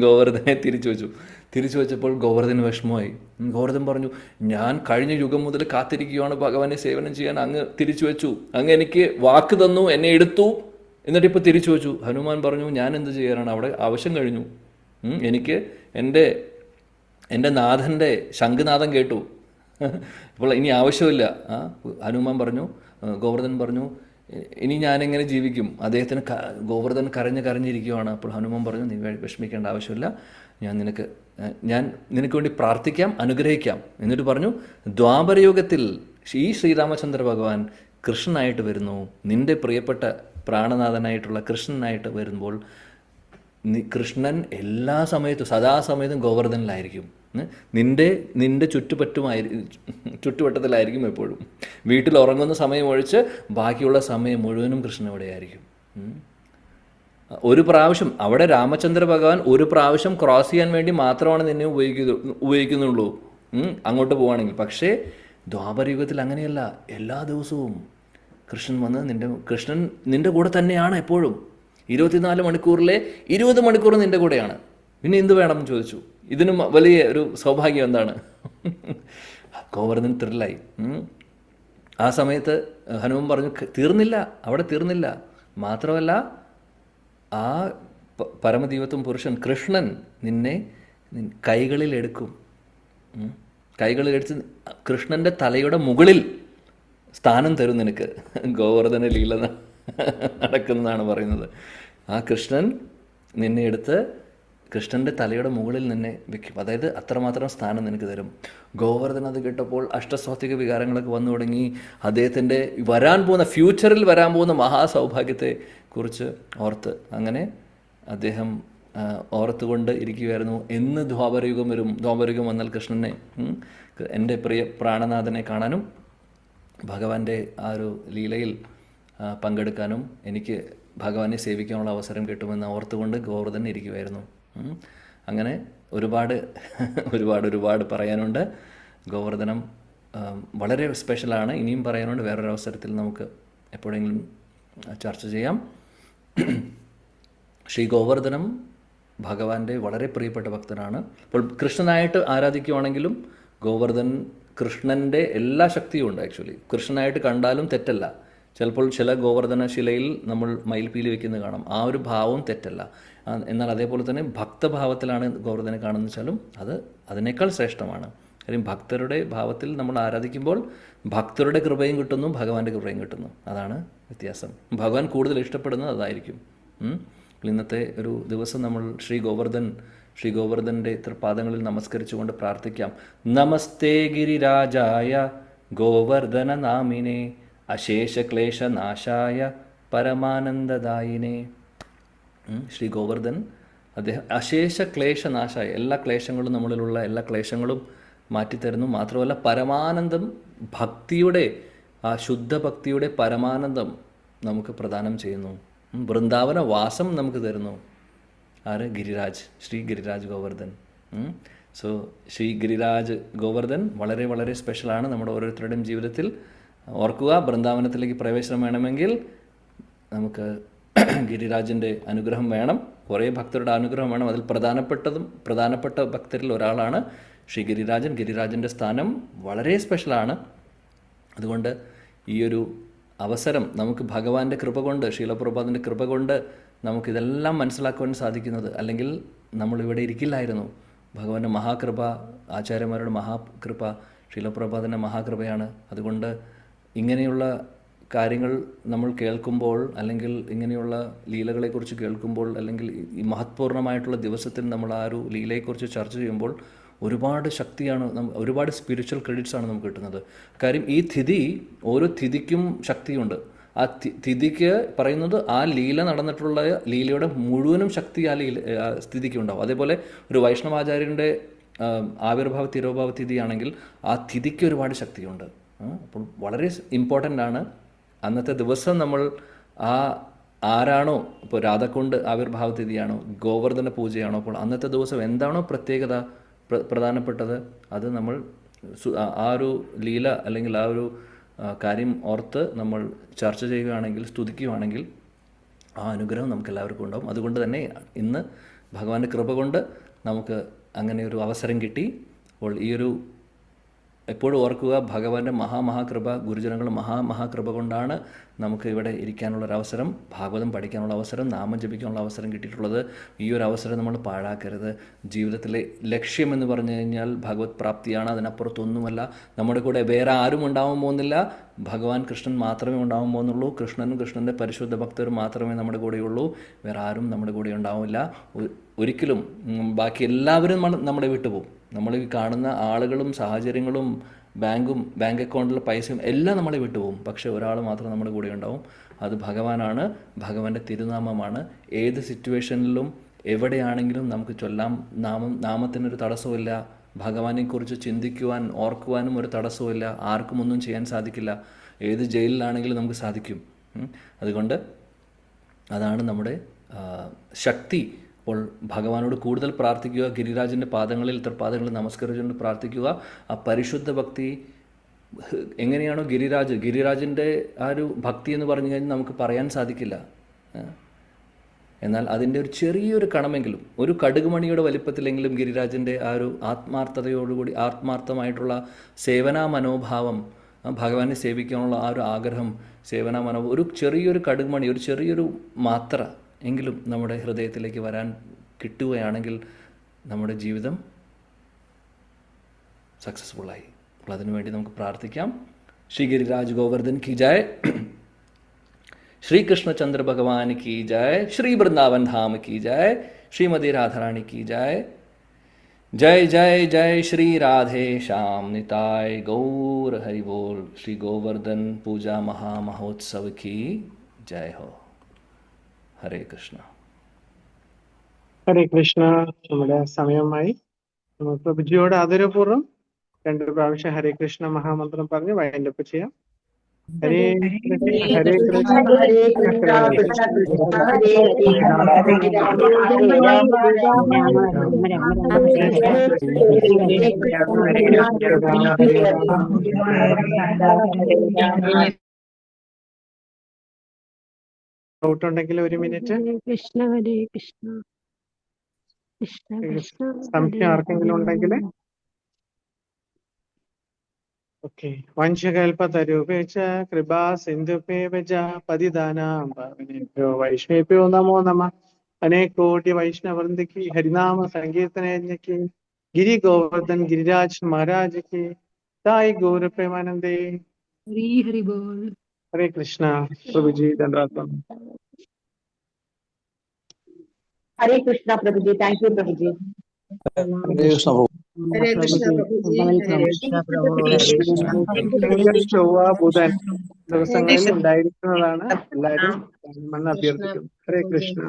ഗോവർദ്ധനെ തിരിച്ചു വെച്ചപ്പോൾ ഗോവർദ്ധന് വിഷമമായി. ഗോവർദ്ധൻ പറഞ്ഞു, ഞാൻ കഴിഞ്ഞ യുഗം മുതൽ കാത്തിരിക്കുകയാണ് ഭഗവാനെ സേവനം ചെയ്യാൻ, അങ്ങ് തിരിച്ചു വെച്ചു, അങ്ങ് എനിക്ക് വാക്ക് തന്നു, എന്നെ എടുത്തു, എന്നിട്ടിപ്പോൾ തിരിച്ചു വെച്ചു. ഹനുമാൻ പറഞ്ഞു, ഞാൻ എന്ത് ചെയ്യാനാണ്, അവിടെ ആവശ്യം കഴിഞ്ഞു, എനിക്ക് എൻ്റെ നാഥൻ്റെ ശംഖുനാഥം കേട്ടു, അപ്പോൾ ഇനി ആവശ്യമില്ല. ഹനുമാൻ പറഞ്ഞു, ഗോവർദ്ധൻ പറഞ്ഞു, ഇനി ഞാനെങ്ങനെ ജീവിക്കും? ഗോവർദ്ധൻ കരഞ്ഞിരിക്കുകയാണ്. അപ്പോൾ ഹനുമാൻ പറഞ്ഞു, നീ വിഷമിക്കേണ്ട ആവശ്യമില്ല, ഞാൻ നിനക്ക് വേണ്ടി പ്രാർത്ഥിക്കാം, അനുഗ്രഹിക്കാം. എന്നിട്ട് പറഞ്ഞു, ദ്വാപരയുഗത്തിൽ ഈ ശ്രീരാമചന്ദ്ര ഭഗവാൻ കൃഷ്ണനായിട്ട് വരുന്നു, നിന്റെ പ്രിയപ്പെട്ട പ്രാണനാഥനായിട്ടുള്ള കൃഷ്ണനായിട്ട് വരുമ്പോൾ കൃഷ്ണൻ എല്ലാ സമയത്തും സദാസമയത്തും ഗോവർദ്ധനിലായിരിക്കും, നിന്റെ ചുറ്റുവട്ടത്തിലായിരിക്കും എപ്പോഴും. വീട്ടിൽ ഉറങ്ങുന്ന സമയം ഒഴിച്ച് ബാക്കിയുള്ള സമയം മുഴുവനും കൃഷ്ണൻ എവിടെയായിരിക്കും. ഒരു പ്രാവശ്യം അവിടെ രാമചന്ദ്ര ഭഗവാൻ ഒരു പ്രാവശ്യം ക്രോസ് ചെയ്യാൻ വേണ്ടി മാത്രമാണ് നിന്നെ ഉപയോഗിക്കുന്നുള്ളൂ അങ്ങോട്ട് പോവുകയാണെങ്കിൽ. പക്ഷേ ദ്വാപരയുഗത്തിൽ അങ്ങനെയല്ല, എല്ലാ ദിവസവും കൃഷ്ണൻ വന്ന് കൃഷ്ണൻ നിന്റെ കൂടെ തന്നെയാണ് എപ്പോഴും. 24 മണിക്കൂറിലെ 20 മണിക്കൂർ നിന്റെ കൂടെയാണ്. പിന്നെ എന്ത് വേണം എന്ന് ചോദിച്ചു. ഇതിനും വലിയ ഒരു സൗഭാഗ്യം എന്താണ്? ഗോവർദ്ധൻ ത്രില്ലായി. ആ സമയത്ത് ഹനുമാൻ പറഞ്ഞു, അവിടെ തീർന്നില്ല. മാത്രമല്ല, ആ പരമദൈവത്വം പുരുഷൻ കൃഷ്ണൻ നിന്നെ കൈകളിലെടുക്കും, കൈകളിലെടുത്ത് കൃഷ്ണൻ്റെ തലയുടെ മുകളിൽ സ്ഥാനം തരും നിനക്ക്. ഗോവർദ്ധന ലീല നടക്കുന്നതാണ് പറയുന്നത്. ആ കൃഷ്ണൻ നിന്നെ എടുത്ത് കൃഷ്ണൻ്റെ തലയുടെ മുകളിൽ നിന്നെ വെക്കും, അതായത് അത്രമാത്രം സ്ഥാനം നിനക്ക് തരും. ഗോവർദ്ധൻ അത് കേട്ടപ്പോൾ അഷ്ടസ്വാത്വിക വികാരങ്ങളൊക്കെ വന്നു തുടങ്ങി. അദ്ദേഹത്തിൻ്റെ ഫ്യൂച്ചറിൽ വരാൻ പോകുന്ന മഹാസൗഭാഗ്യത്തെ കുറിച്ച് അങ്ങനെ അദ്ദേഹം ഓർത്തുകൊണ്ട് ഇരിക്കുകയായിരുന്നു. എന്ന് ദ്വാപരയുഗം വന്നാൽ കൃഷ്ണനെ, എൻ്റെ പ്രിയ പ്രാണനാഥനെ കാണാനും ഭഗവാന്റെ ആ ഒരു ലീലയിൽ പങ്കെടുക്കാനും എനിക്ക് ഭഗവാനെ സേവിക്കാനുള്ള അവസരം കിട്ടുമെന്ന് ഓർത്തുകൊണ്ട് ഗോവർദ്ധൻ ഇരിക്കുമായിരുന്നു. അങ്ങനെ ഒരുപാട് പറയാനുണ്ട്. ഗോവർദ്ധനം വളരെ സ്പെഷ്യലാണ്, ഇനിയും പറയാനുണ്ട്. വേറൊരു അവസരത്തിൽ നമുക്ക് എപ്പോഴെങ്കിലും ചർച്ച ചെയ്യാം. ശ്രീ ഗോവർദ്ധനം ഭഗവാന്റെ വളരെ പ്രിയപ്പെട്ട ഭക്തനാണ്. അപ്പോൾ കൃഷ്ണനായിട്ട് ആരാധിക്കുവാണെങ്കിലും ഗോവർദ്ധൻ കൃഷ്ണൻ്റെ എല്ലാ ശക്തിയും ഉണ്ട്. ആക്ച്വലി കൃഷ്ണനായിട്ട് കണ്ടാലും തെറ്റല്ല. ചിലപ്പോൾ ചില ഗോവർദ്ധന ശിലയിൽ നമ്മൾ മയിൽപീലി വെക്കുന്നത് കാണാം. ആ ഒരു ഭാവവും തെറ്റല്ല. എന്നാൽ അതേപോലെ തന്നെ ഭക്തഭാവത്തിലാണ് ഗോവർദ്ധനെ കാണുന്നത് വെച്ചാലും അത് അതിനേക്കാൾ ശ്രേഷ്ഠമാണ്. കാര്യം ഭക്തരുടെ ഭാവത്തിൽ നമ്മൾ ആരാധിക്കുമ്പോൾ ഭക്തരുടെ കൃപയും കിട്ടുന്നു, ഭഗവാന്റെ കൃപയും കിട്ടുന്നു. അതാണ് വ്യത്യാസം. ഭഗവാൻ കൂടുതൽ ഇഷ്ടപ്പെടുന്നത് അതായിരിക്കും. ഇന്നത്തെ ഒരു ദിവസം നമ്മൾ ശ്രീ ഗോവർദ്ധൻ്റെ തൃപാദങ്ങളിൽ നമസ്കരിച്ചുകൊണ്ട് പ്രാർത്ഥിക്കാം. നമസ്തേ ഗിരിരാജായ ഗോവർദ്ധന നാമിനെ അശേഷക്ലേശനാശായ പരമാനന്ദദായിനെ. ശ്രീ ഗോവർദ്ധൻ അദ്ദേഹം അശേഷക്ലേശനാശായ, എല്ലാ ക്ലേശങ്ങളും നമ്മളിലുള്ള എല്ലാ ക്ലേശങ്ങളും മാറ്റിത്തരുന്നു. മാത്രമല്ല പരമാനന്ദം, ഭക്തിയുടെ ആ ശുദ്ധഭക്തിയുടെ പരമാനന്ദം നമുക്ക് പ്രദാനം ചെയ്യുന്നു. വൃന്ദാവന വാസം നമുക്ക് തരുന്നു. ആര്? ഗിരിരാജ്, ശ്രീ ഗിരിരാജ് ഗോവർദ്ധൻ. സോ ശ്രീ ഗിരിരാജ് ഗോവർദ്ധൻ വളരെ വളരെ സ്പെഷ്യലാണ് നമ്മുടെ ഓരോരുത്തരുടെയും ജീവിതത്തിൽ. ഓർക്കുക, വൃന്ദാവനത്തിലേക്ക് പ്രവേശനം വേണമെങ്കിൽ നമുക്ക് ഗിരിരാജിൻ്റെ അനുഗ്രഹം വേണം, കുറേ ഭക്തരുടെ അനുഗ്രഹം വേണം. അതിൽ പ്രധാനപ്പെട്ട ഭക്തരിൽ ഒരാളാണ് ശ്രീ ഗിരിരാജൻ. ഗിരിരാജൻ്റെ സ്ഥാനം വളരെ സ്പെഷ്യലാണ്. അതുകൊണ്ട് ഈ ഒരു അവസരം നമുക്ക് ഭഗവാന്റെ കൃപ കൊണ്ട്, ശീലപ്രഭുപാദിൻ്റെ കൃപ കൊണ്ട് നമുക്കിതെല്ലാം മനസ്സിലാക്കുവാൻ സാധിക്കുന്നത്. അല്ലെങ്കിൽ നമ്മളിവിടെ ഇരിക്കില്ലായിരുന്നു. ഭഗവാന്റെ മഹാകൃപ, ആചാര്യന്മാരുടെ മഹാകൃപ, ശീലപ്രഭുപാദിൻ്റെ മഹാകൃപയാണ്. അതുകൊണ്ട് ഇങ്ങനെയുള്ള കാര്യങ്ങൾ നമ്മൾ കേൾക്കുമ്പോൾ, അല്ലെങ്കിൽ ഇങ്ങനെയുള്ള ലീലകളെക്കുറിച്ച് കേൾക്കുമ്പോൾ, അല്ലെങ്കിൽ ഈ മഹത്വപൂർണ്ണമായിട്ടുള്ള ദിവസത്തിൽ നമ്മൾ ആ ഒരു ലീലയെക്കുറിച്ച് ചർച്ച ചെയ്യുമ്പോൾ ഒരുപാട് ശക്തിയാണ്, ഒരുപാട് സ്പിരിച്വൽ ക്രെഡിറ്റ്സാണ് നമുക്ക് കിട്ടുന്നത്. കാര്യം ഈ തിഥി, ഓരോ തിഥിക്കും ശക്തിയുണ്ട്. ആ തിഥിക്ക് പറയുന്നത് ആ ലീല നടന്നിട്ടുള്ള ലീലയുടെ മുഴുവനും ശക്തി ആ തിഥിക്ക് ഉണ്ടാവും. അതേപോലെ ഒരു വൈഷ്ണവാചാര്യൻ്റെ ആവിർഭാവ തിരോഭാവ തിഥിയാണെങ്കിൽ ആ തിഥിക്ക് ഒരുപാട് ശക്തിയുണ്ട്. അപ്പോൾ വളരെ ഇമ്പോർട്ടൻ്റ് ആണ്. അന്നത്തെ ദിവസം നമ്മൾ ആരാണോ, ഇപ്പോൾ രാധക്കുണ്ട് ആവിർഭാവ തിഥിയാണോ, ഗോവർദ്ധന പൂജയാണോ, അപ്പോൾ അന്നത്തെ ദിവസം എന്താണോ പ്രത്യേകത പ്രധാനപ്പെട്ടത് അത് നമ്മൾ ആ ഒരു ലീല അല്ലെങ്കിൽ ആ ഒരു കാര്യം ഓർത്ത് നമ്മൾ ചർച്ച ചെയ്യുകയാണെങ്കിൽ, സ്തുതിക്കുകയാണെങ്കിൽ ആ അനുഗ്രഹം നമുക്ക് എല്ലാവർക്കും ഉണ്ടാവും. അതുകൊണ്ട് തന്നെ ഇന്ന് ഭഗവാന്റെ കൃപ കൊണ്ട് നമുക്ക് അങ്ങനെ ഒരു അവസരം കിട്ടി. അപ്പോൾ ഈ ഒരു എപ്പോഴും ഓർക്കുക, ഭഗവാന്റെ മഹാകൃപ, ഗുരുജനങ്ങളുടെ മഹാകൃപ കൊണ്ടാണ് നമുക്ക് ഇവിടെ ഇരിക്കാനുള്ളൊരവസരം, ഭാഗവതം പഠിക്കാനുള്ള അവസരം, നാമം ജപിക്കാനുള്ള അവസരം കിട്ടിയിട്ടുള്ളത്. ഈ ഒരു അവസരം നമ്മൾ പാഴാക്കരുത്. ജീവിതത്തിലെ ലക്ഷ്യമെന്ന് പറഞ്ഞു കഴിഞ്ഞാൽ ഭഗവത് പ്രാപ്തിയാണ്, അതിനപ്പുറത്തൊന്നുമല്ല. നമ്മുടെ കൂടെ വേറെ ആരും ഉണ്ടാവാൻ പോകുന്നില്ല, ഭഗവാൻ കൃഷ്ണൻ മാത്രമേ ഉണ്ടാവാൻ പോകുന്നുള്ളൂ. കൃഷ്ണനും കൃഷ്ണൻ്റെ പരിശുദ്ധ ഭക്തരും മാത്രമേ നമ്മുടെ കൂടെയുള്ളൂ, വേറെ ആരും നമ്മുടെ കൂടെ ഉണ്ടാവില്ല ഒരിക്കലും. ബാക്കി എല്ലാവരും നമ്മളെ വിട്ടുപോകും. നമ്മൾ ഈ കാണുന്ന ആളുകളും സാഹചര്യങ്ങളും ബാങ്ക് അക്കൗണ്ടിലെ പൈസയും എല്ലാം നമ്മളെ വിട്ടുപോകും. പക്ഷേ ഒരാൾ മാത്രം നമ്മുടെ കൂടെ ഉണ്ടാവും, അത് ഭഗവാനാണ്, ഭഗവാന്റെ തിരുനാമമാണ്. ഏത് സിറ്റുവേഷനിലും എവിടെയാണെങ്കിലും നമുക്ക് ചൊല്ലാം. നാമത്തിനൊരു തടസ്സമില്ല. ഭഗവാനെക്കുറിച്ച് ചിന്തിക്കുവാൻ, ഓർക്കുവാനും ഒരു തടസ്സമില്ല. ആർക്കും ഒന്നും ചെയ്യാൻ സാധിക്കില്ല. ഏത് ജയിലിലാണെങ്കിലും നമുക്ക് സാധിക്കും. അതുകൊണ്ട് അതാണ് നമ്മുടെ ശക്തി. അപ്പോൾ ഭഗവാനോട് കൂടുതൽ പ്രാർത്ഥിക്കുക. ഗിരിരാജൻ്റെ തൃപ്പാദങ്ങളിൽ നമസ്കരിച്ചുകൊണ്ട് പ്രാർത്ഥിക്കുക. ആ പരിശുദ്ധ ഭക്തി എങ്ങനെയാണോ ഗിരിരാജൻ്റെ ആ ഒരു ഭക്തി എന്ന് പറഞ്ഞു കഴിഞ്ഞാൽ നമുക്ക് പറയാൻ സാധിക്കില്ല. എന്നാൽ അതിൻ്റെ ഒരു ചെറിയൊരു കണമെങ്കിലും, ഒരു കടുകുമണിയുടെ വലിപ്പത്തിലെങ്കിലും ഗിരിരാജൻ്റെ ആ ഒരു ആത്മാർത്ഥതയോടുകൂടി, ആത്മാർത്ഥമായിട്ടുള്ള സേവനാ മനോഭാവം, ഭഗവാനെ സേവിക്കാനുള്ള ആ ഒരു ആഗ്രഹം, സേവനാ മനോഭാവം, ഒരു ചെറിയൊരു കടുകുമണി, ഒരു ചെറിയൊരു മാത്ര എങ്കിലും നമ്മുടെ ഹൃദയത്തിലേക്ക് വരാൻ കിട്ടുകയാണെങ്കിൽ നമ്മുടെ ജീവിതം സക്സസ്ഫുള്ളായി. അപ്പോൾ അതിനുവേണ്ടി നമുക്ക് പ്രാർത്ഥിക്കാം. ശ്രീ ഗിരിരാജ് ഗോവർദ്ധൻ की जय, श्री कृष्णचंद्र भगवान की जय, श्री वृंदावन धाम की जय, श्रीमती राधा रानी की जय. जय जय जय श्री राधे श्याम निताय गौर हरि बोल. श्री गोवर्धन पूजा महामहोत्सव की जय हो. ഹരേ കൃഷ്ണ. ഹരേ കൃഷ്ണ. നമ്മുടെ സമയമായി. പ്രഭുജിയോട് ആദരപൂർവ്വം 2 പ്രാവശ്യം ഹരേ കൃഷ്ണ മഹാമന്ത്രം പറഞ്ഞ് വൈൻഡപ്പ് ചെയ്യാം. ഹരേ കൃഷ്ണ ഹരേ കൃഷ്ണ ഡൗട്ട് ഉണ്ടെങ്കിൽ 1 മിനിറ്റ്. കൃഷ്ണ ഹരേ കൃഷ്ണ കൃഷ്ണ കൃഷ്ണ സംശയം ആർക്കെങ്കിലും ഉണ്ടെങ്കിൽ ഓക്കെ. വംശകൽപതരൂപേക്ഷ കൃപാ സിന്ധുപേവച പതിദാനാം പാവനേഭ്യോ വൈഷ്ണവേഭ്യോ നമോ നമഃ. अनेक कोटि वैष्णव वृंद की हरिनाम संकीर्तन यज्ञ की गिरि गोवर्धन गिरिराज महाराज की साई गौर प्रेमानंदे हरी हरि बोल। हरे कृष्णा। प्रभु जी धन्यवाद। हरे कृष्णा प्रभु जी, थैंक यू प्रभु जी। हरे कृष्ण प्रभु। हरे कृष्णा प्रभु जी, हरे कृष्णा प्रभु, हरे कृष्णा। ചൊവ്വ ബുധൻ ദിവസങ്ങളിൽ ഉണ്ടായിരിക്കുന്നതാണ് എല്ലാവരും അഭ്യർത്ഥിക്കുന്നു. ഹരേ കൃഷ്ണ.